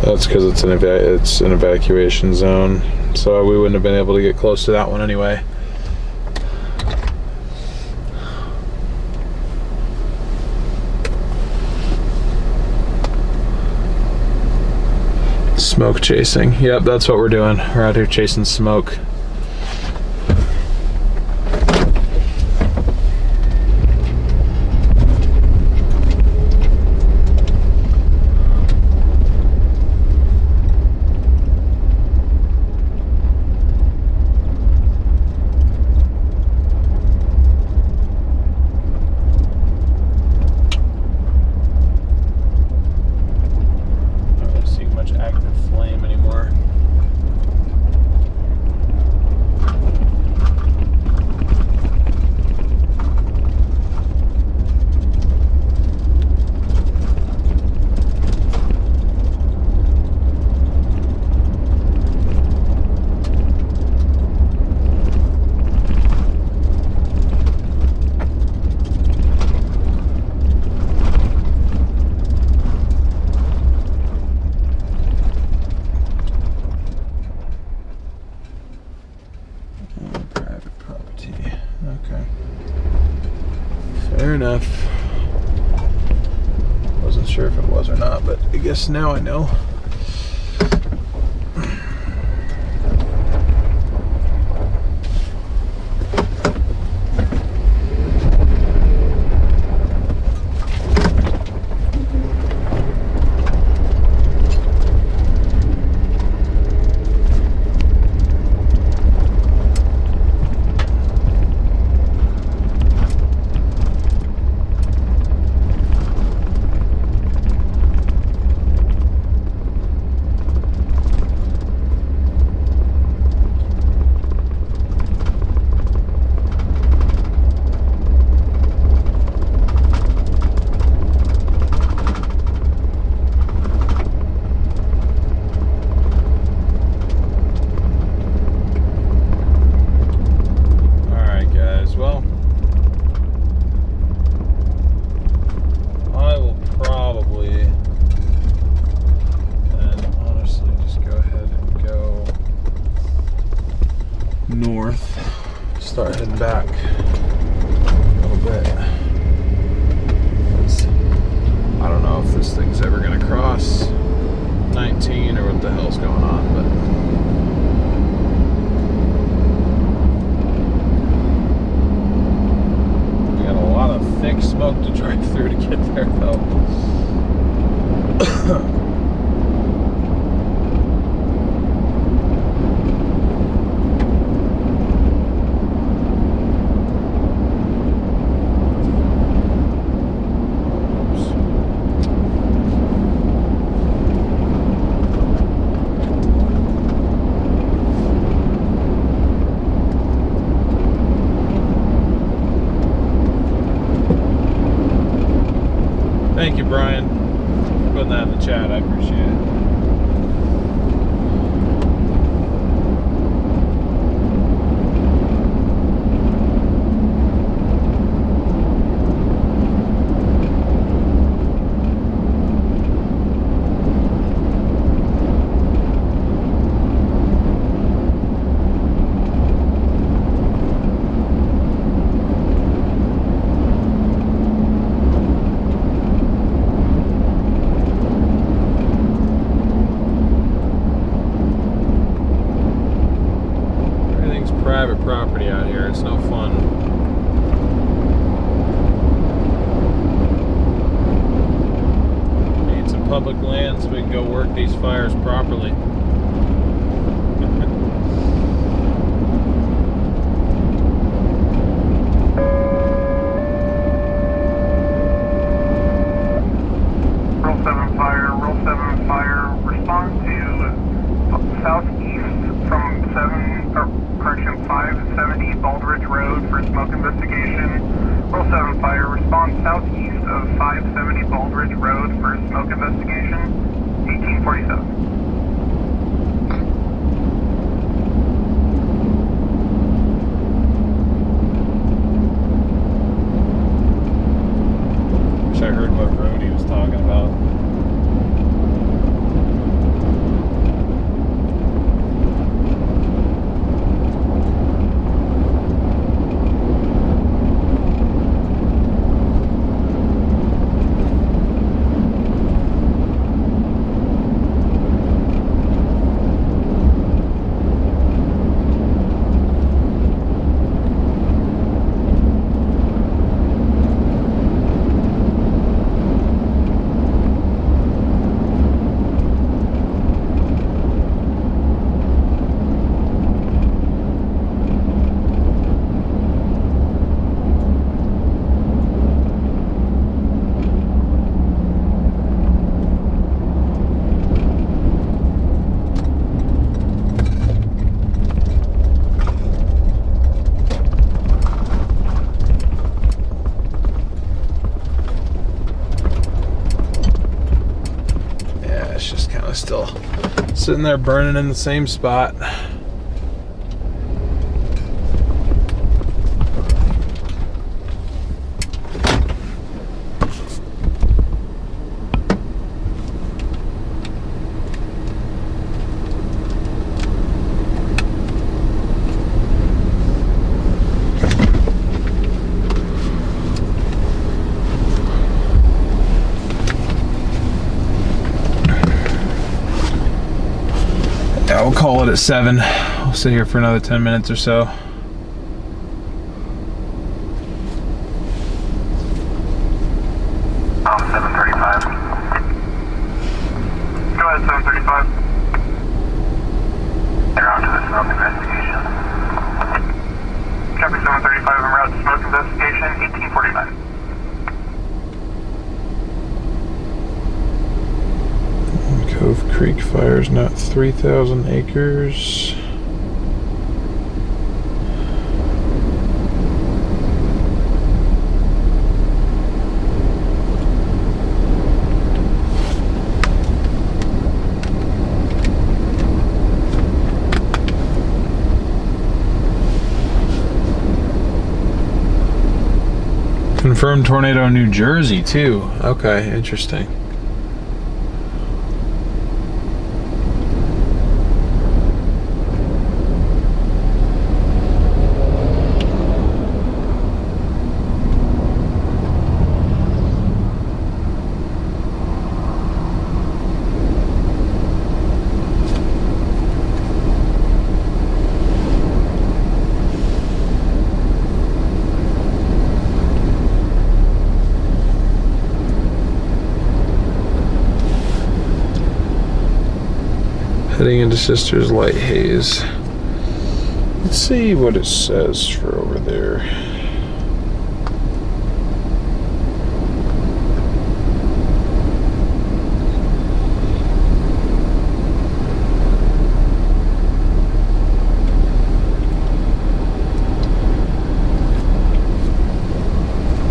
That's because it's an evacuation zone, so we wouldn't have been able to get close to that one anyway. Smoke chasing. Yep, that's what we're doing. We're out here chasing smoke. Fair enough. Wasn't sure if it was or not, but I guess now I know. Start heading back a little bit. I don't know if this thing's ever going to cross 19 or what the hell's going on, but we got a lot of thick smoke to drive through to get there though. Thank you, Brian, for putting that in the chat. I appreciate it. Private property out here. It's no fun. Need some public land so we can go work these fires properly. Roll 7 fire, respond to southeast from 570 Baldridge Road for smoke investigation. Sitting there burning in the same spot. Yeah, we'll call it at 7. We'll sit here for another 10 minutes or so. Oh, 7:35. Go ahead, 7:35. They're out to the smoke investigation. Copy 7:35 en route to smoke investigation, 1849. Cove Creek fires not 3,000 acres. Confirmed tornado in New Jersey too. Okay, interesting. Heading into Sister's Light Haze. Let's see what it says for over there.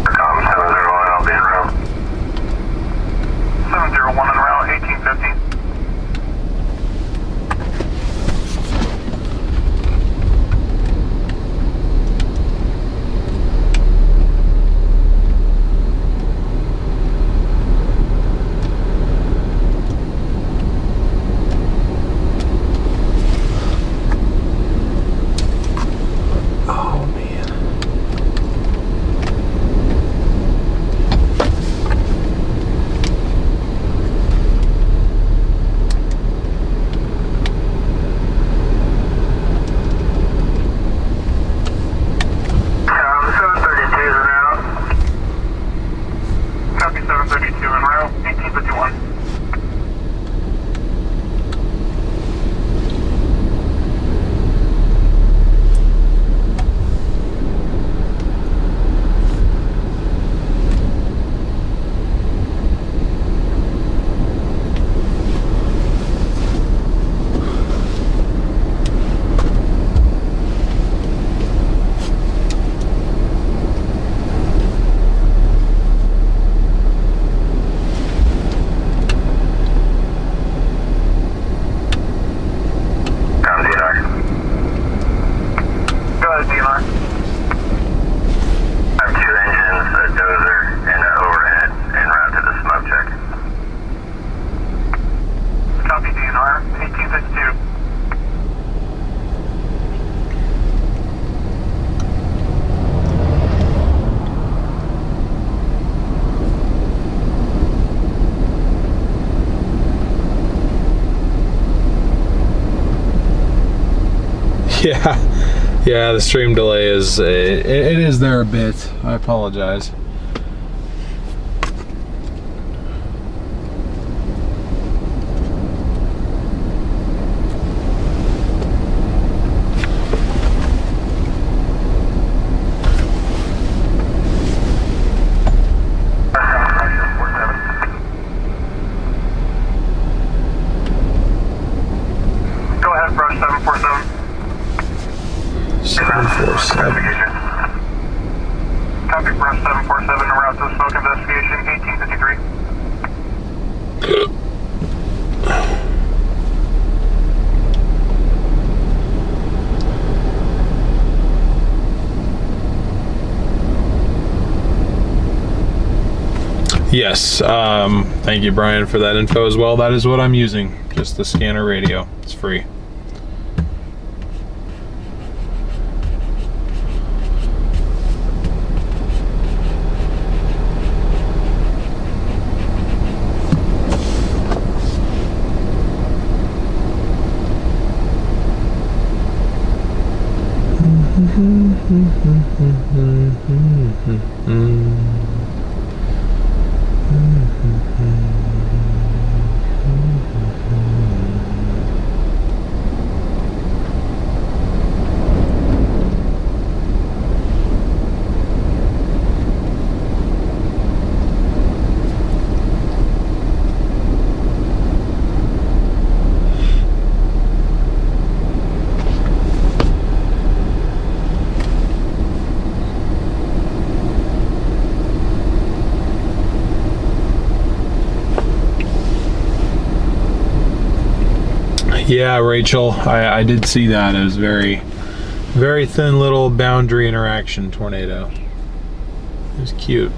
Com 701, I'll be en route. 701 en route, 1850. Oh man. Com 732 en route. Copy 732 en route, 1851. Com DNR. Go ahead, DNR. I have 2 engines, a dozer, and an overhead en route to the smoke check. Copy DNR, 1852. Yeah, the stream delay is it is there a bit. I apologize. Go ahead, brush 747. 747. Copy, brush 747 en route to smoke investigation, 1853. Yes. Thank you, Brian, for that info as well. That is what I'm using. Just the scanner radio. It's free. Yeah, Rachel, I did see that. It was very, very thin little boundary interaction tornado. It was cute.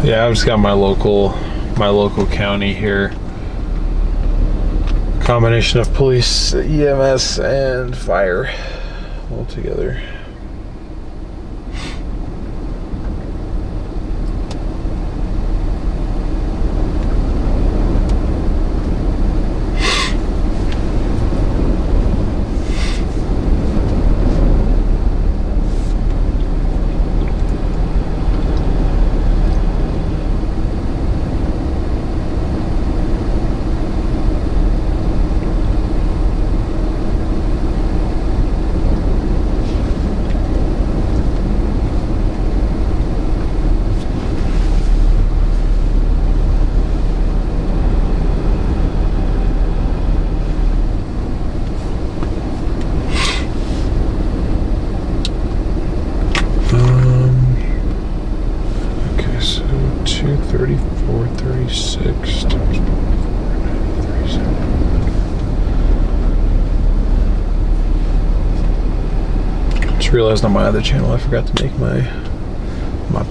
Yeah, I've just got my local county here. Combination of police, EMS, and fire all together. Okay, so 234, 36 times 0.37. Just realized on my other channel I forgot to make my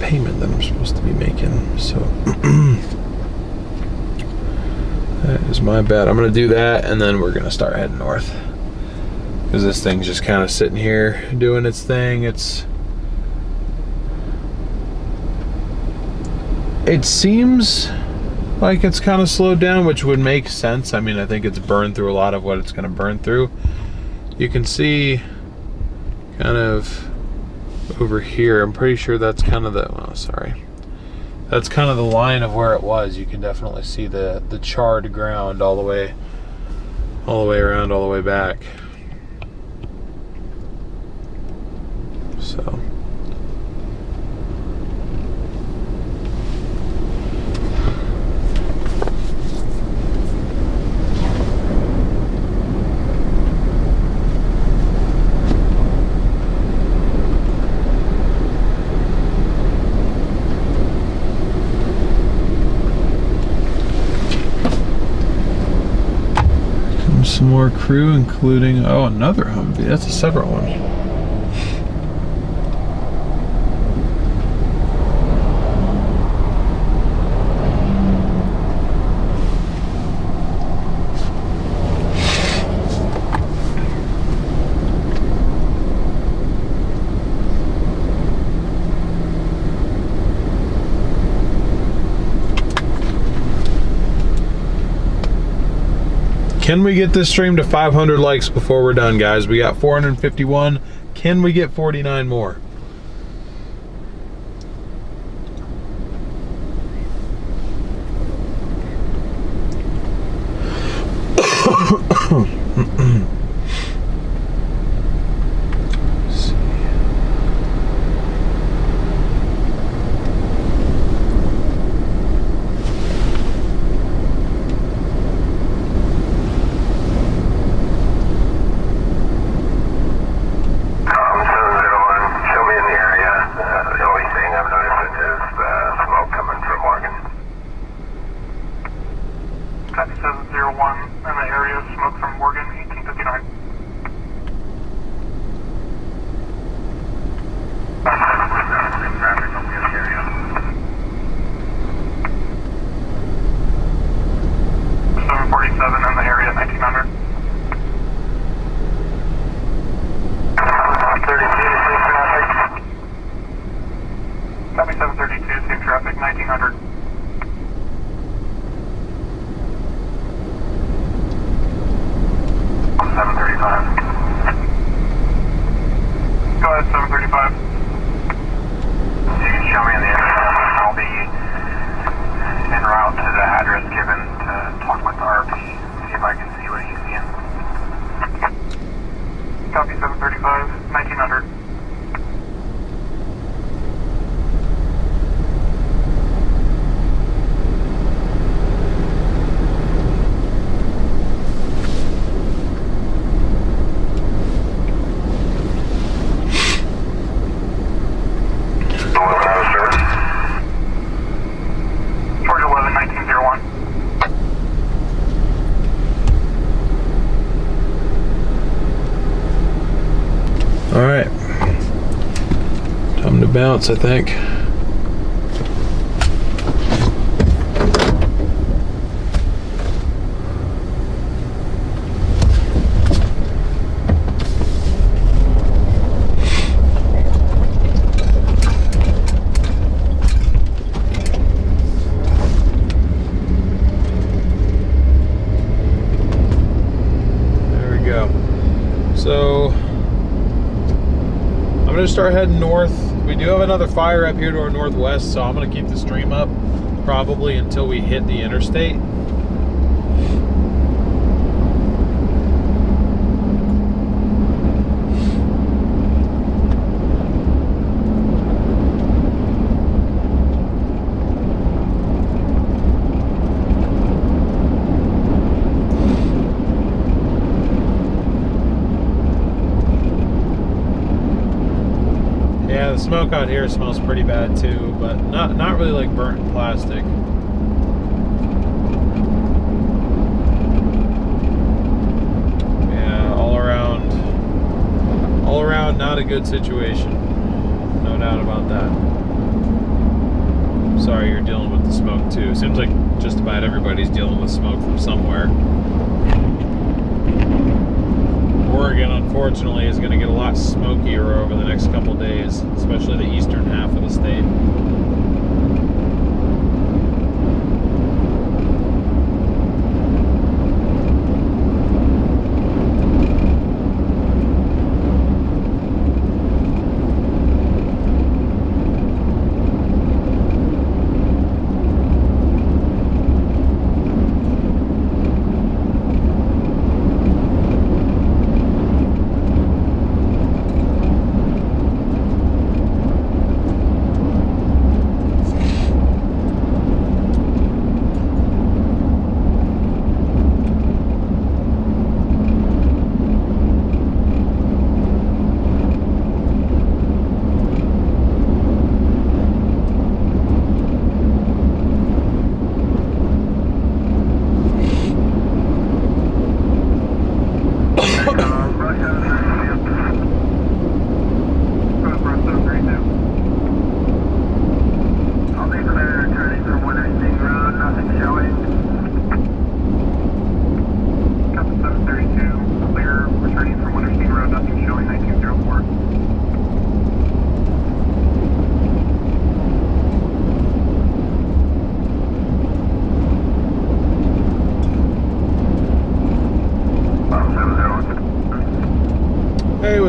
payment that I'm supposed to be making. So that is my bad. I'm gonna do that and then we're gonna start heading north. Because this thing's just kind of sitting here doing its thing. It seems like it's kind of slowed down, which would make sense. I mean, I think it's burned through a lot of what it's going to burn through. You can see kind of over here, I'm pretty sure that's kind of the, oh, sorry. That's kind of the line of where it was. You can definitely see the charred ground all the way around, all the way back. So. Some more crew, including, oh, another Humvee. That's a separate one. Can we get this stream to 500 likes before we're done, guys? We got 451. Can we get 49 more? Bounce, I think. There we go. So I'm gonna start heading north. We do have another fire up here to our northwest, so I'm going to keep the stream up probably until we hit the interstate. The smoke out here smells pretty bad too, but not really like burnt plastic. Yeah, all around not a good situation. No doubt about that. Sorry you're dealing with the smoke too. Seems like just about everybody's dealing with smoke from somewhere. Oregon, unfortunately, is going to get a lot smokier over the next couple days, especially the eastern half of the state.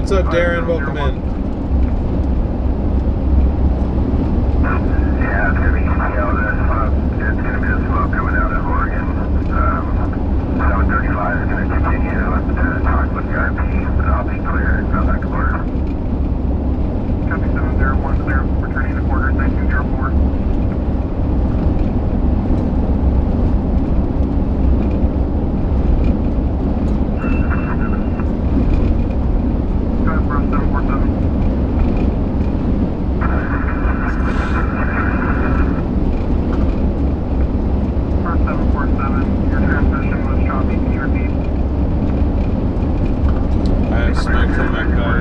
What's up, Darren? Welcome in. Yeah, it's gonna be, it's gonna be the smoke coming out of Oregon. 735 is gonna continue to talk with the RP, but I'll be clear back to border. Copy 701, clear, returning to quarters 1904. Go ahead, bro, 747. First 747, your transmission was choppy. Can you repeat? I have smoke from my car.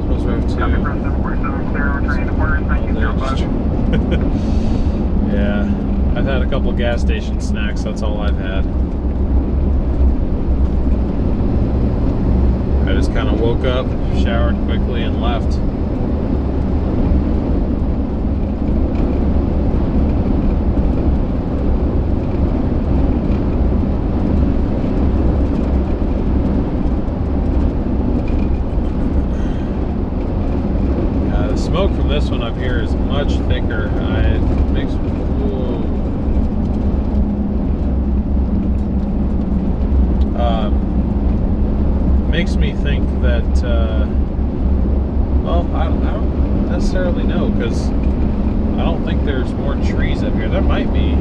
Supposed to have two. Copy, first 747, clear, returning to quarters Oh, 1905. there's- yeah, I've had a couple gas station snacks. That's all I've had. I just kind of woke up, showered quickly, and left. The smoke from this one up here is much thicker. It makes makes me think that well, I don't necessarily know, because I don't think there's more trees up here. There might be.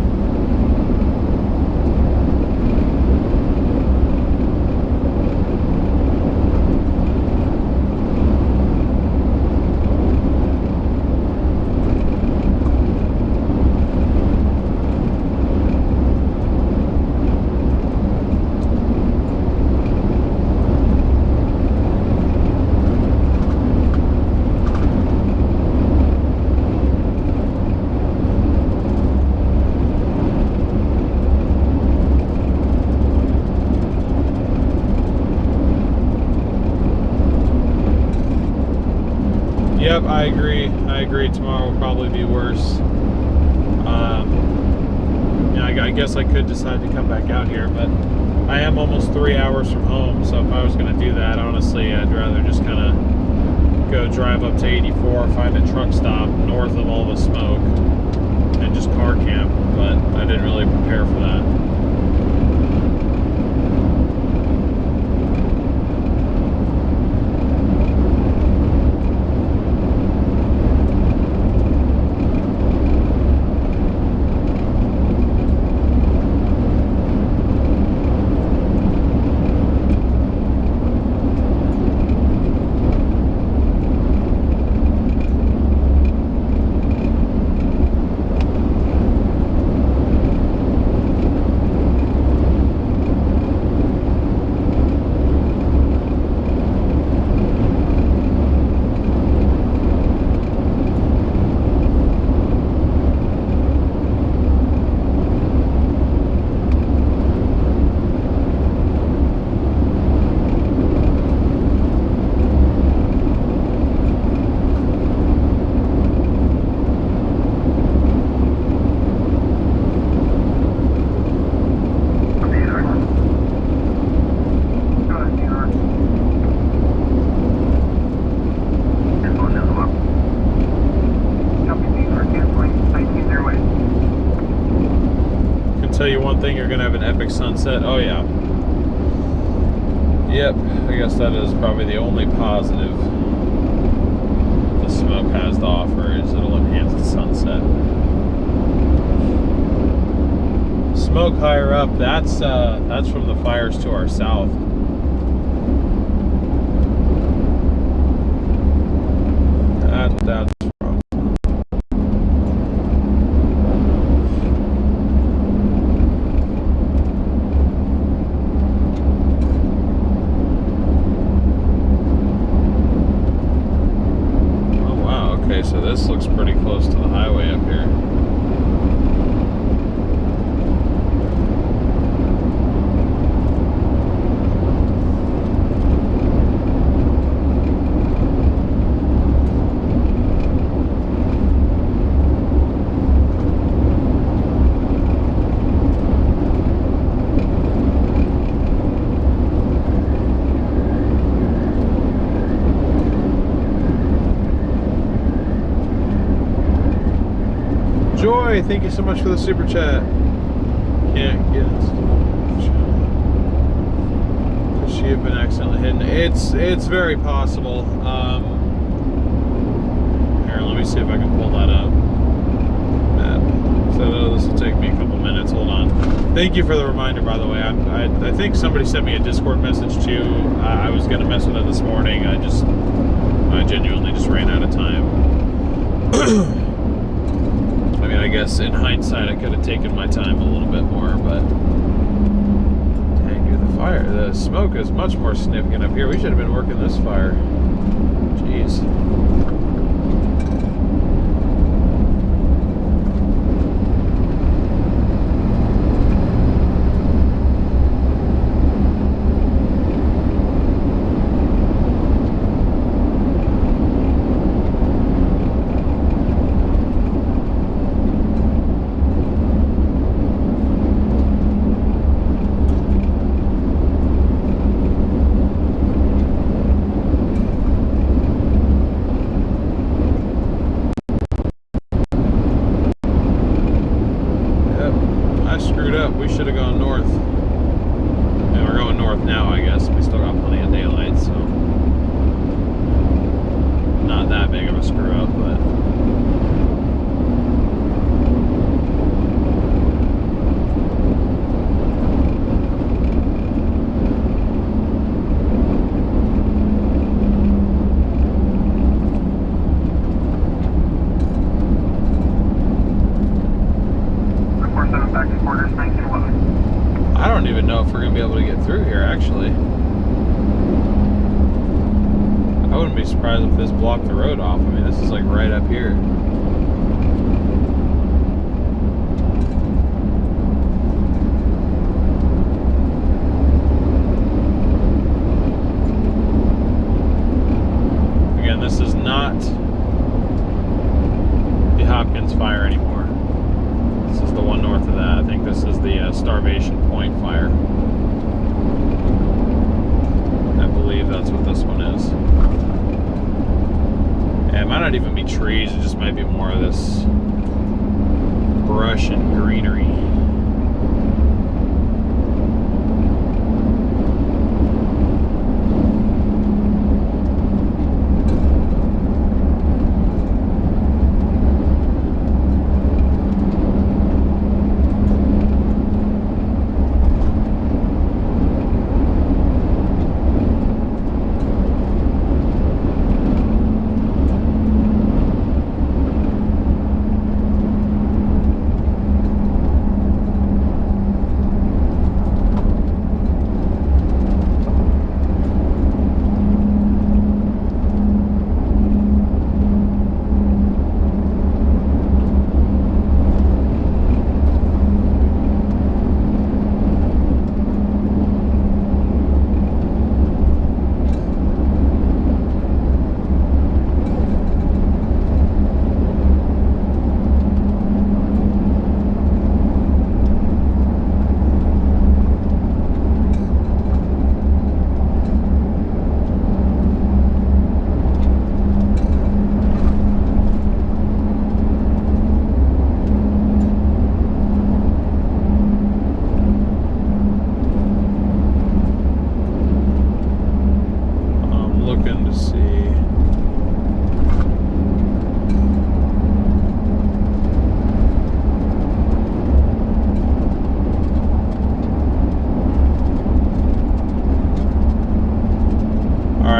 Yep, I agree. Tomorrow will probably be worse. Yeah, I guess I could decide to come back out here, but I am almost 3 hours from home, so if I was going to do that, honestly, I'd rather just kind of go drive up to 84, find a truck stop north of all the smoke, and just car camp, but I didn't really prepare for that. Tell you one thing, you're gonna have an epic sunset. Oh yeah. Yep, I guess that is probably the only positive the smoke has to offer, is it'll enhance the sunset. Smoke higher up, that's from the fires to our south. That's so this looks pretty close to the highway up here. Joey, thank you so much for the super chat. Can't guess. Could she have been accidentally hidden? It's very possible. Here, let me see if I can pull that up. So this will take me a couple minutes. Hold on. Thank you for the reminder, by the way. I think somebody sent me a Discord message too. I was gonna mess with it this morning. I genuinely just ran out of time. I mean, I guess in hindsight, I could have taken my time a little bit more, but dang, dude, the smoke is much more significant up here. We should have been working this fire. Jeez. Hopkins fire anymore. This is the one north of that. I think this is the Starvation Point fire. I believe that's what this one is. Yeah, it might not even be trees. It just might be more of this brush and greenery.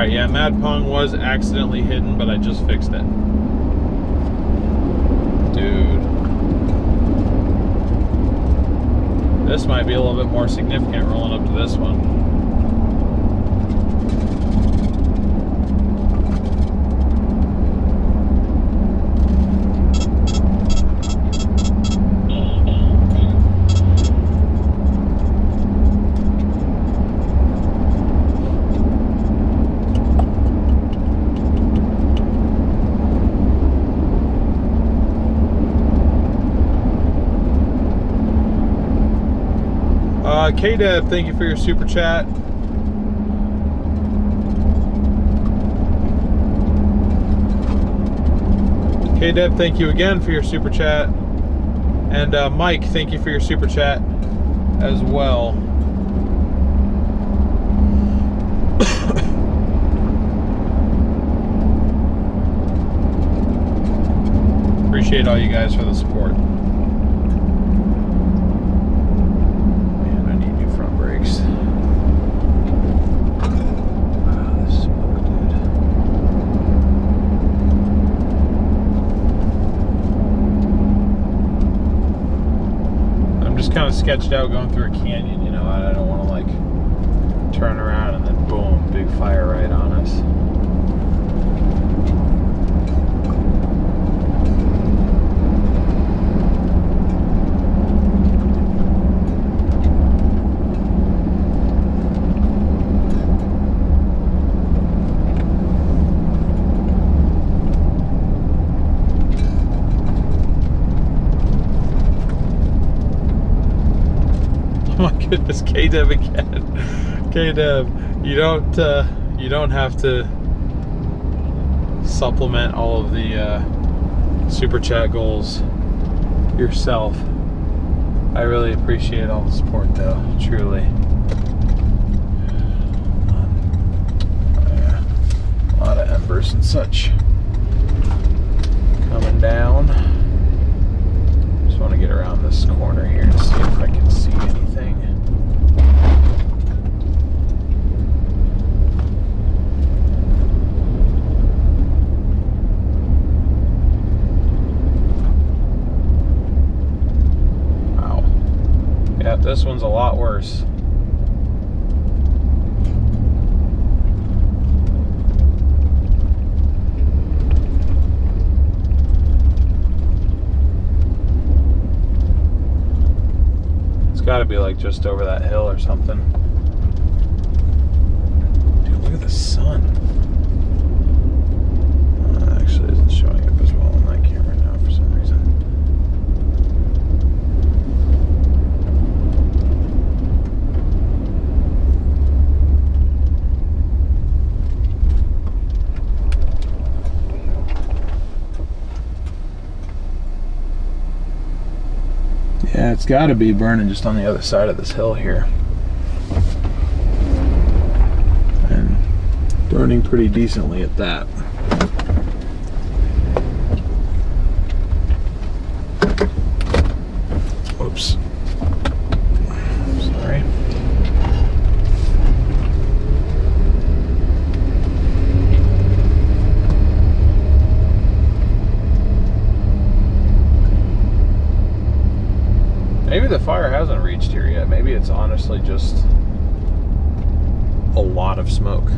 Yeah, Mad Pong was accidentally hidden, but I just fixed it. Dude. This might be a little bit more significant rolling up to this one. K-Deb, thank you for your super chat. K-Deb, thank you again for your super chat. And Mike, thank you for your super chat as well. Appreciate all you guys for the support. Man, I need new front brakes. Wow, this smoke, dude. I'm just kind of sketched out going through a canyon, you know. I don't want to like turn around and then boom, big fire right on us. Oh my goodness, K-Deb again. K-Deb, you don't have to supplement all of the super chat goals yourself. I really appreciate all the support though, truly. Yeah, a lot of embers and such coming down. Just want to get around this corner here to see if I can see anything. Wow. Yeah, this one's a lot worse. Got to be like just over that hill or something. Dude, look at the sun. Actually isn't showing up as well on that camera now for some reason. Yeah, it's got to be burning just on the other side of this hill here. And burning pretty decently at that. Whoops. Sorry. Maybe the fire hasn't reached here yet. Maybe it's honestly just a lot of smoke.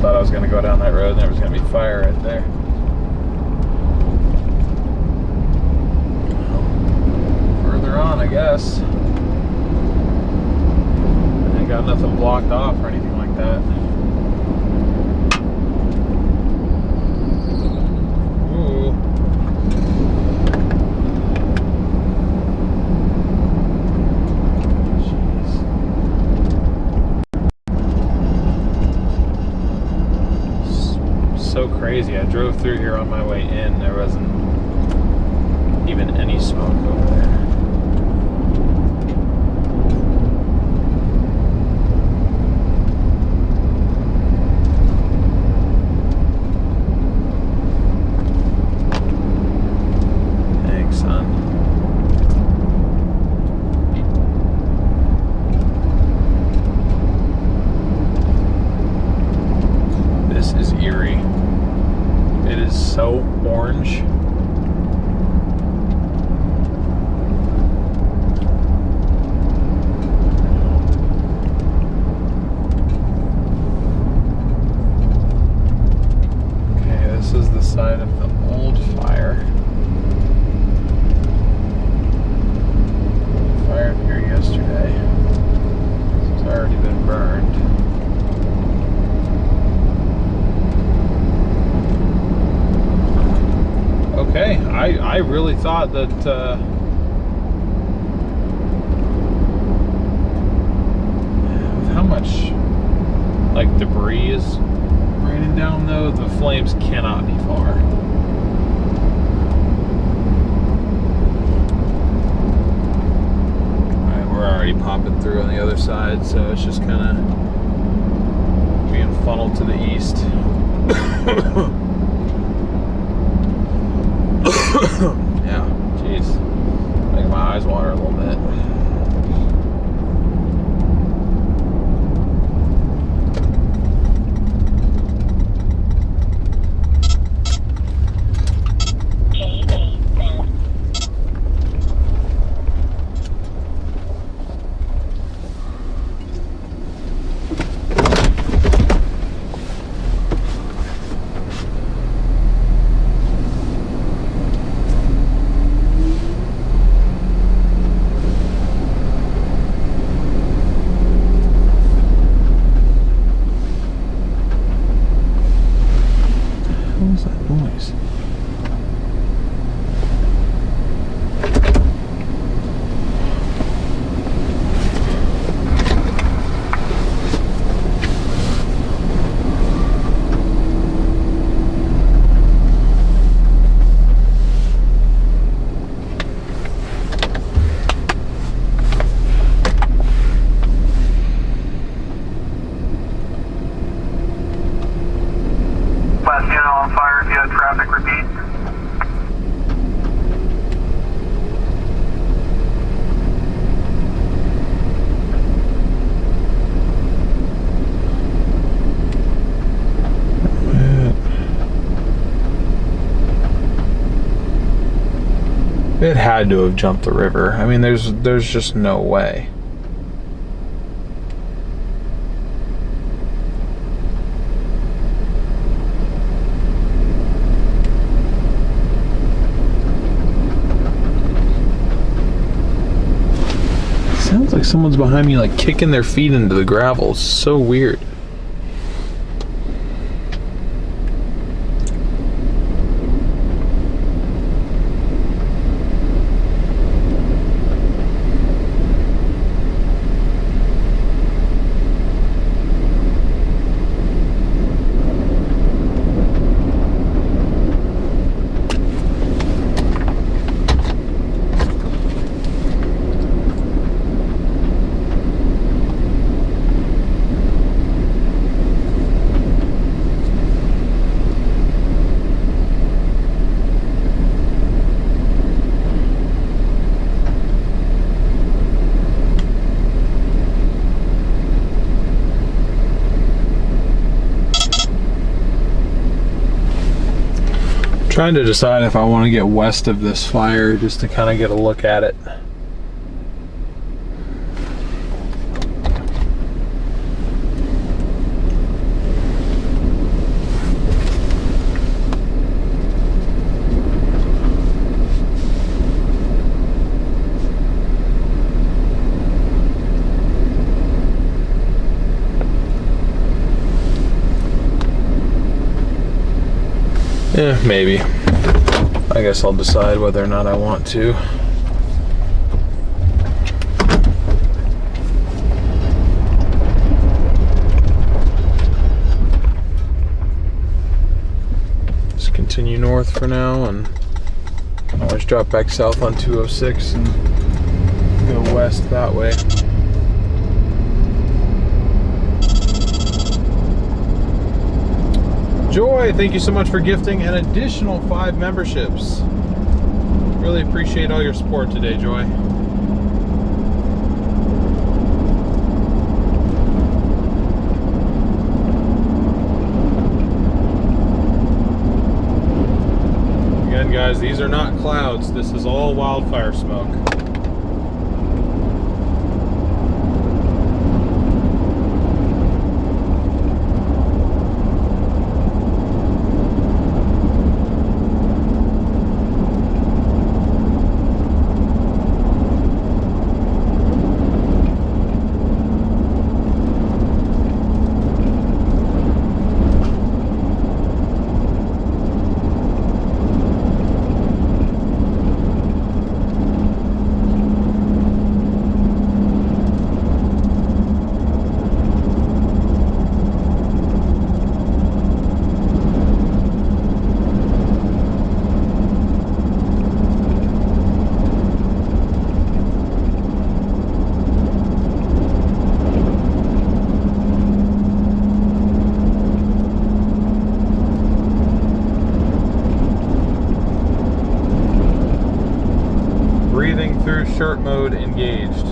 Thought I was going to go down that road and there was going to be fire right there. Well, further on, I guess. I ain't got nothing blocked off or anything like that. Ooh. So crazy. I drove through here on my way in. There wasn't even any smoke over there. Thanks, son. old fire. Fire here yesterday. It's already been burned. Okay, I really thought that with how much like debris is raining down though, the flames cannot be far. Alright, we're already popping through on the other side, so it's just kind of being funneled to the east. Yeah, jeez. Making my eyes water a little bit. What was that noise? Last unit on fire, if you had traffic, repeat. It had to have jumped the river. I mean, there's just no way. Sounds like someone's behind me, like kicking their feet into the gravel. It's so weird. Trying to decide if I want to get west of this fire just to kind of get a look at it. Yeah, maybe. I guess I'll decide whether or not I want to. Just continue north for now and always drop back south on 206 and go west that way. Joy, thank you so much for gifting an additional 5 memberships. Really appreciate all your support today, Joy. Again, guys, these are not clouds. This is all wildfire smoke. through shirt mode engaged.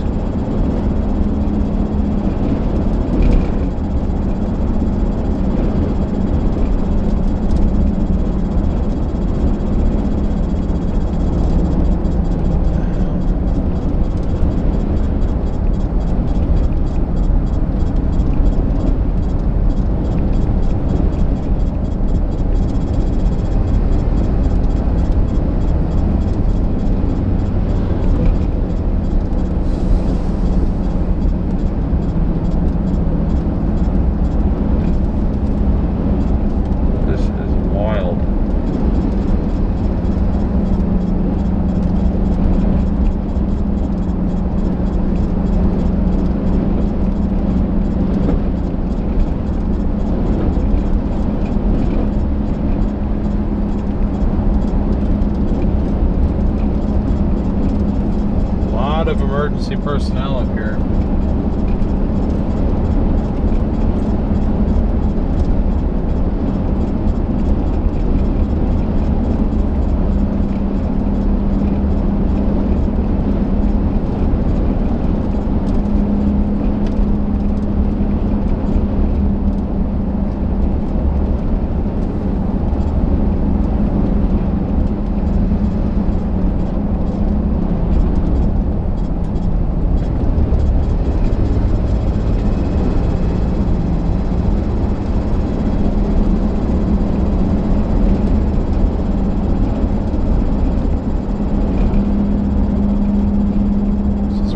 Of emergency personnel up here.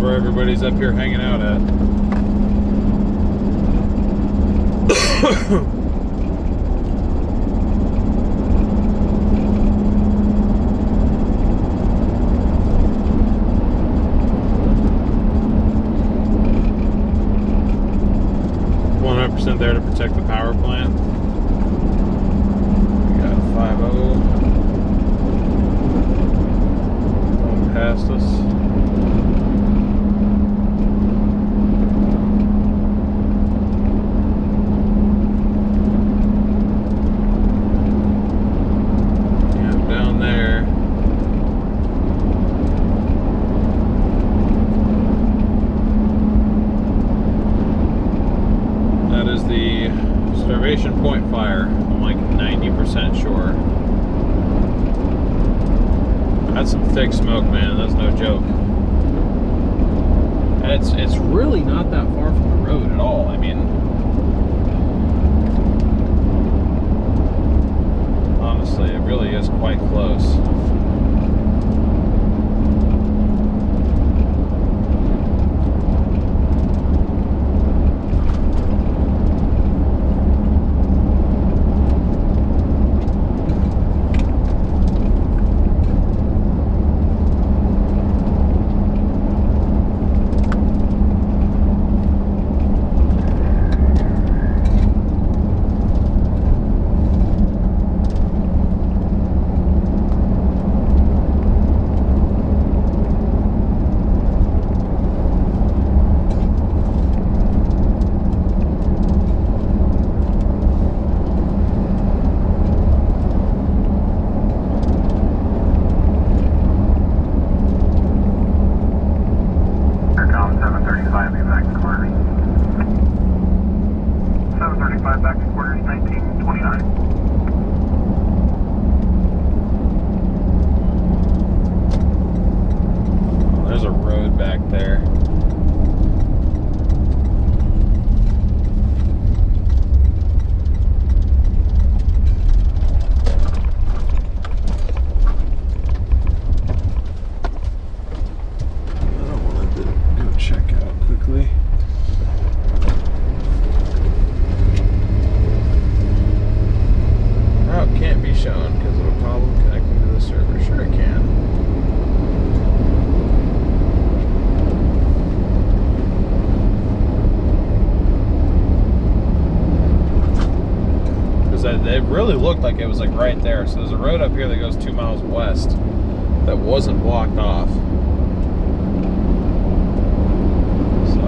Everybody's up here hanging out at. 100% there to protect the power plant. We got 5-0 going past us. Starvation point fire. I'm like 90% sure. That's some thick smoke, man. That's no joke. And it's really not that far from the road at all. I mean, honestly, it really is quite close. It really looked like it was like right there. So there's a road up here that goes 2 miles west that wasn't blocked off. So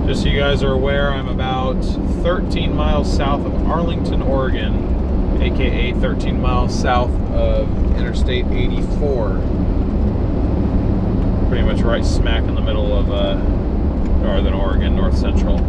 just so you guys are aware, I'm about 13 miles south of Arlington, Oregon, aka 13 miles south of Interstate 84. pretty much right smack in the middle of northern Oregon, north central.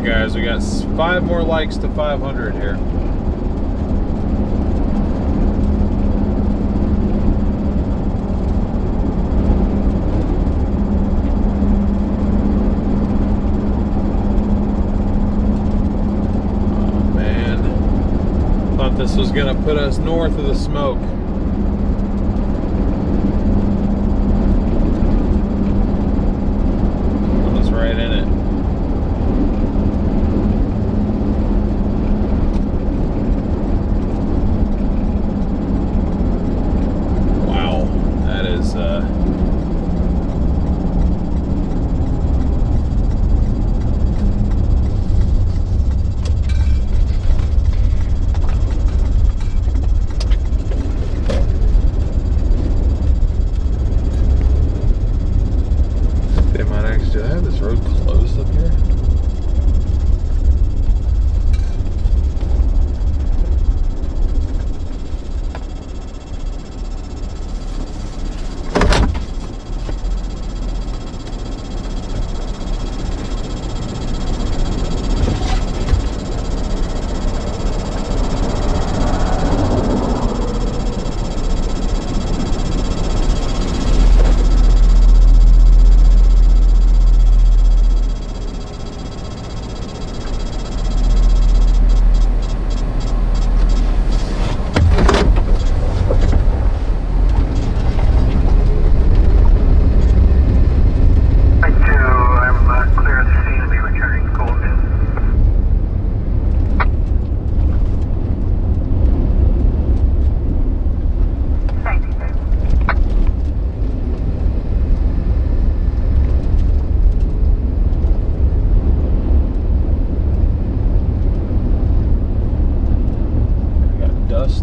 Guys, we got 5 more likes to 500 here. Oh man, thought this was gonna put us north of the smoke. I was right in it. Do I have this road closed up here?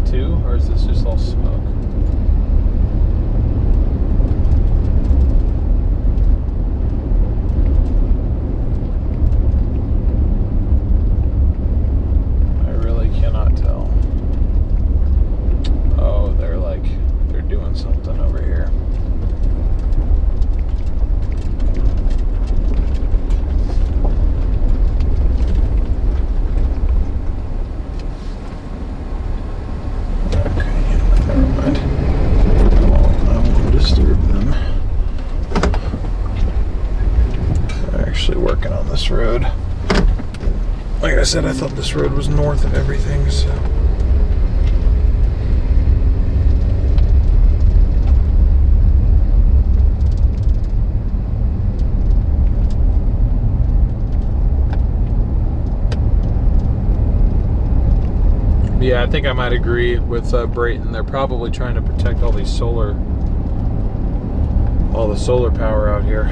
Too, or is this just all smoke? I really cannot tell. Oh, they're doing something over here. Working on this road. Like I said, I thought this road was north of everything, so. Yeah, I think I might agree with Brayton. They're probably trying to protect all the solar power out here.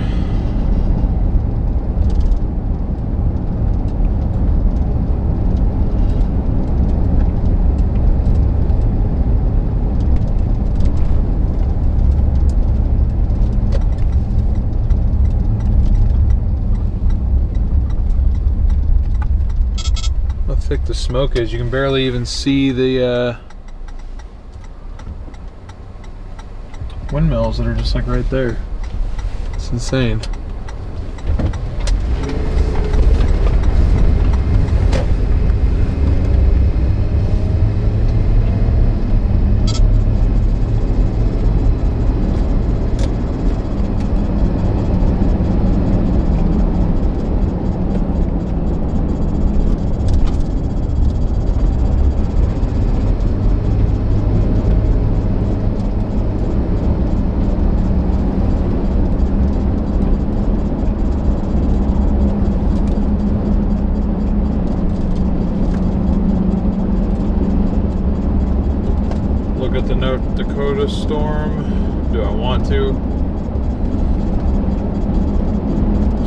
thick the smoke is. You can barely even see the windmills that are just like right there. It's insane. Look at the North Dakota storm. Do I want to?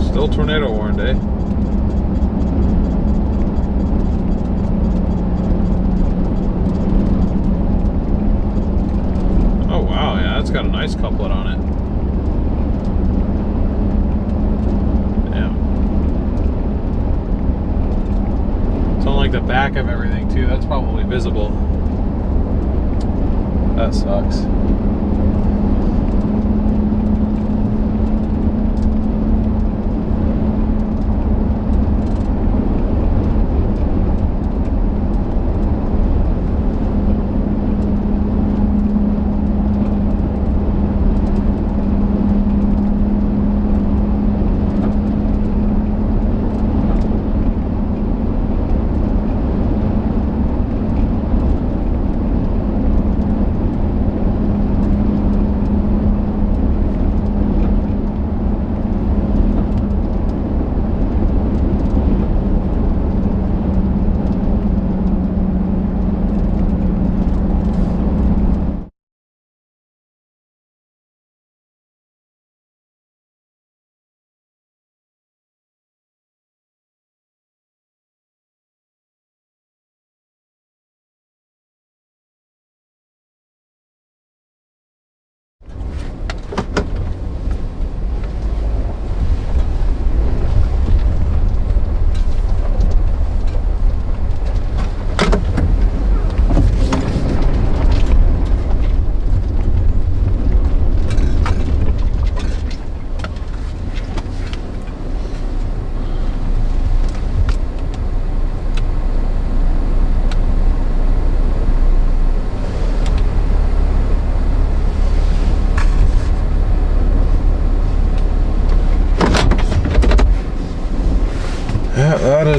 Still tornado warned, eh? Oh wow, yeah, that's got a nice couplet on it. Damn. It's on like the back of everything too. That's probably visible. That sucks.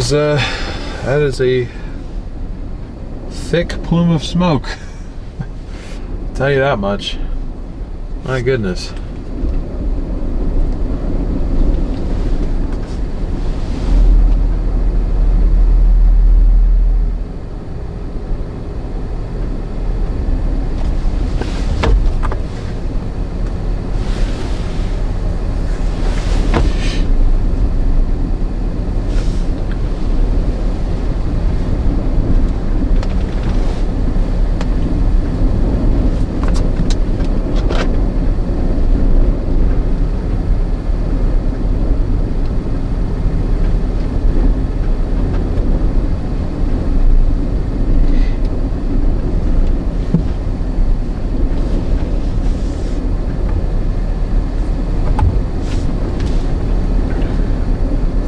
Yeah, that is a thick plume of smoke. I'll tell you that much. My goodness.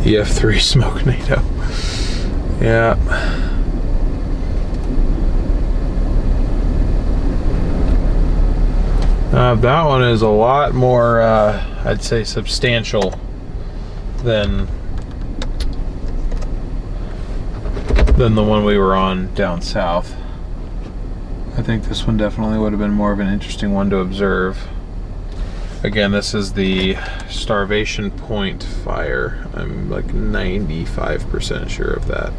EF3 smoke NATO. Yeah. That one is a lot more, I'd say, substantial than the one we were on down south. I think this one definitely would have been more of an interesting one to observe. Again, this is the Starvation Point fire. I'm like 95% sure of that.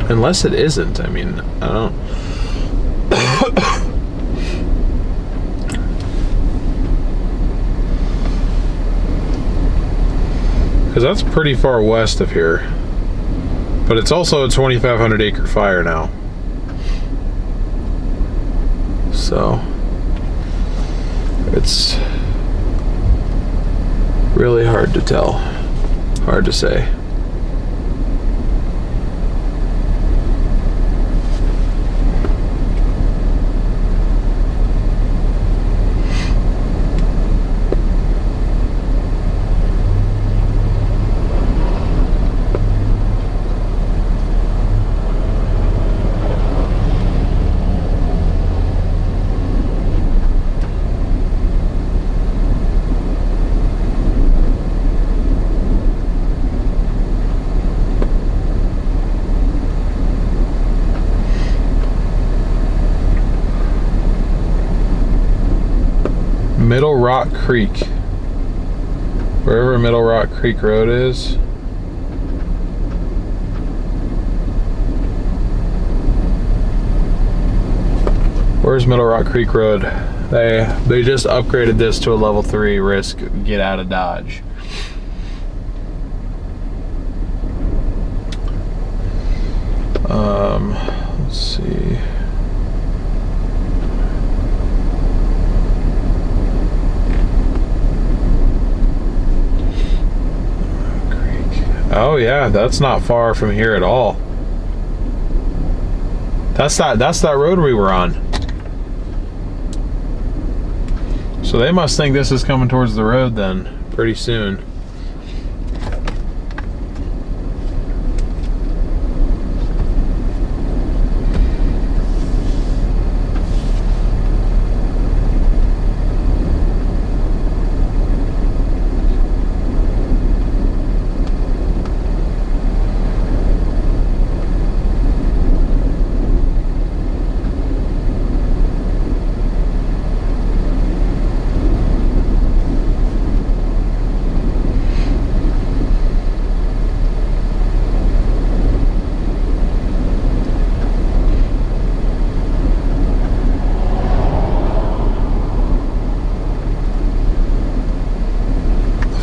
Unless it isn't, I mean, I don't. Because that's pretty far west of here. But it's also a 2,500 acre fire now. So it's really hard to tell, hard to say. Middle Rock Creek. Wherever Middle Rock Creek Road is. Where's Middle Rock Creek Road? They just upgraded this to a level 3 risk get out of Dodge. Let's see. Oh yeah, that's not far from here at all. That's that road we were on. So they must think this is coming towards the road then, pretty soon.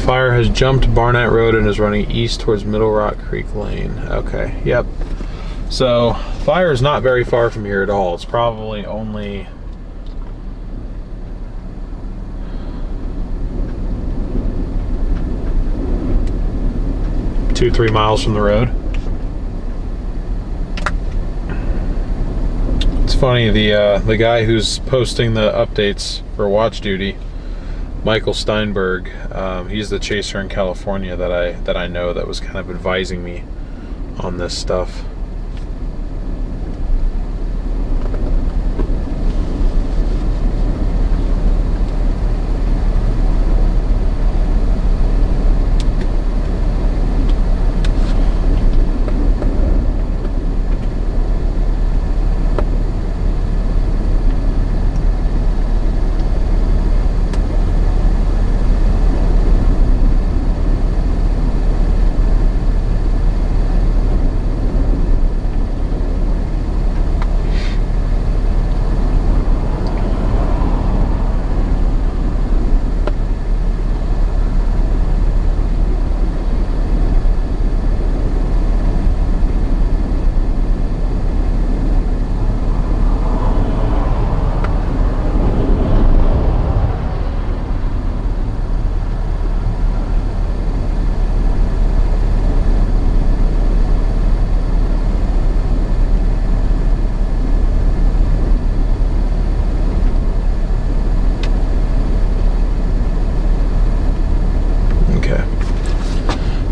Fire has jumped Barnett Road and is running east towards Middle Rock Creek Lane. Okay, yep. So fire is not very far from here at all. It's probably only two, 3 miles from the road. It's funny, the guy who's posting the updates for Watch Duty, Michael Steinberg, he's the chaser in California that I know that was kind of advising me on this stuff.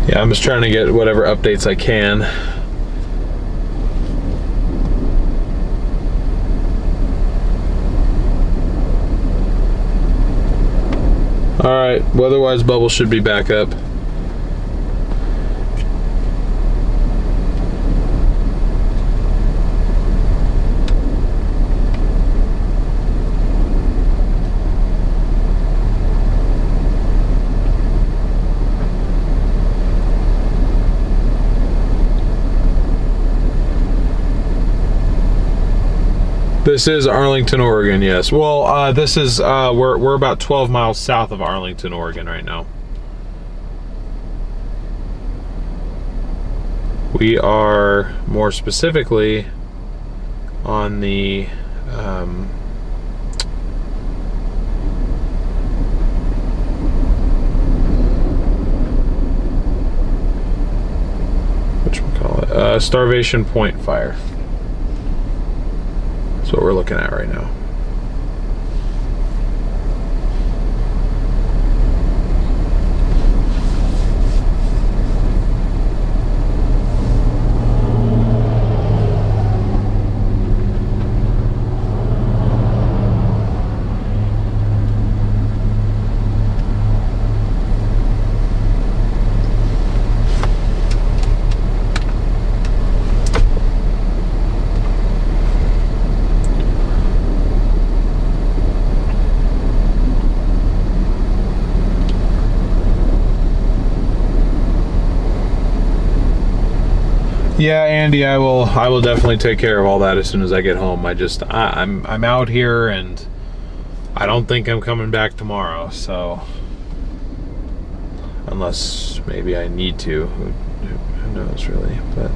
Yeah, I'm just trying to get whatever updates I can. Alright, weather-wise bubble should be back up. This is Arlington, Oregon, yes. Well, this is, we're about 12 miles south of Arlington, Oregon right now. We are more specifically on the, whatchamacallit, Starvation Point fire. That's what we're looking at right now. Yeah, Andy, I will definitely take care of all that as soon as I get home. I'm out here and I don't think I'm coming back tomorrow, so unless maybe I need to, who knows really, but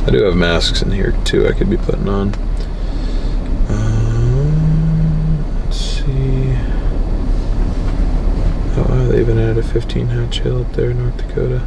I do have masks in here too I could be putting on. Let's see. Oh, they even added a 15 hat chill up there in North Dakota.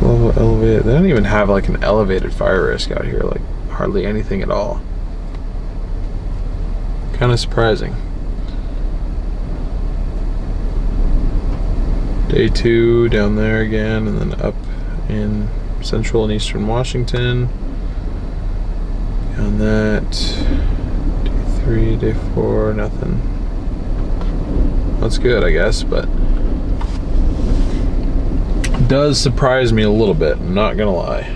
Level elevated. They don't even have like an elevated fire risk out here, like hardly anything at all. Kind of surprising. Day 2 down there again, and then up in central and eastern Washington. Beyond that, day 3, day 4, nothing. That's good, I guess, but does surprise me a little bit, I'm not gonna lie.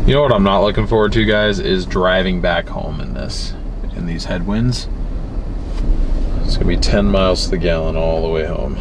You know what I'm not looking forward to, guys, is driving back home in these headwinds. It's gonna be 10 miles to the gallon all the way home.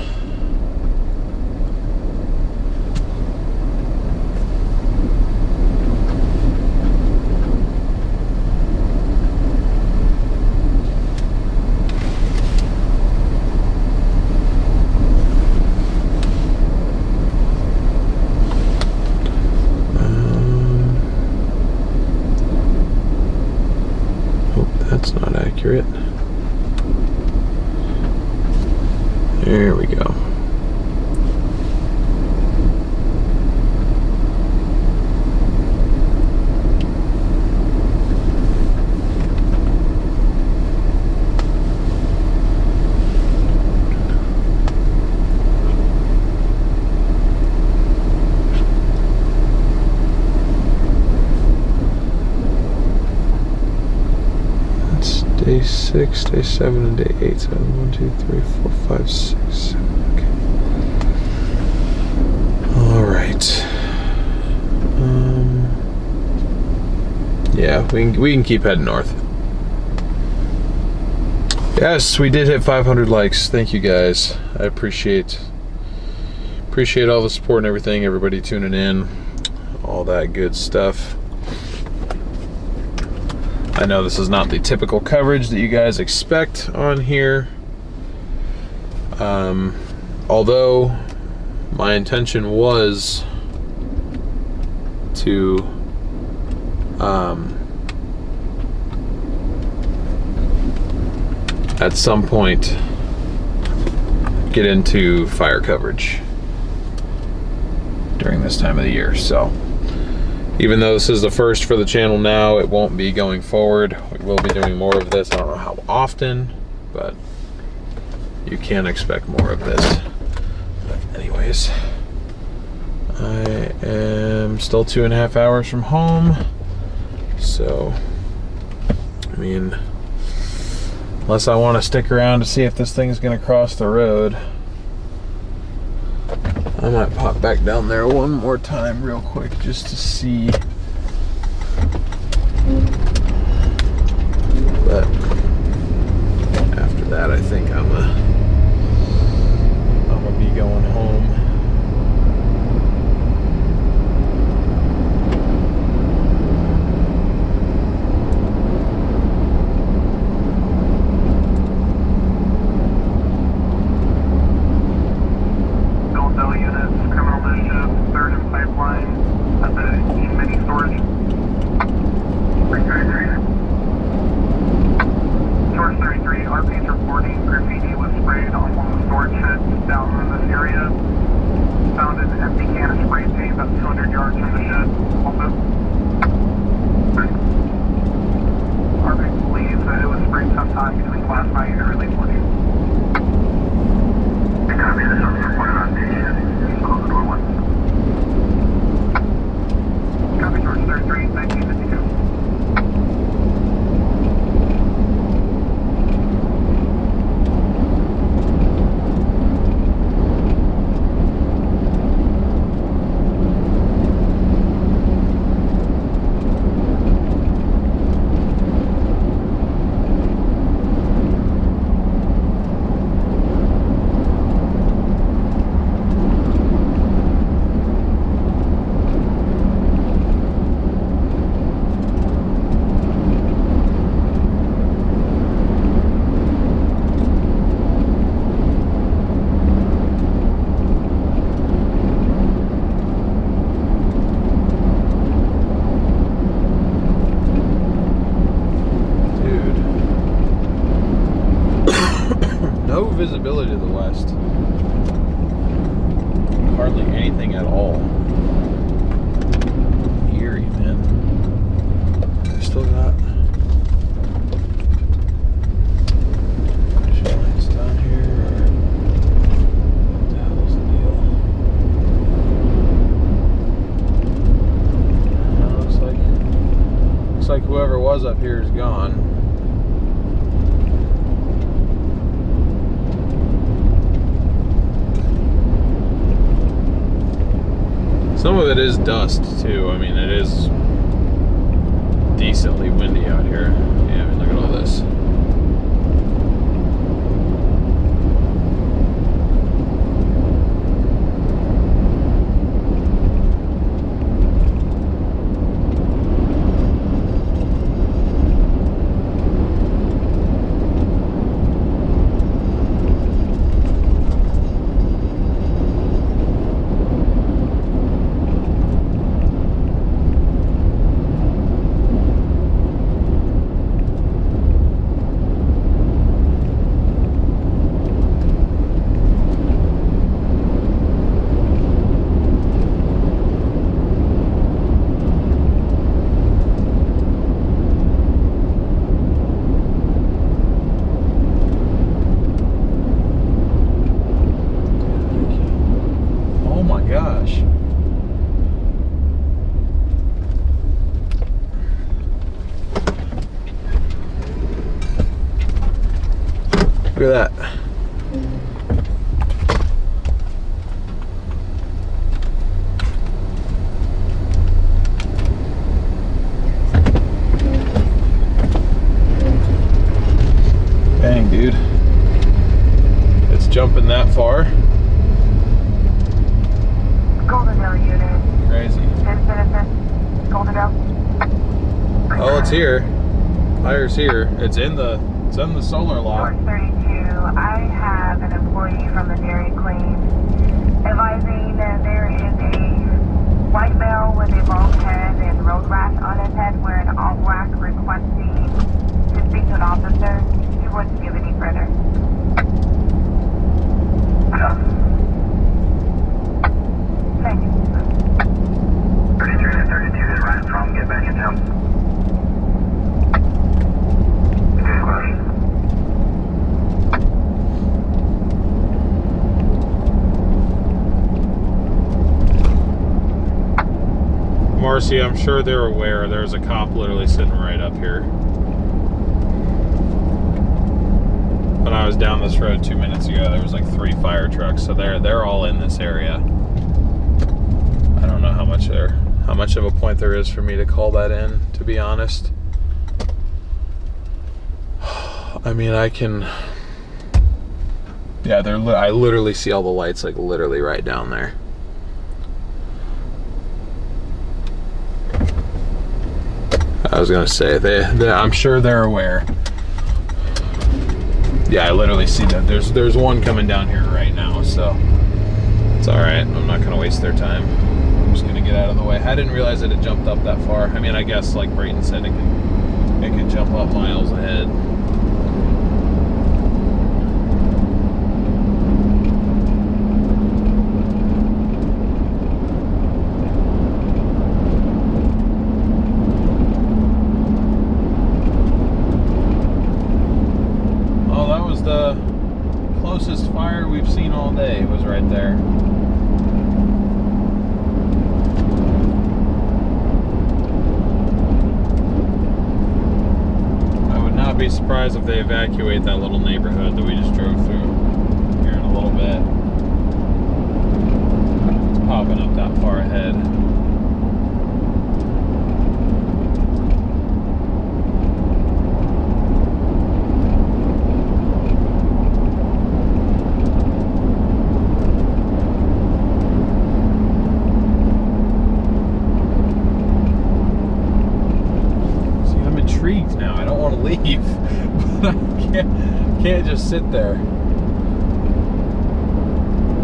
That's not accurate. There we go. Day 6, day 7, and day 8. So 1, 2, 3, 4, 5, 6, 7. Okay. All right. Yeah, we can keep heading north. Yes, we did hit 500 likes. Thank you guys. I appreciate all the support and everything. Everybody tuning in, all that good stuff. I know this is not the typical coverage that you guys expect on here. Although my intention was to at some point get into fire coverage during this time of the year. So even though this is the first for the channel now, it won't be going forward. We will be doing more of this. I don't know how often, but you can expect more of this. But anyways, I am still 2.5 hours from home. So, I mean, unless I want to stick around to see if this thing's going to cross the road, I might pop back down there one more time real quick just to see. But after that, I think I'm gonna be going home. visibility to the west. Hardly anything at all. Eerie, man. I still got lights down here. What the hell's the deal? Looks like whoever was up here is gone. Some of it is dust too. I mean, it is decently windy out here. Yeah, I mean, look at all this. Look at that. Dang, dude. It's jumping that far. Goldendale unit. Crazy. Citizen. Goldendale. Oh, it's here. Fire's here. It's in the solar lock. 32. I have an employee from the Dairy Queen advising that there is a white male with a bald head and road rash on his head wearing all black requesting to speak to an officer. He wouldn't give any further. Thank you. 33 to 32 is right from, get back in town. Good question. Marcy, I'm sure they're aware there's a cop literally sitting right up here. When I was down this road 2 minutes ago, there was like 3 fire trucks, so they're all in this area. I don't know how much of a point there is for me to call that in, to be honest. I mean, I can. Yeah, I literally see all the lights, like literally right down there. I was gonna say I'm sure they're aware. Yeah, I literally see that. There's one coming down here right now, so it's all right. I'm not gonna waste their time. I'm just gonna get out of the way. I didn't realize it had jumped up that far. I mean, I guess like Brayton said, it can jump up miles ahead. The closest fire we've seen all day was right there. I would not be surprised if they evacuate that little neighborhood that we just drove through here in a little bit. It's popping up that far ahead. Now I don't want to leave, but I can't just sit there.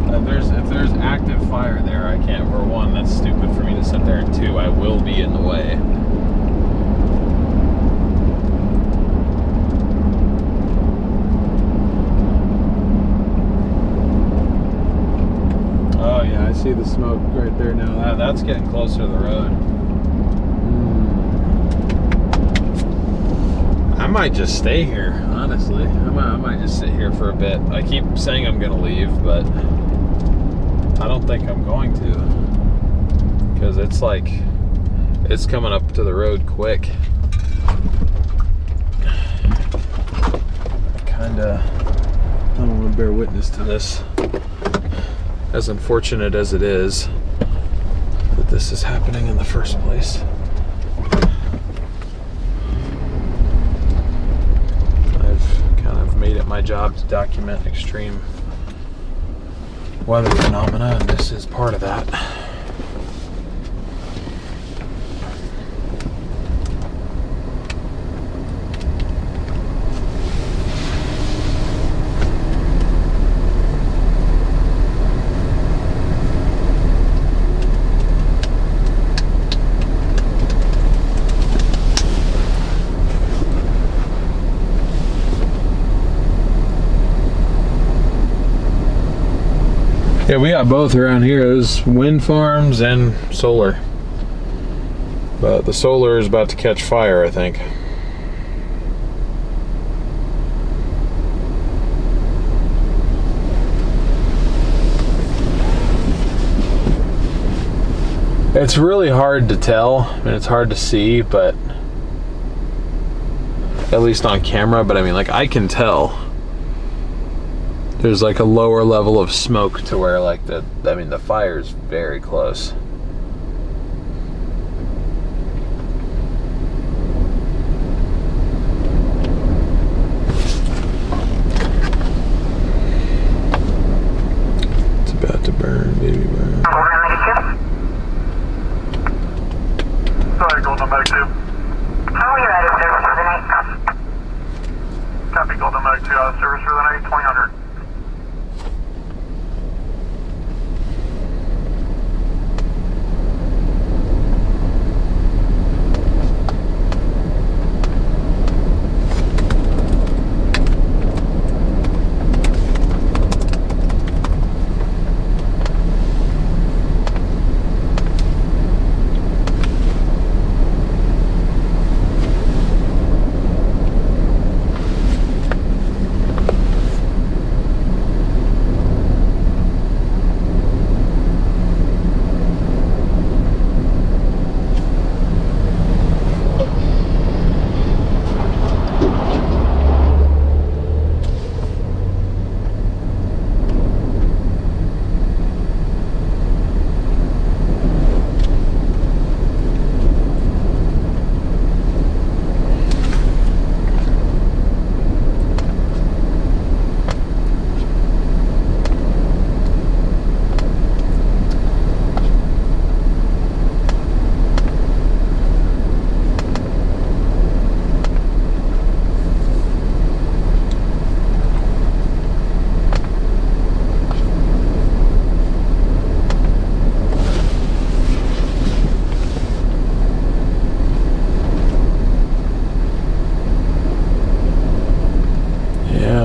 If there's active fire there, I can't. For one, that's stupid for me to sit there, and two, I will be in the way. see the smoke right there now. That's getting closer to the road. I might just stay here, honestly. I might just sit here for a bit. I keep saying I'm gonna leave, but I don't think I'm going to. Because it's like, it's coming up to the road quick. I don't want to bear witness to this, as unfortunate as it is that this is happening in the first place. I've kind of made it my job to document extreme weather phenomena, and this is part of that. Yeah, we got both around here. There's wind farms and solar. But the solar is about to catch fire, I think. It's really hard to tell. I mean, it's hard to see, but at least on camera, but I mean, like, I can tell. There's like a lower level of smoke to where like the fire's very close. It's about to burn, baby, burn. Sorry, Golden Mag 2. How are you out of service for the night? Copy, Golden Mag 2 out of service for the night, 2000.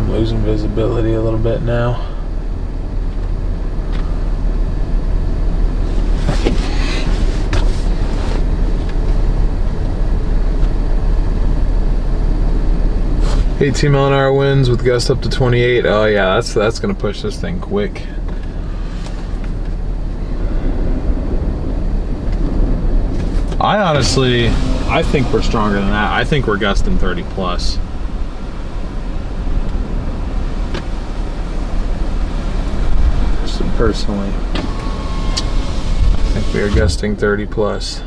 Losing visibility a little bit now. $18-mile-an-hour winds with gusts up to 28. Oh yeah, that's gonna push this thing quick. I think we're stronger than that. I think we're gusting 30 plus. Personally, I think we are gusting 30 plus.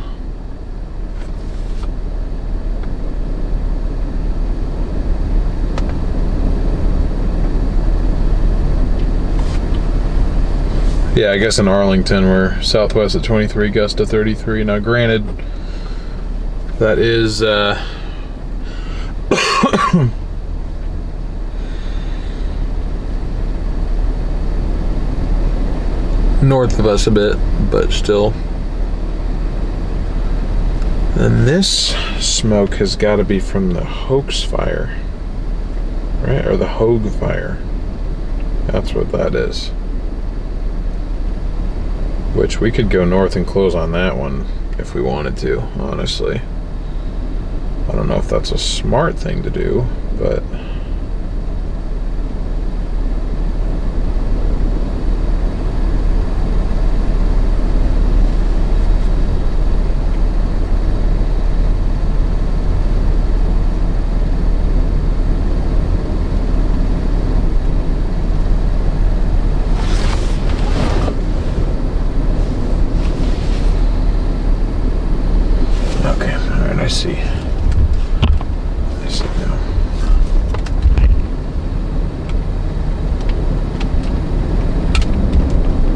Yeah, I guess in Arlington we're southwest at 23, gust to 33. Now granted, that is north of us a bit, but still. And this smoke has got to be from the Hoax fire, right? Or the Hoag fire. That's what that is. Which we could go north and close on that one if we wanted to, honestly. I don't know if that's a smart thing to do, but I see. I see now.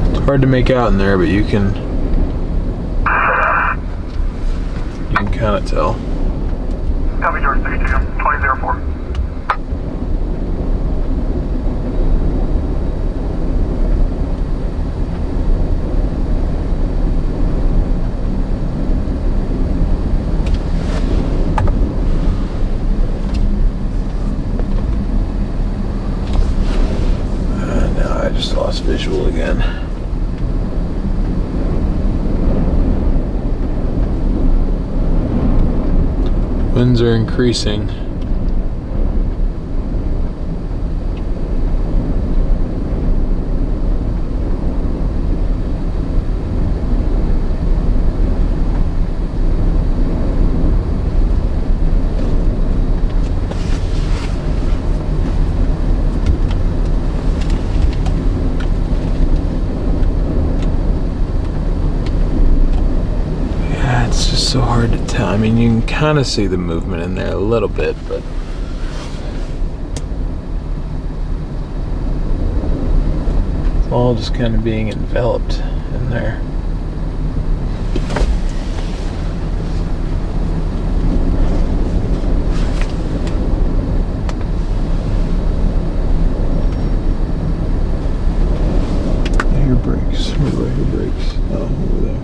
It's hard to make out in there, but you can kind of tell. Copy, George 62, 2004. Lost visual again. Winds are increasing. So hard to tell. I mean, you can kind of see the movement in there a little bit, but it's all just kind of being enveloped in there. Your brakes. Where are your brakes? Oh, over there.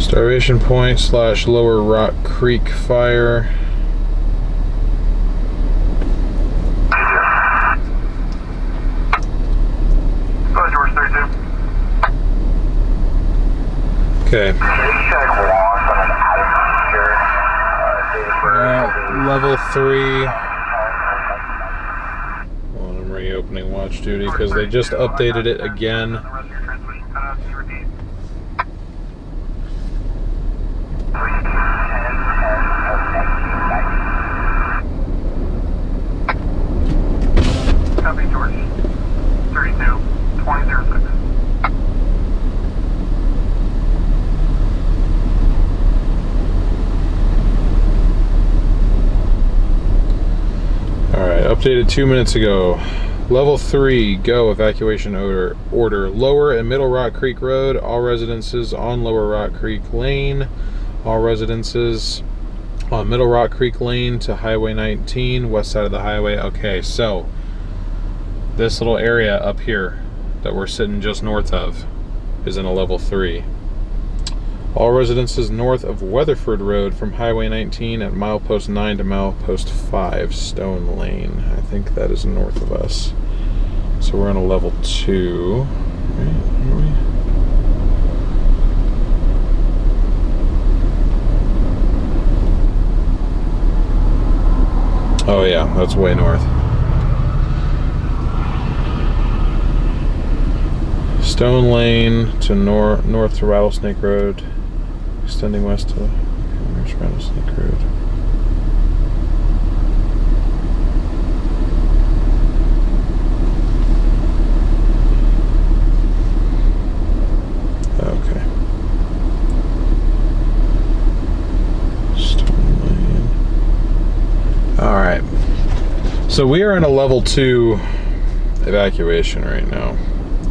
Starvation Point / Lower Rock Creek fire. George 32. Okay. Level 3. Well, I'm reopening watch duty because they just updated it again. Copy, George 32, 2006. Alright, updated 2 minutes ago. Level 3, go. Evacuation order. Lower and Middle Rock Creek Road. All residences on Lower Rock Creek Lane. All residences on Middle Rock Creek Lane to Highway 19, west side of the highway. Okay, so this little area up here that we're sitting just north of is in a level 3. All residences north of Weatherford Road from Highway 19 at milepost 9 to milepost 5, Stone Lane. I think that is north of us. So we're on a level 2. Oh yeah, that's way north. Stone Lane to north to Rattlesnake Road, extending west to there's Rattlesnake Road. Okay. Stone Lane. All right. So we are in a level 2 evacuation right now.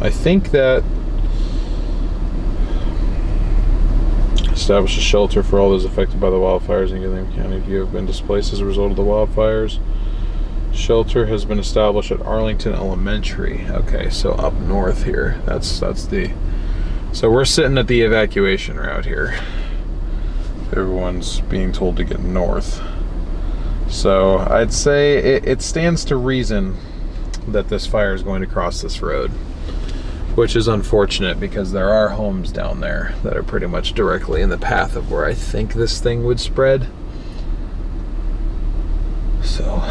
I think that establish a shelter for all those affected by the wildfires in Gilliam County if you have been displaced as a result of the wildfires. Shelter has been established at Arlington Elementary. Okay, so up north here. That's the. So we're sitting at the evacuation route here. Everyone's being told to get north. So I'd say it stands to reason that this fire is going to cross this road, which is unfortunate because there are homes down there that are pretty much directly in the path of where I think this thing would spread. So.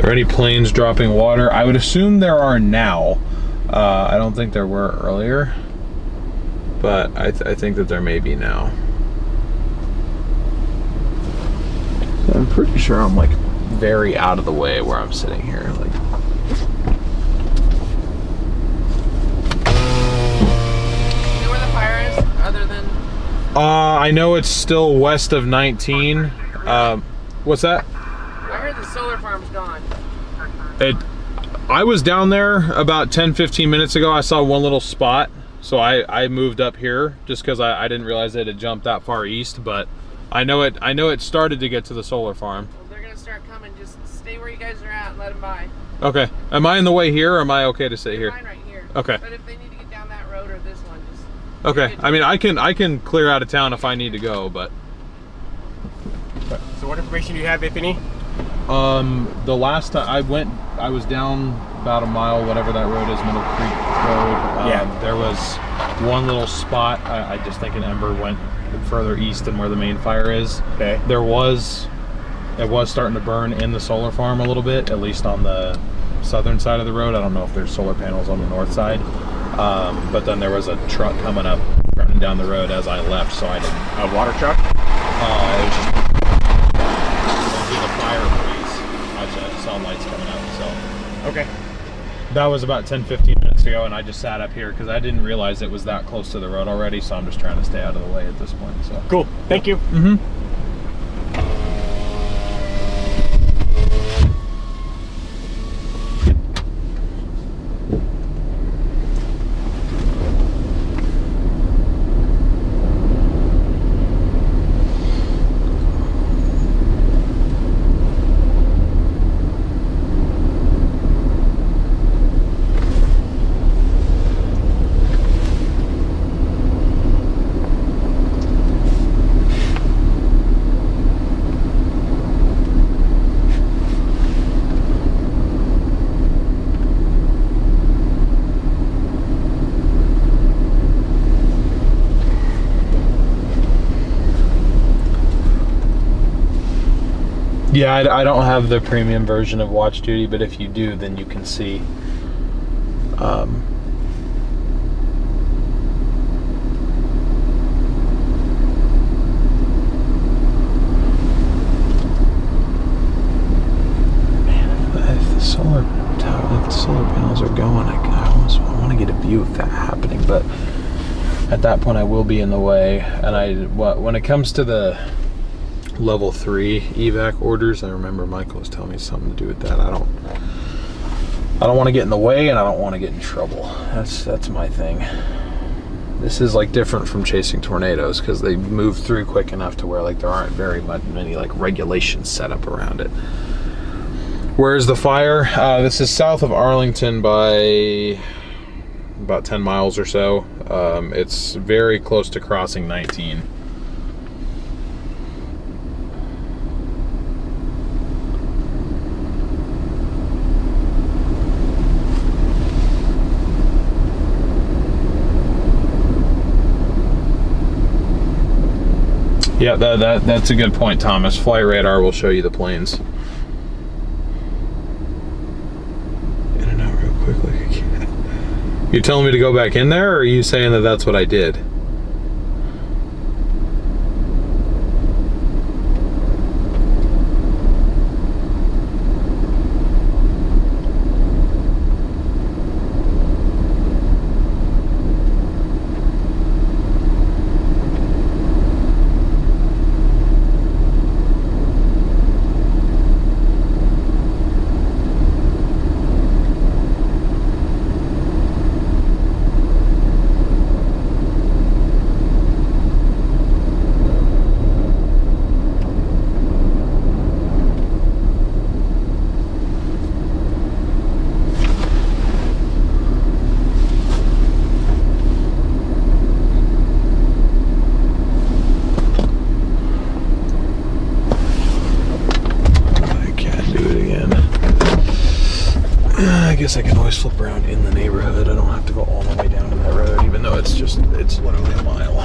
Are any planes dropping water? I would assume there are now. I don't think there were earlier, but I think that there may be now. So I'm pretty sure I'm like very out of the way where I'm sitting here. Like, you know where the fire is, other than? I know it's still west of 19. What's that? I heard the solar farm's gone. I was down there about 10-15 minutes ago. I saw one little spot, so I moved up here just because I didn't realize it had jumped that far east. But I know it started to get to the solar farm. Well, they're gonna start coming. Just stay where you guys are at and let them by. Okay. Am I in the way here, or am I okay to sit You're here? fine right here. Okay. But if they need to get down that road or this one, just. Okay. I mean, I can clear out of town if I need to go, but. So what information do you have, if any? The last time I was down about a mile, whatever that road is, Middle Creek Road. Yeah. There was one little spot. I just think an ember went further east than where the main fire is. Okay. It was starting to burn in the solar farm a little bit, at least on the southern side of the road. I don't know if there's solar panels on the north side. But then there was a truck coming up, running down the road as I left, so I didn't. A water truck? It was just the fire breeze. I saw lights coming out, so. Okay. That was about 10-15 minutes ago, and I just sat up here because I didn't realize it was that close to the road already, so I'm just trying to stay out of the way at this point. So Cool. Thank you. Mm-hmm. Yeah, I don't have the premium version of Watch Duty, but if you do, then you can see. Man, if the solar panels are going, I view of that happening, but at that point I will be in the way. And when it comes to the level 3 evac orders, I remember Michael was telling me something to do with that. I don't want to get in the way, and I don't want to get in trouble. That's my thing. This is like different from chasing tornadoes because they move through quick enough to where like there aren't very many like regulations set up around it. Where's the fire? This is south of Arlington by about 10 miles or so. It's very close to crossing 19. Yeah, that's a good point, Thomas. Flight radar will show you the planes. In and out real quick like a cat. You telling me to go back in there, or are you saying that that's what I did? I guess I can always flip around in the neighborhood. I don't have to go all the way down to that road, even though it's literally a mile.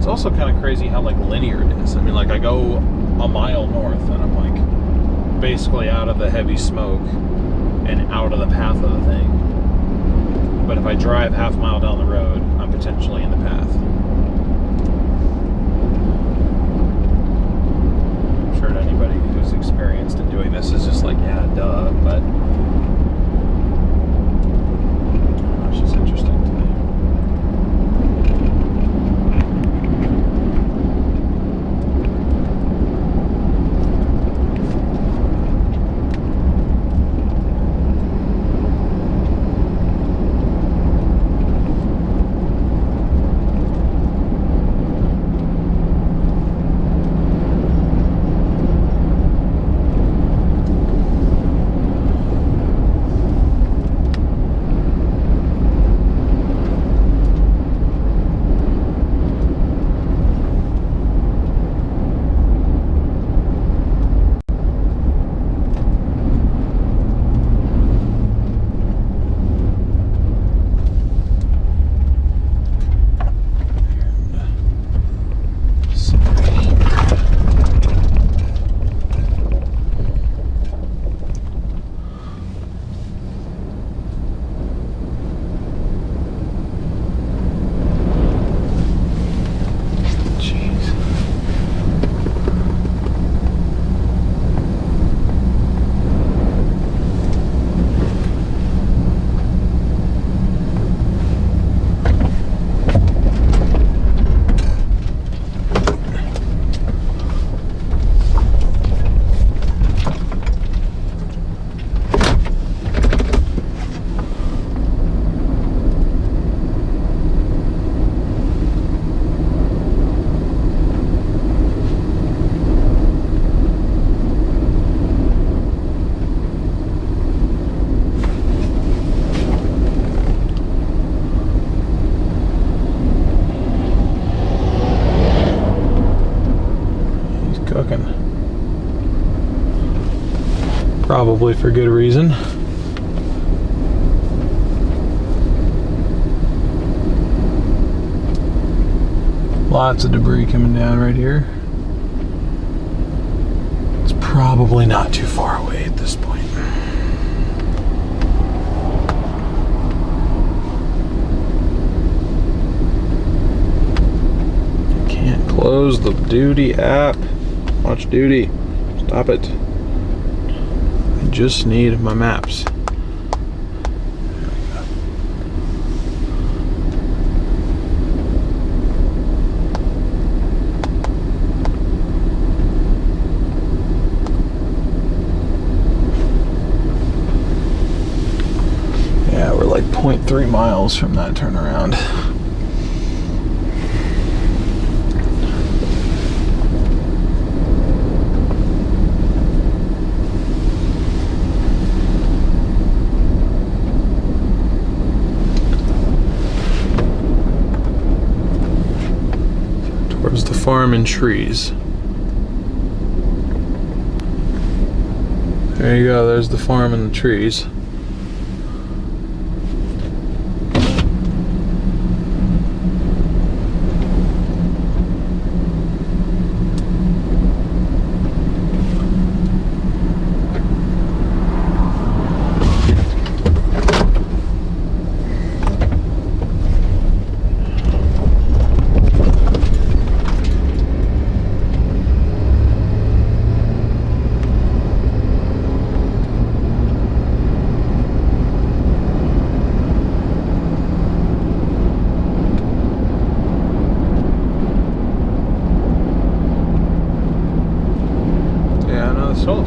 Also kind of crazy how like linear it is. I mean, like I go a mile north and I'm like basically out of the heavy smoke and out of the path of the thing. But if I drive half a mile down the road, I'm potentially in the path. I'm sure that anybody who's experienced in doing this is just like, yeah, duh, but it's just interesting to me. Probably for good reason. Lots of debris coming down right here. probably not too far away at this point. Can't close the Duty app. Watch Duty. Stop it. I just need my maps. Yeah, we're like 0.3 miles from that turnaround. Towards the farm and trees. There you go, there's the farm and the trees.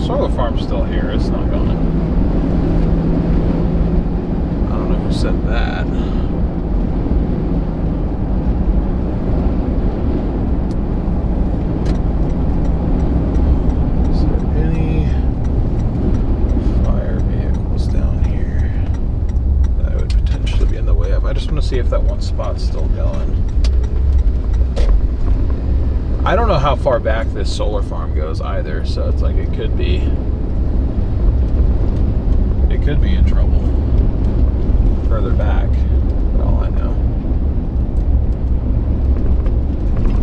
Solar farm's still here. It's not going. I don't know who said that. Is there any fire vehicles down here that would potentially be in the way of? I just want to see if that one spot's still going. I don't know how far back this solar farm goes either, so it's like it could be in trouble further back, for all I know.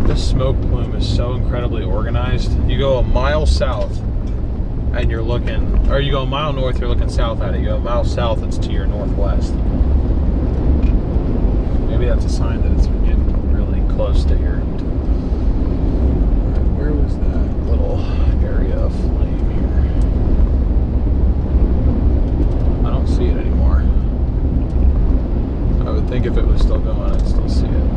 This smoke plume is so incredibly organized. You go a mile south and you're looking, or you go a mile north, you're looking south at it. You go a mile south, it's to your northwest. Maybe that's a sign that it's getting really close to here. Where was that little area of flame here? I don't see it anymore. I would think if it was still going, I'd still see it.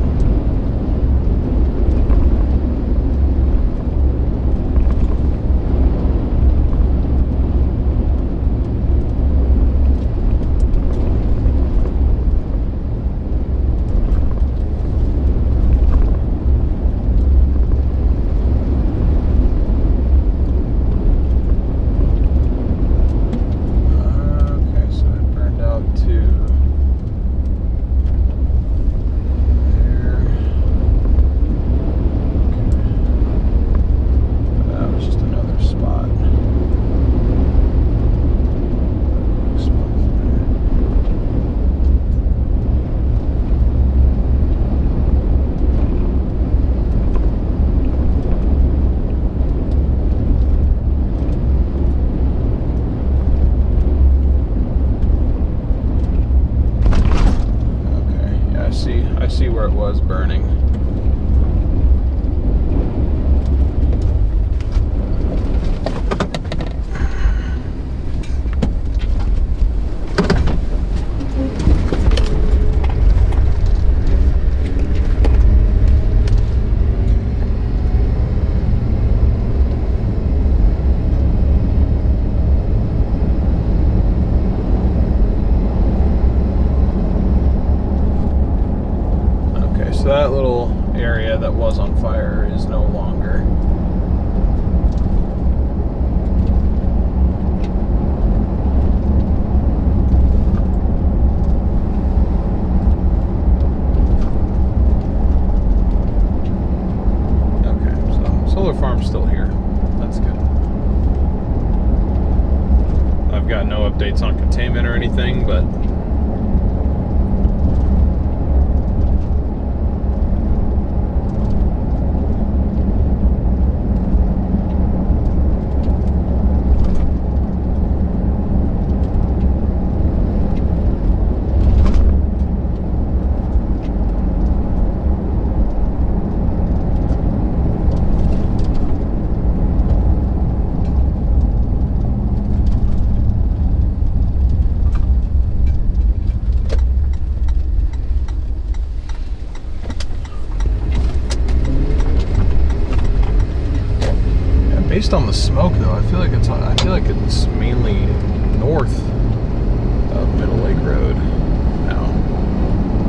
Where it was burning. So that little area that was on fire is no longer. Okay, so solar farm's still here. That's good. I've got no updates on containment or anything, but Based on the smoke, though, I feel like it's mainly north of Middle Lake Road now,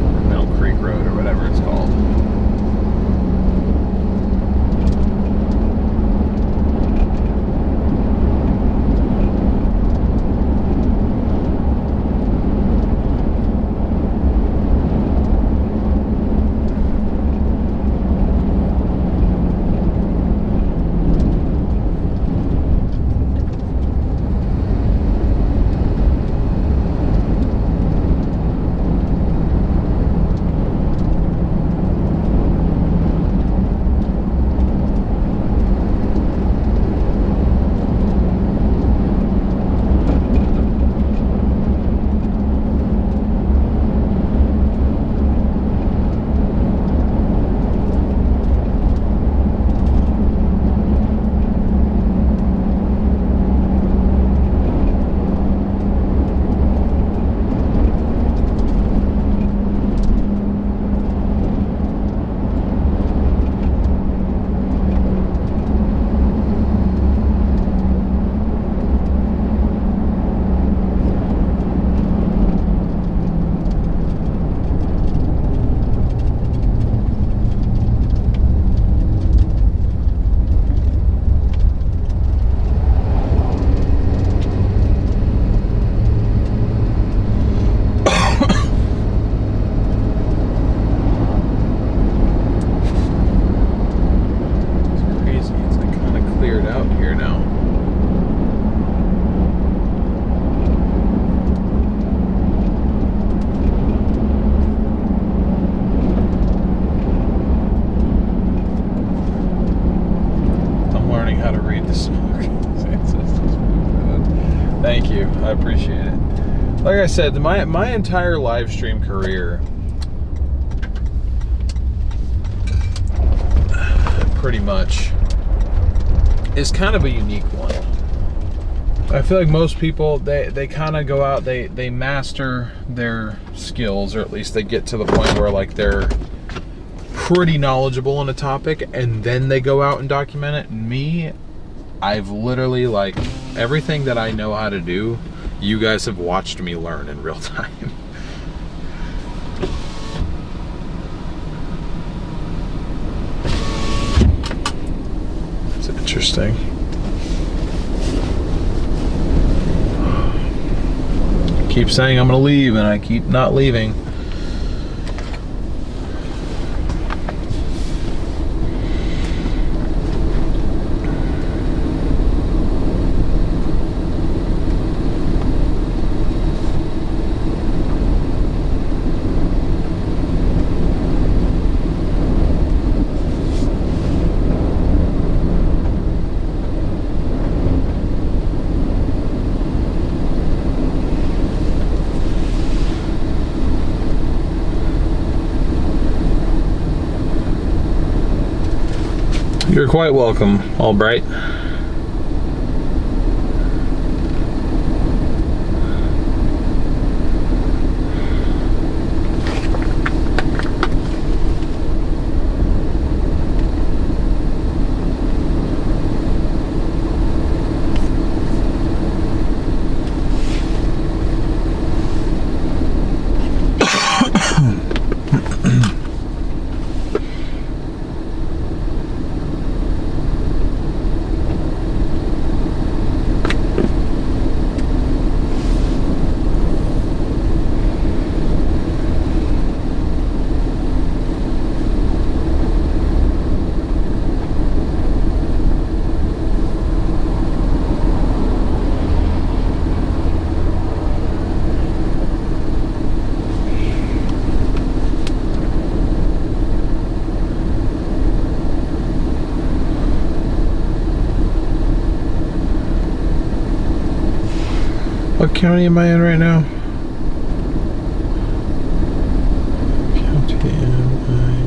or Middle Creek Road, or whatever it's called. Thank you. I appreciate it. Like I said, my entire live stream career pretty much is kind of a unique one. I feel like most people, they kind of go out, they master their skills, or at least they get to the point where like they're pretty knowledgeable on a topic, and then they go out and document it. Me, I've literally, like, everything that I know how to do, you guys have watched me learn in real time. It's interesting. I keep saying I'm gonna leave, and I keep not leaving. You're quite welcome, Albright. What county am I in right now? County am I in?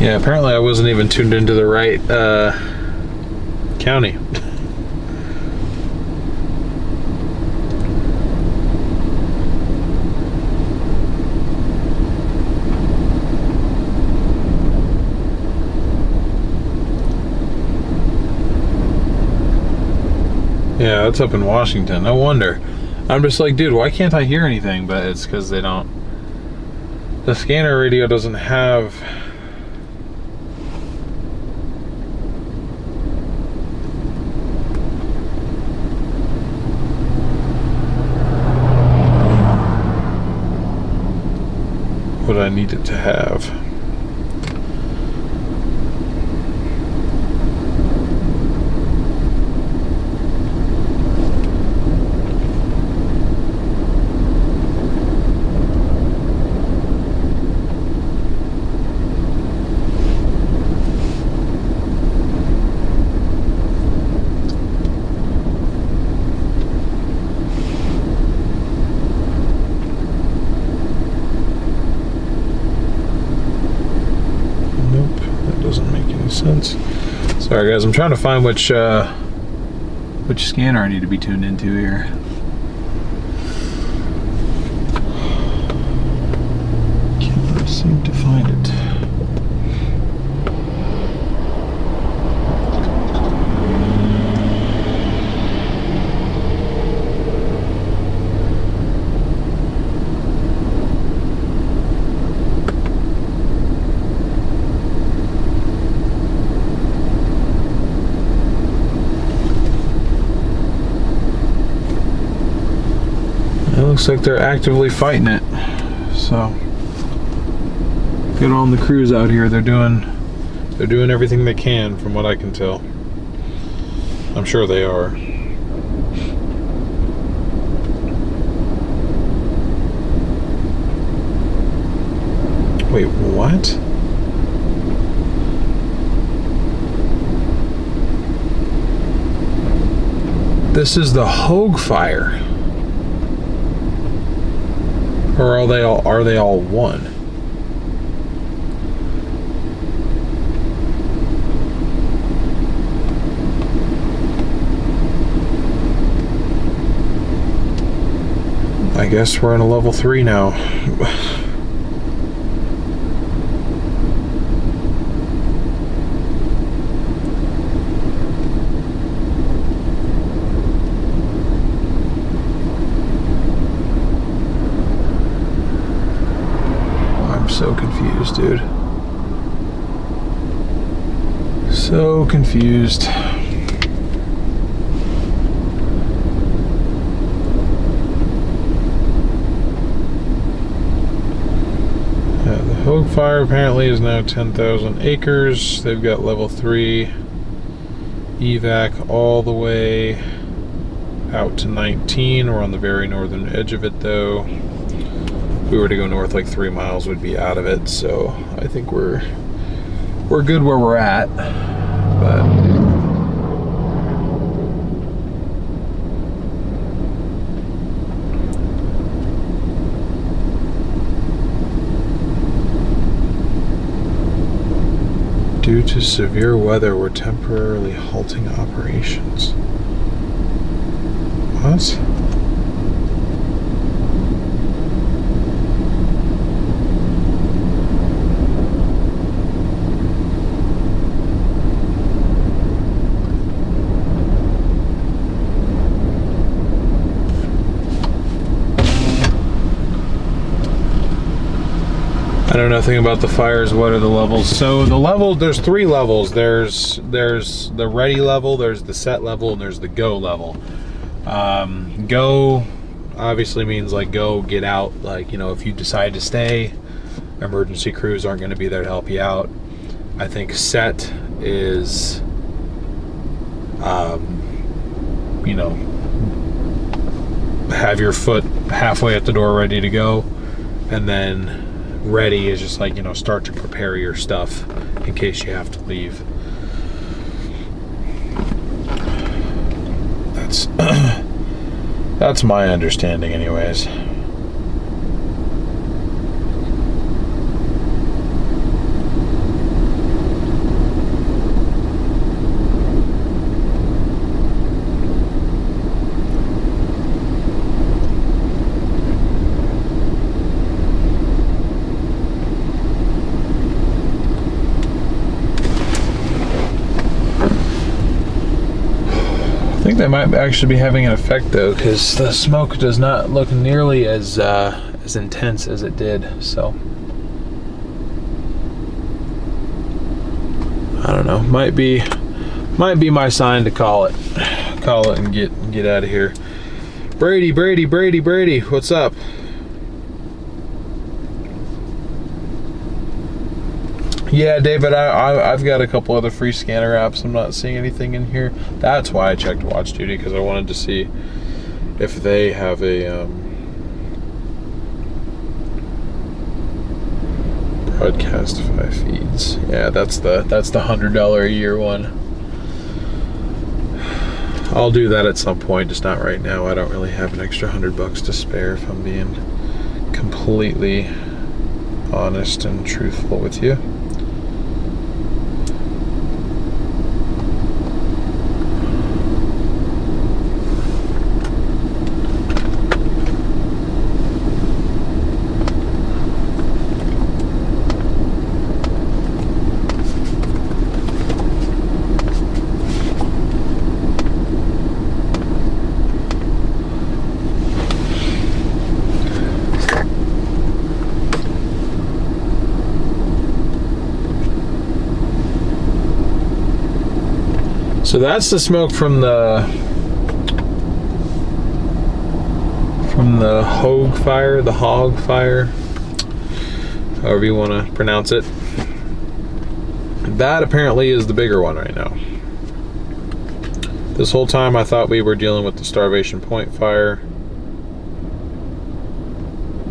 Yeah, apparently I wasn't even tuned into the right county. Yeah, it's up in Washington. No wonder. I'm just like, dude, why can't I hear anything? But it's because they don't. The scanner radio doesn't have. What I need it to have. Sense. Sorry guys, I'm trying to find which scanner I need to be tuned into here. Can't seem to find it. Looks like they're actively fighting it, so good on the crews out here. They're doing everything they can, from what I can tell. I'm sure they are. Wait, what? This is the Hoag fire. Or are they all one? I guess we're in a level 3 now. So confused, dude. So confused. The Hoag fire apparently is now 10,000 acres. They've got level 3 evac all the way out to 19. We're on the very northern edge of it though. If we were to go north like 3 miles, we'd be out of it, so I think we're good where we're at. But due to severe weather, we're temporarily halting operations. What? I know nothing about the fires. What are the levels? So the level, there's 3 levels. There's the ready level, there's the set level, and there's the go level. Go obviously means like go, get out. Like, you know, if you decide to stay, emergency crews aren't going to be there to help you out. I think set is, you know, have your foot halfway at the door ready to go, and then ready is just like, you know, start to prepare your stuff in case you have to leave. That's my understanding anyways. they might actually be having an effect though, because the smoke does not look nearly as intense as it did. So I don't know. Might be my sign to call it and get out of here. Brady, what's up? Yeah, David, I've got a couple other free scanner apps. I'm not seeing anything in here. That's why I checked Watch Duty, because I wanted to see if they have a Broadcastify feeds. Yeah, that's the $100 a year one. I'll do that at some point, just not right now. I don't really have an extra $100 to spare, if I'm being completely honest and truthful with you. So that's the smoke from the Hoag fire, the Hoag fire, however you want to pronounce it. That apparently is the bigger one right now. This whole time I thought we were dealing with the Starvation Point fire.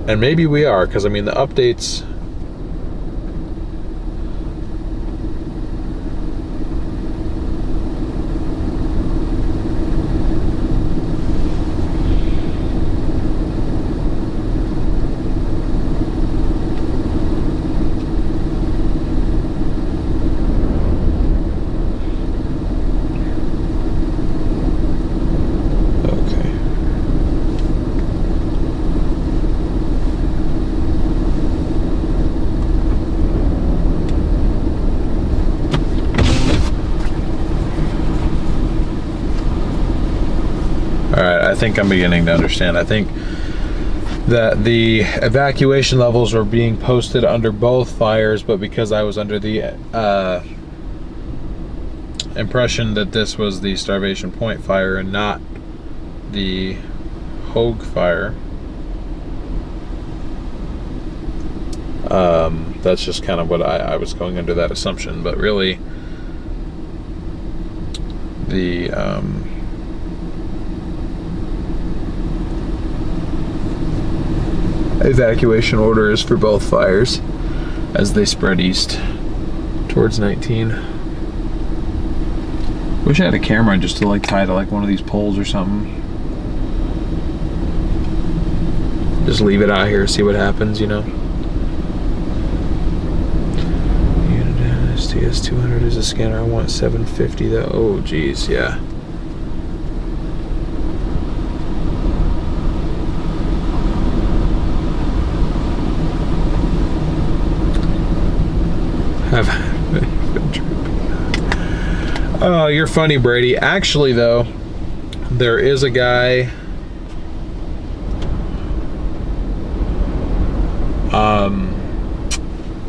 And maybe we are, because I mean the updates... I think I'm beginning to understand. I think that the evacuation levels were being posted under both fires, but because I was under the impression that this was the Starvation Point fire and not the Hoag fire, that's just kind of what I was going under that assumption. But really, the evacuation order is for both fires as they spread east towards 19. Wish I had a camera just to like tie to like one of these poles or something. Just leave it out here, see what happens, you know. STS 200 is a scanner. I want 750 though. Oh geez, yeah. Oh, you're funny, Brady. Actually, though, there is a guy.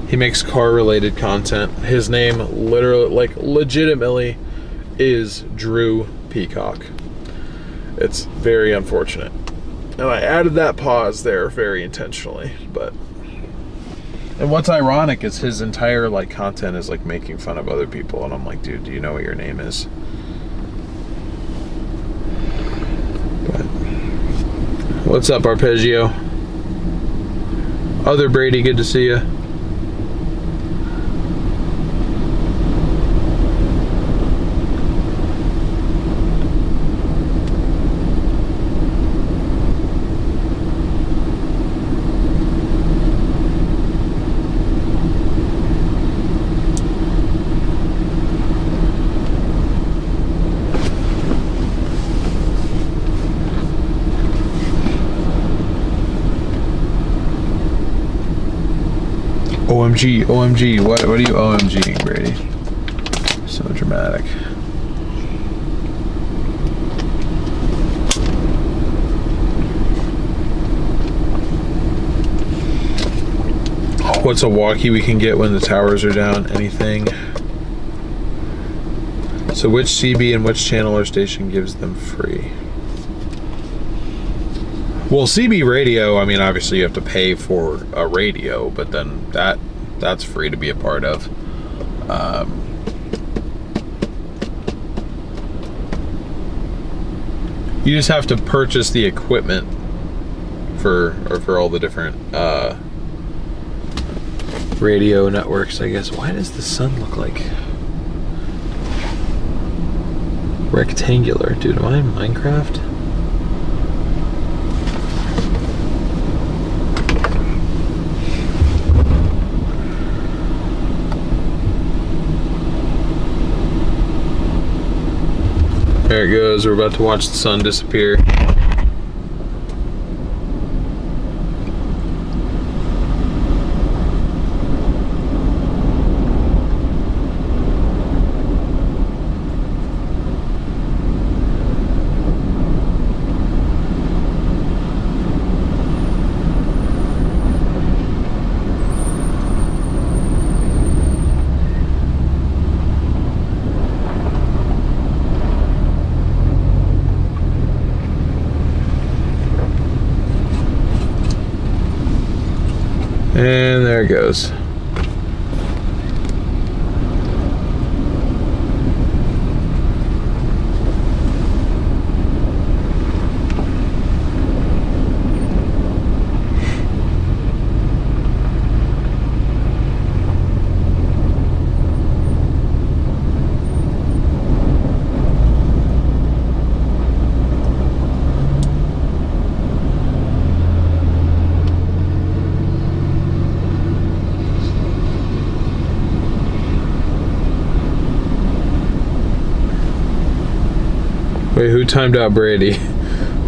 He makes car-related content. His name, literally, like, legitimately, is Drew Peacock. It's very unfortunate, and I added that pause there very intentionally, but. And what's ironic is his entire like content is like making fun of other people, and I'm like, dude, do you know what your name is? But what's up, Arpeggio? Other Brady, good to see you. OMG, what are you OMGing, Brady? So dramatic. What's a walkie we can get when the towers are down? Anything. So which CB and which channel or station gives them free? Well, CB radio, I mean, obviously you have to pay for a radio, but then that's free to be a part of. You just have to purchase the equipment for all the different radio networks, I guess. Why does the sun look like rectangular? Dude, am I in Minecraft? There it goes. We're about to watch the sun disappear. And there it goes. Wait, who timed out Brady?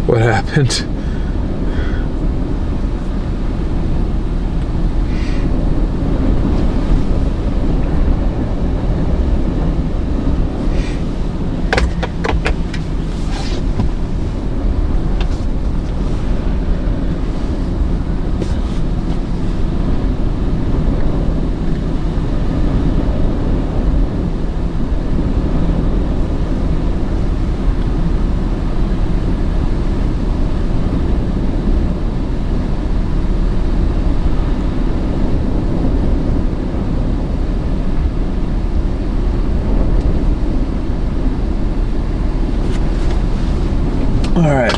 What happened? All right.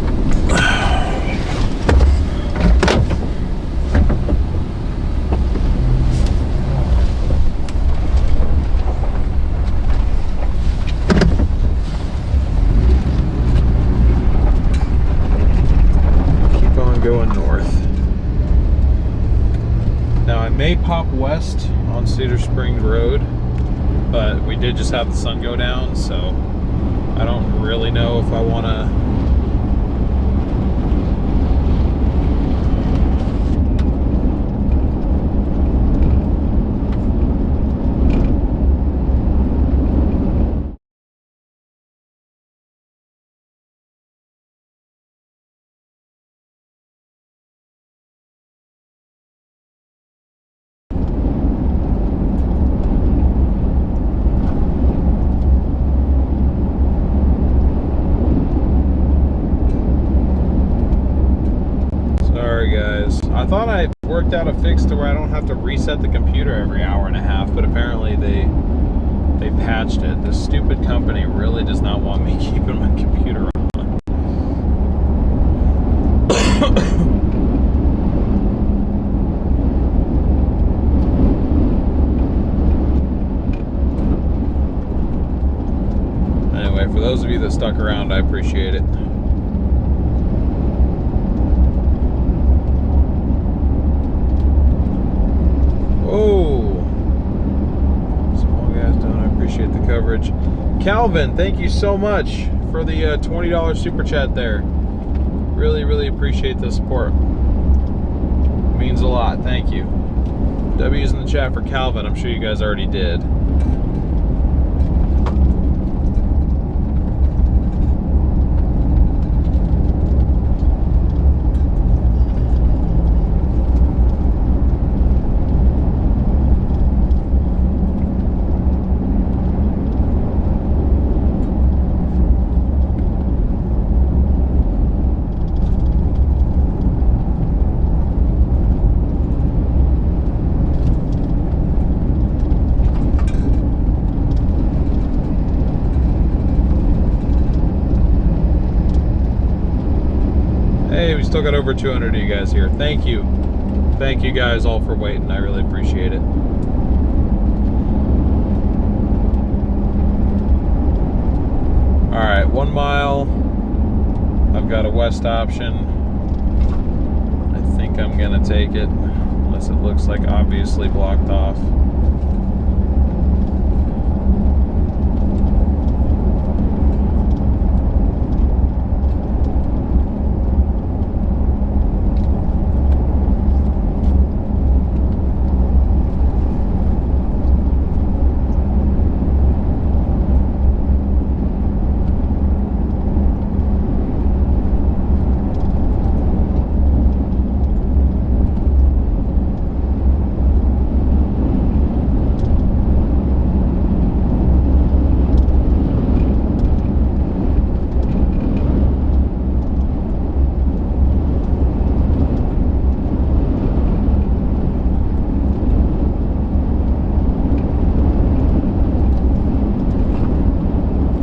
Keep on going north. Now I may pop west on Cedar Springs Road, but we did just have the sun go down, so I don't really know if I want to. I thought I worked out a fix to where I don't have to reset the computer every hour and a half, but apparently they patched it. This stupid company really does not want me keeping my computer on. Anyway, for those of you that stuck around, I appreciate it. Oh, small guys don't. I appreciate the coverage. Calvin, thank you so much for the $20 super chat there. Really, really appreciate the support. It means a lot. Thank you. W's in the chat for Calvin. I'm sure you guys already did. still got over 200 of you guys here. Thank you. Thank you guys all for waiting. I really appreciate it. All right, 1 mile. I've got a west option. I think I'm gonna take it, unless it looks like obviously blocked off.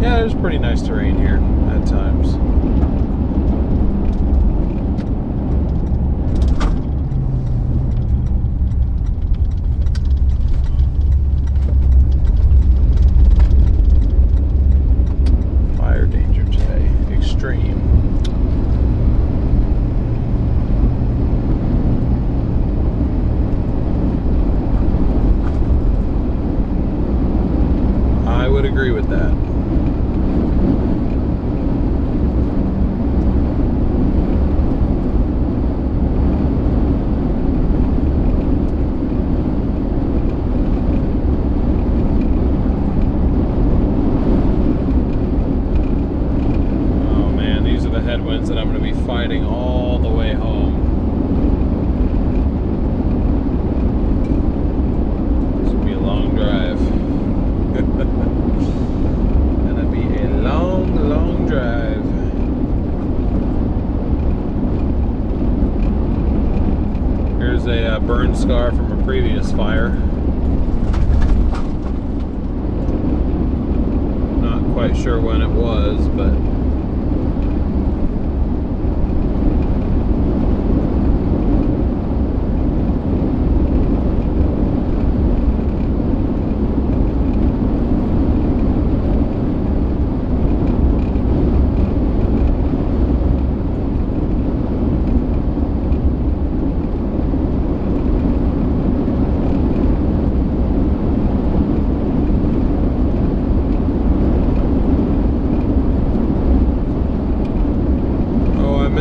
Yeah, there's pretty nice terrain here at times. Fire danger today, extreme. I would agree with that. Headwinds that I'm going to be fighting all the way home. This will be a long drive. Gonna be a long, long drive. Here's a burn scar from a previous fire. Not quite sure when it was, but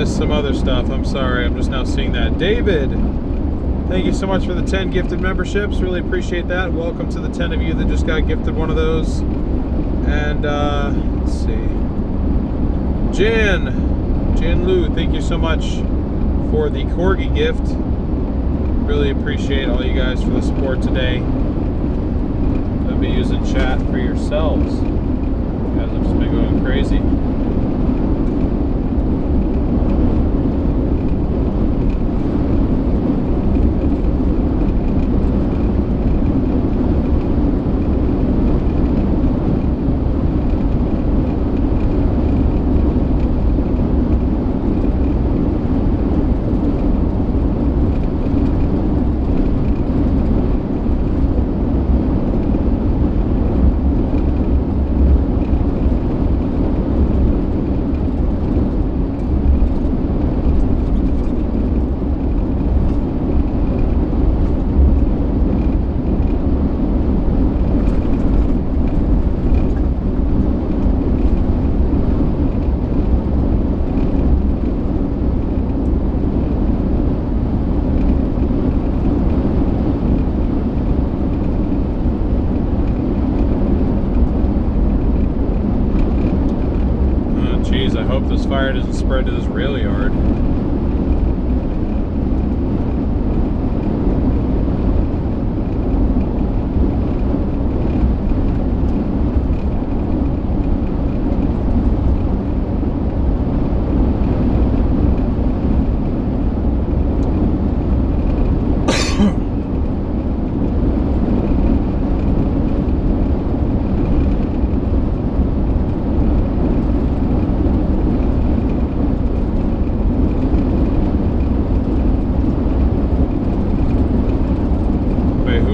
some other stuff. I'm sorry, I'm just now seeing that. David, thank you so much for the 10 gifted memberships. Really appreciate that. Welcome to the 10 of you that just got gifted one of those. And let's see, Jan Lou, thank you so much for the corgi gift. Really appreciate all you guys for the support today. I'll be using chat for yourselves. You guys have just been going crazy. Fire doesn't spread to this rail yard.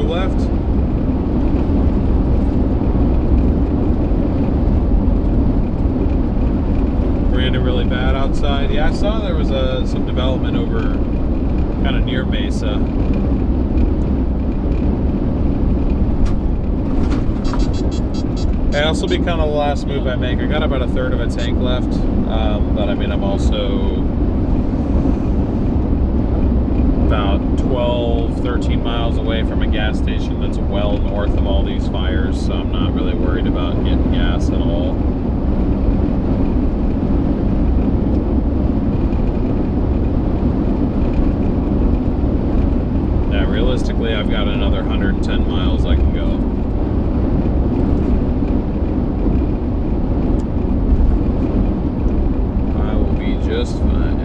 left. Raining really bad outside. Yeah, I saw there was some development over kind of near Mesa. And this will be kind of the last move I make. I got about a third of a tank left, but I mean, I'm also about 12, 13 miles away from a gas station that's well north of all these fires, so I'm not really worried about getting gas at all. Yeah, realistically, I've got another 110 miles I can go. Just fine.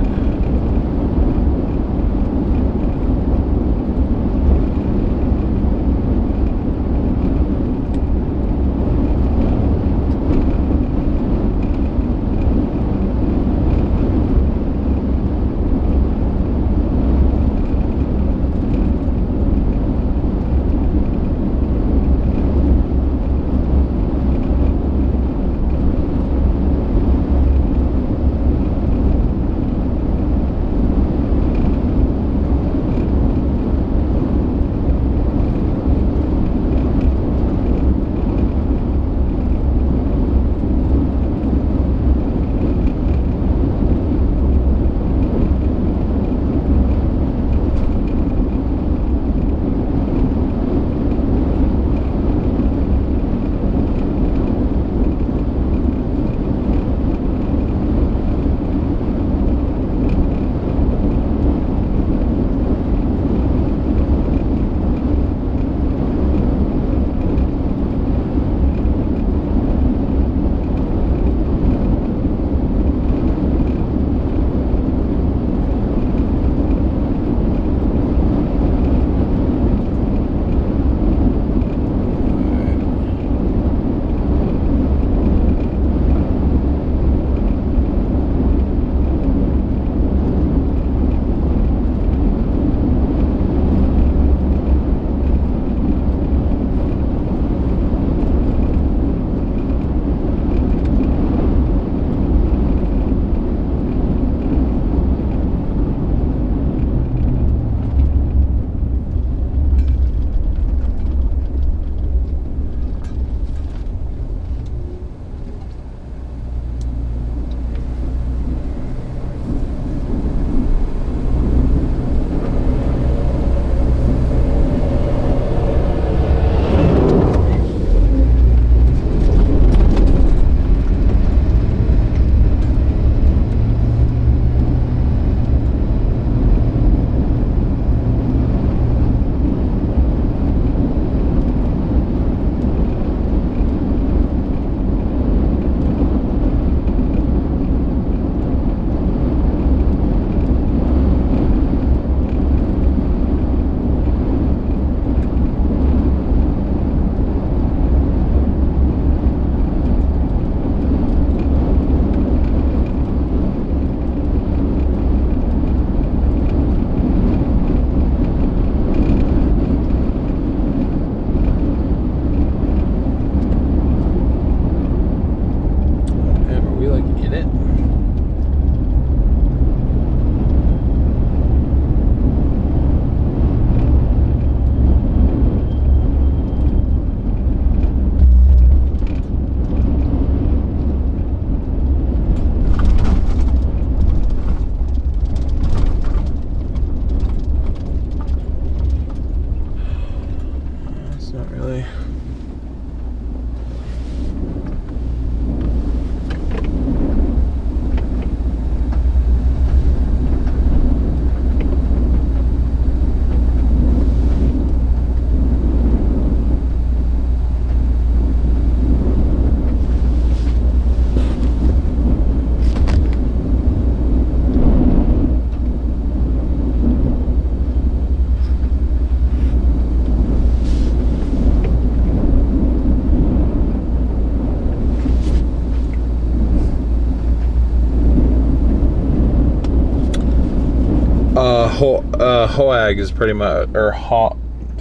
Hoag is pretty much, or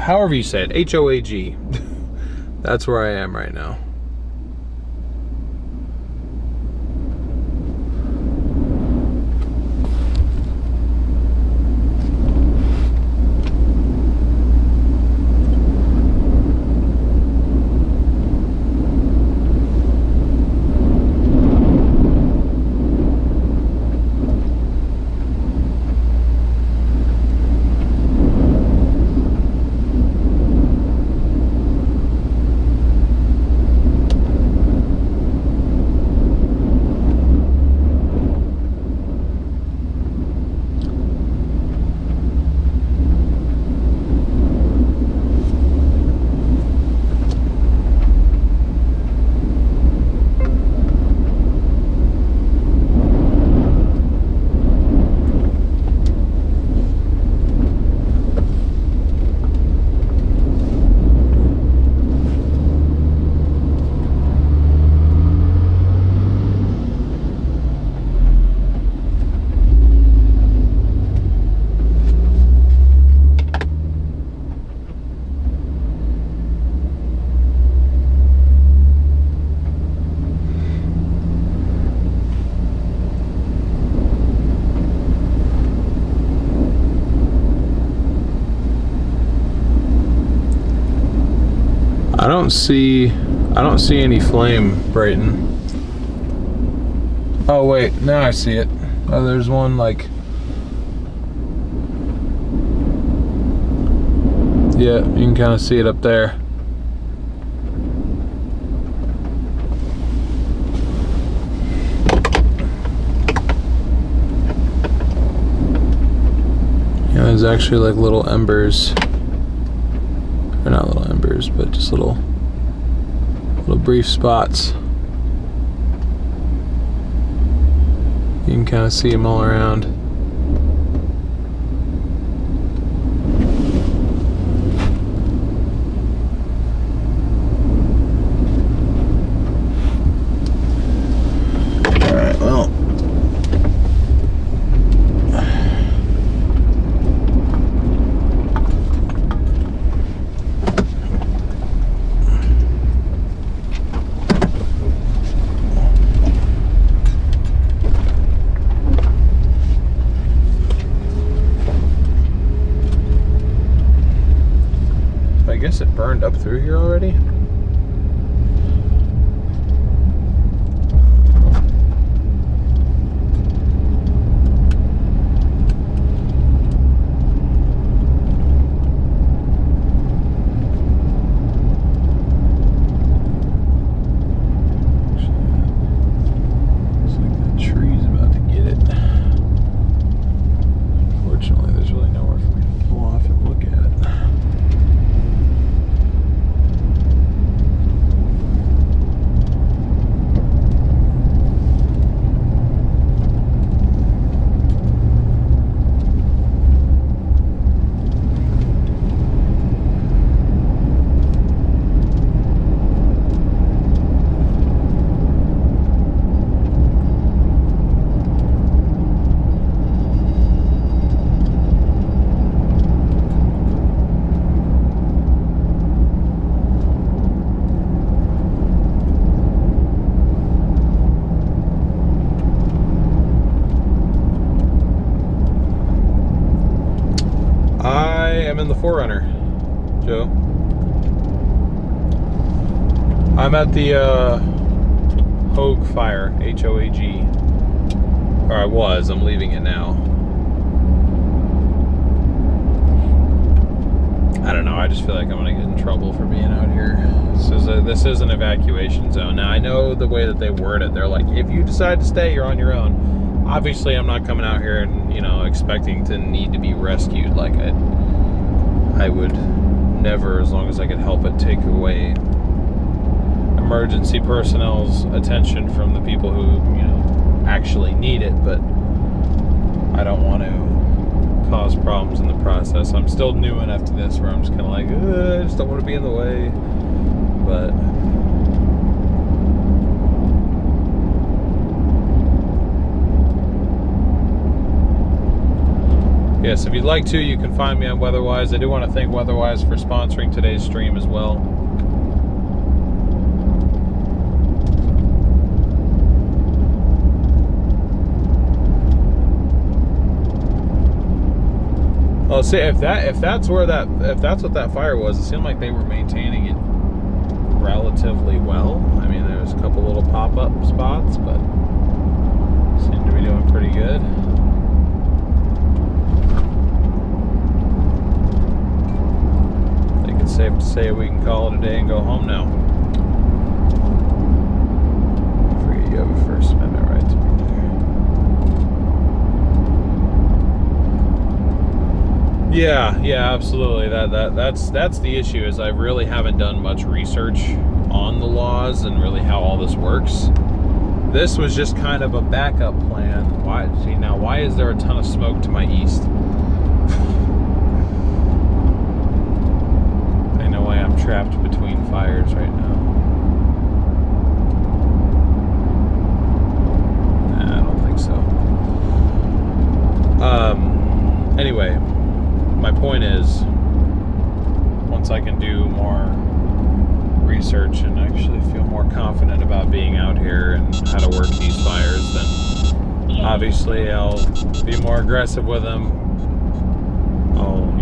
however you say it, Hoag. That's where I am right now. I don't see any flame, Brayton. Oh wait, now I see it. Oh, there's one like, yeah, you can kind of see it up there. Yeah, there's actually like little embers. Or not little embers, but just little brief spots. You can kind of see them all around. All right, well. I guess it burned up through here already. Looks like that tree's about to get it. Fortunately, there's really nowhere for me to pull off and look at it. I'm in the Forerunner, Joe. I'm at the Hoag fire, H-O-A-G. Or I was, I'm leaving it now. I don't know, I just feel like I'm gonna get in trouble for being out here. This is an evacuation zone. Now I know the way that they word it, they're like, if you decide to stay, you're on your own. Obviously I'm not coming out here and, you know, expecting to need to be rescued. Like I would never, as long as I could help it, take away emergency personnel's attention from the people who, you know, actually need it, but I don't want to cause problems in the process. I'm still new enough to this where I'm just kind of like, I just don't want to be in the way, but Yes, if you'd like to, you can find me on Weatherwise. I do want to thank Weatherwise for sponsoring today's stream as well. Oh, see, if that's what that fire was, it seemed like they were maintaining it relatively well. I mean, there's a couple little pop-up spots, but seem to be doing pretty good. I think it's safe to say we can call it a day and go home now. I forget you have a First Amendment right to be there. Yeah, absolutely. That's the issue, is I really haven't done much research on the laws and really how all this works. This was just kind of a backup plan. Why is there a ton of smoke to my east? I know I am trapped between fires right now. Nah, I don't think so. Anyway, my point is, once I can do more research and actually feel more confident about being out here and how to work these fires, then obviously I'll be more aggressive with them. I'll,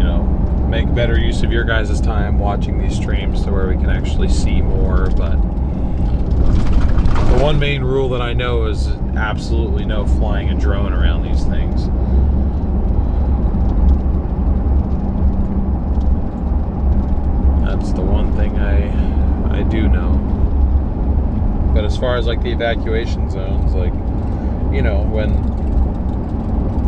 make better use of your guys' time watching these streams to where we can actually see more. But the one main rule that I know is absolutely no flying a drone around these things. That's the one thing I do know. But as far as like the evacuation zones, like, when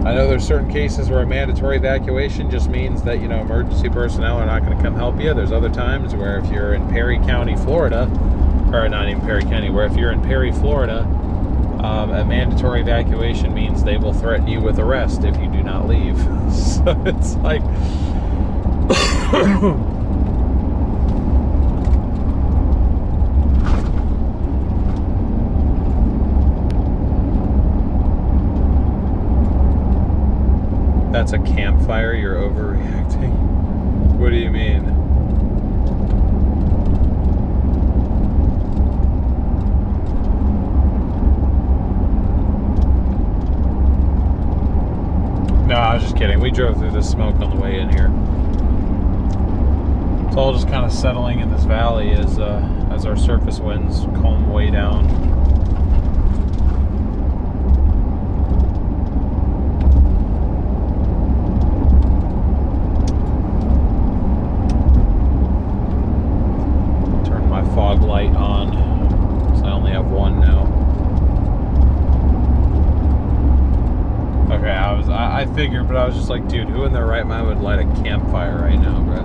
I know there's certain cases where a mandatory evacuation just means that, emergency personnel are not going to come help you. There's other times where if you're in Perry County, Florida, or not even Perry County, where if you're in Perry, Florida, a mandatory evacuation means they will threaten you with arrest if you do not leave. So it's like... That's a campfire, you're overreacting? What do you mean? No, I was just kidding. We drove through the smoke on the way in here. It's all just kind of settling in this valley as our surface winds calm way down. Fog light on, so I only have one now. Okay, I figured, but I was just like, dude, who in their right mind would light a campfire right now, bro?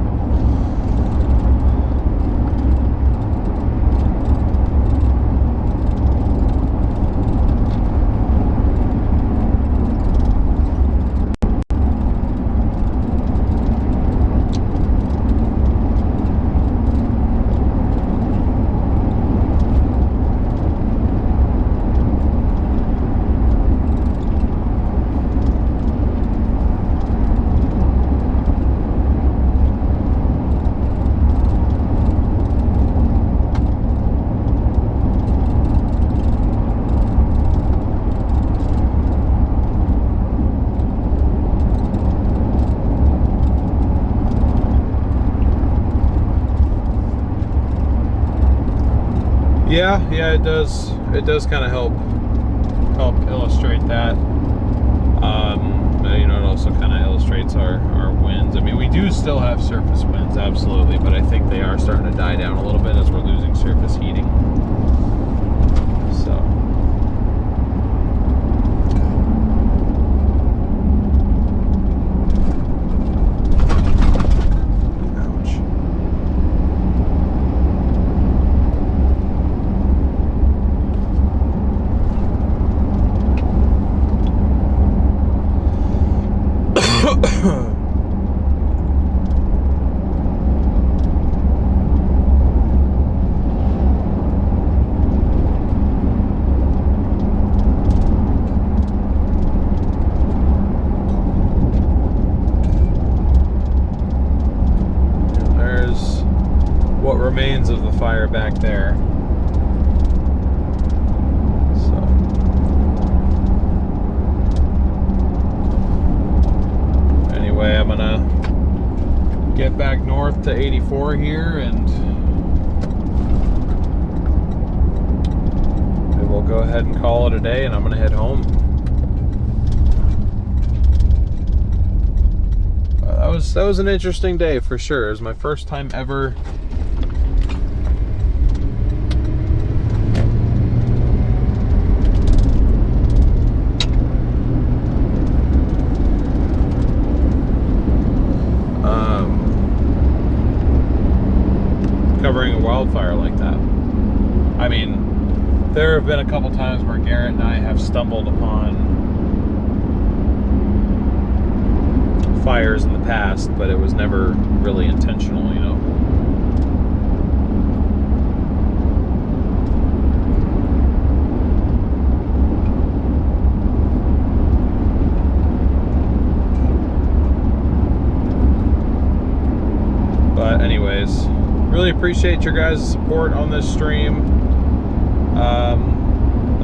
Yeah, it does. It does kind of help illustrate that. It also kind of illustrates our winds. I mean, we do still have surface winds, absolutely, but I think they are starting to die down a little bit as we're losing surface heating. So. what remains of the fire back there. So anyway, I'm gonna get back north to 84 here, and we'll go ahead and call it a day, and I'm gonna head home. That was an interesting day for sure. It was my first time ever covering a wildfire like that. I mean, there have been a couple times where Garrett and I have stumbled upon fires in the past, but it was never really intentional, you know. But anyways, really appreciate your guys' support on this stream.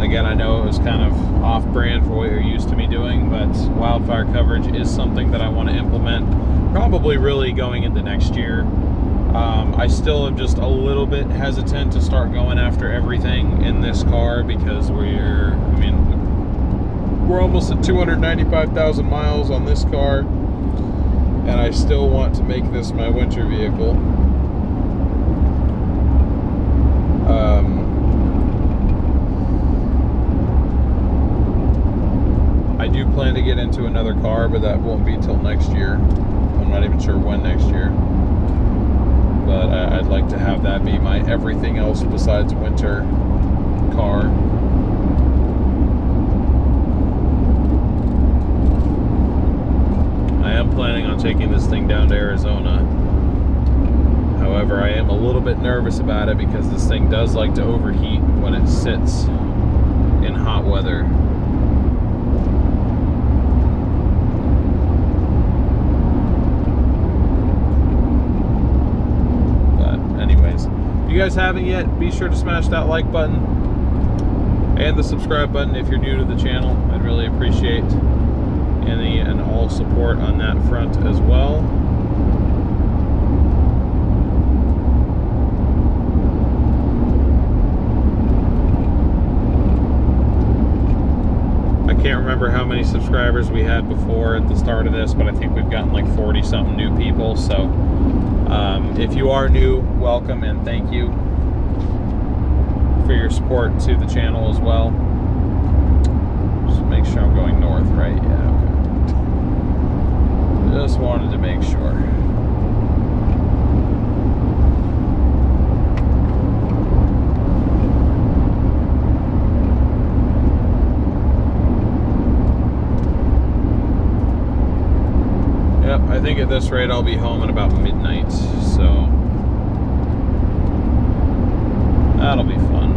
Again, I know it was kind of off-brand for what you're used to me doing, but wildfire coverage is something that I want to implement, probably really going into next year. I still am just a little bit hesitant to start going after everything in this car because we're almost at 295,000 miles on this car, and I still want to make this my winter vehicle. I do plan to get into another car, but that won't be till next year. I'm not even sure when next year. But I'd like to have that be my everything else besides winter car. I am planning on taking this thing down to Arizona. However, I am a little bit nervous about it because this thing does like to overheat when it sits in hot weather. If you guys haven't yet, be sure to smash that like button and the subscribe button if you're new to the channel. I'd really appreciate any and all support on that front as well. I can't remember how many subscribers we had before at the start of this, but I think we've gotten like 40 something new people. So if you are new, welcome and thank you for your support to the channel as well. Just make sure I'm going north, right? Yeah, okay. Just wanted to make sure. Yep, I think at this rate I'll be home at about midnight, so that'll be fun.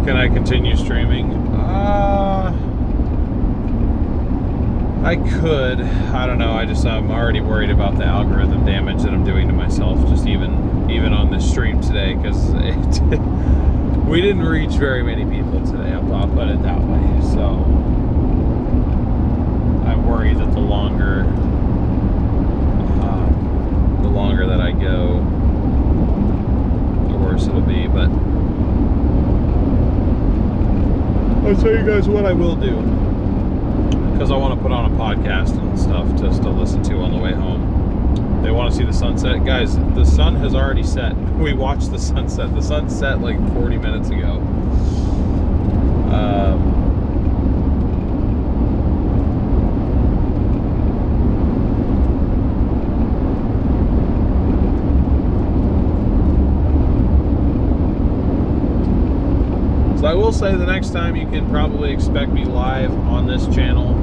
Can I continue streaming? I could. I don't know. I'm already worried about the algorithm damage that I'm doing to myself, just even on this stream today, because we didn't reach very many people today. I'll put it that way. So I worry that the longer that I go, the worse it'll be. But I'll tell you guys what I will do, because I want to put on a podcast and stuff just to listen to on the way home. They want to see the sunset. Guys, the sun has already set. We watched the sunset. The sun set like 40 minutes ago. So I will say the next time you can probably expect me live on this channel.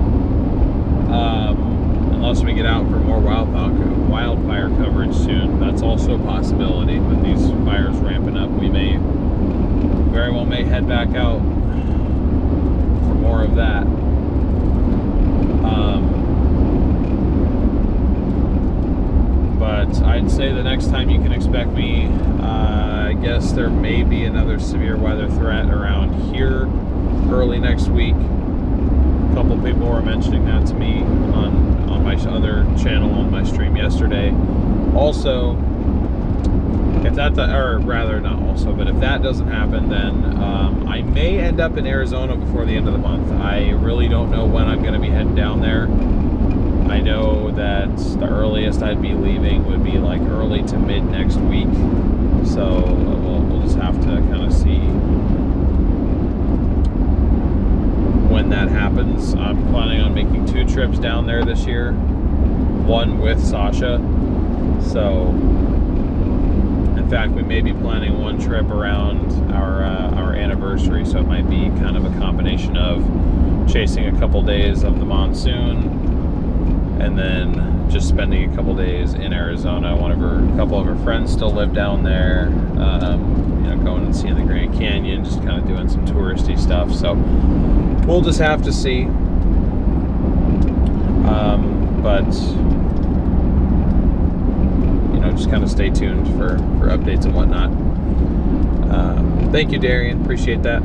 Unless we get out for more wildfire coverage soon. That's also a possibility. With these fires ramping up, we may very well head back out for more of that. But I'd say the next time you can expect me, I guess there may be another severe weather threat around here early next week. A couple people were mentioning that to me on my other channel on my stream yesterday. Also, if that, or rather not also, but if that doesn't happen, then I may end up in Arizona before the end of the month. I really don't know when I'm going to be heading down there. I know that the earliest I'd be leaving would be like early to mid next week. So we'll just have to kind of see when that happens. I'm planning on making 2 trips down there this year, one with Sasha. So in fact, we may be planning 1 trip around our anniversary, so it might be kind of a combination of chasing a couple days of the monsoon and then just spending a couple days in Arizona. A couple of her friends still live down there. Going and seeing the Grand Canyon, just kind of doing some touristy stuff. So we'll just have to see. But just kind of stay tuned for updates and whatnot. Thank you, Darian. Appreciate that.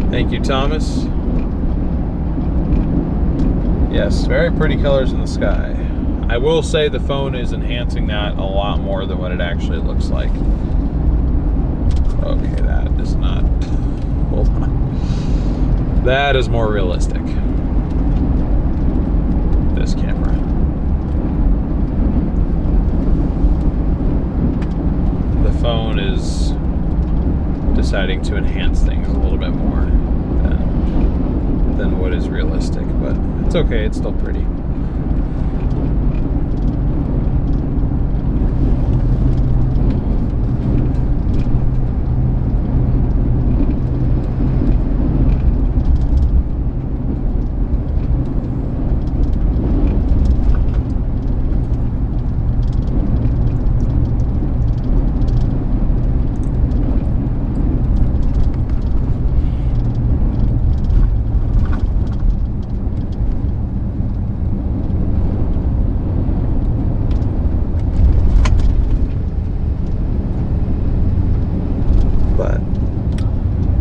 Thank you, Thomas. Yes, very pretty colors in the sky. I will say the phone is enhancing that a lot more than what it actually looks like. Okay, that is not... Hold on. That is more realistic. This camera. The phone is deciding to enhance things a little bit more than what is realistic, but it's okay, it's still pretty.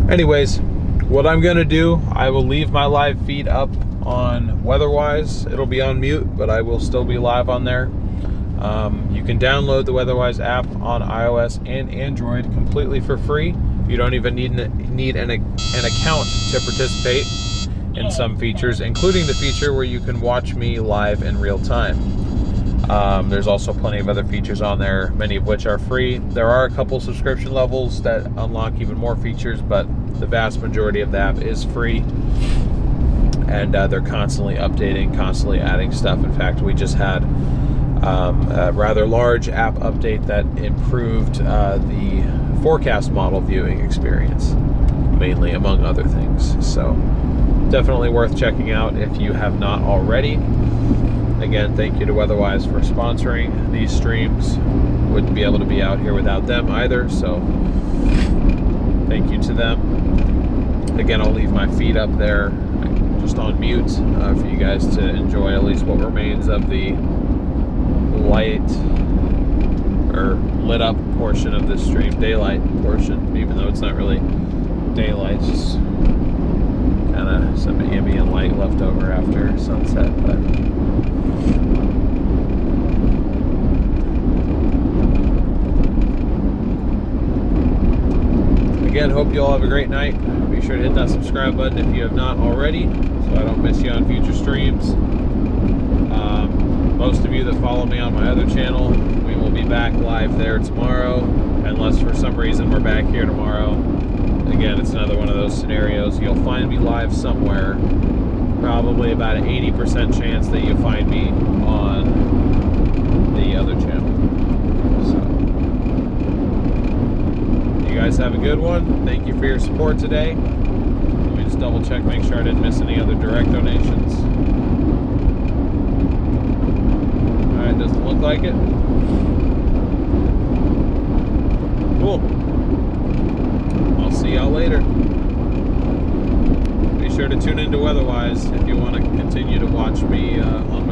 Anyways, what I'm going to do, I will leave my live feed up on Weatherwise. It'll be on mute, but I will still be live on there. You can download the Weatherwise app on iOS and Android completely for free. You don't even need an account to participate in some features, including the feature where you can watch me live in real time. There's also plenty of other features on there, many of which are free. There are a couple subscription levels that unlock even more features, but the vast majority of the app is free. And they're constantly updating, constantly adding stuff. In fact, we just had a rather large app update that improved the forecast model viewing experience, mainly, among other things. So definitely worth checking out if you have not already. Again, thank you to Weatherwise for sponsoring these streams. Wouldn't be able to be out here without them either, so thank you to them. Again, I'll leave my feed up there just on mute for you guys to enjoy at least what remains of the light or lit up portion of this stream, daylight portion, even though it's not really daylight, it's just kind of some ambient light left over after sunset. But again, hope you all have a great night. Be sure to hit that subscribe button if you have not already, so I don't miss you on future streams. most of you that follow me on my other channel, we will be back live there tomorrow, unless for some reason we're back here tomorrow. Again, it's another one of those scenarios. You'll find me live somewhere. Probably about an 80% chance that you'll find me on the other channel. So, you guys have a good one. Thank you for your support today. Let me just double check, make sure I didn't miss any other direct donations. Alright, doesn't look like it. Cool. I'll see y'all later. Be sure to tune into Weatherwise if you want to continue to watch me on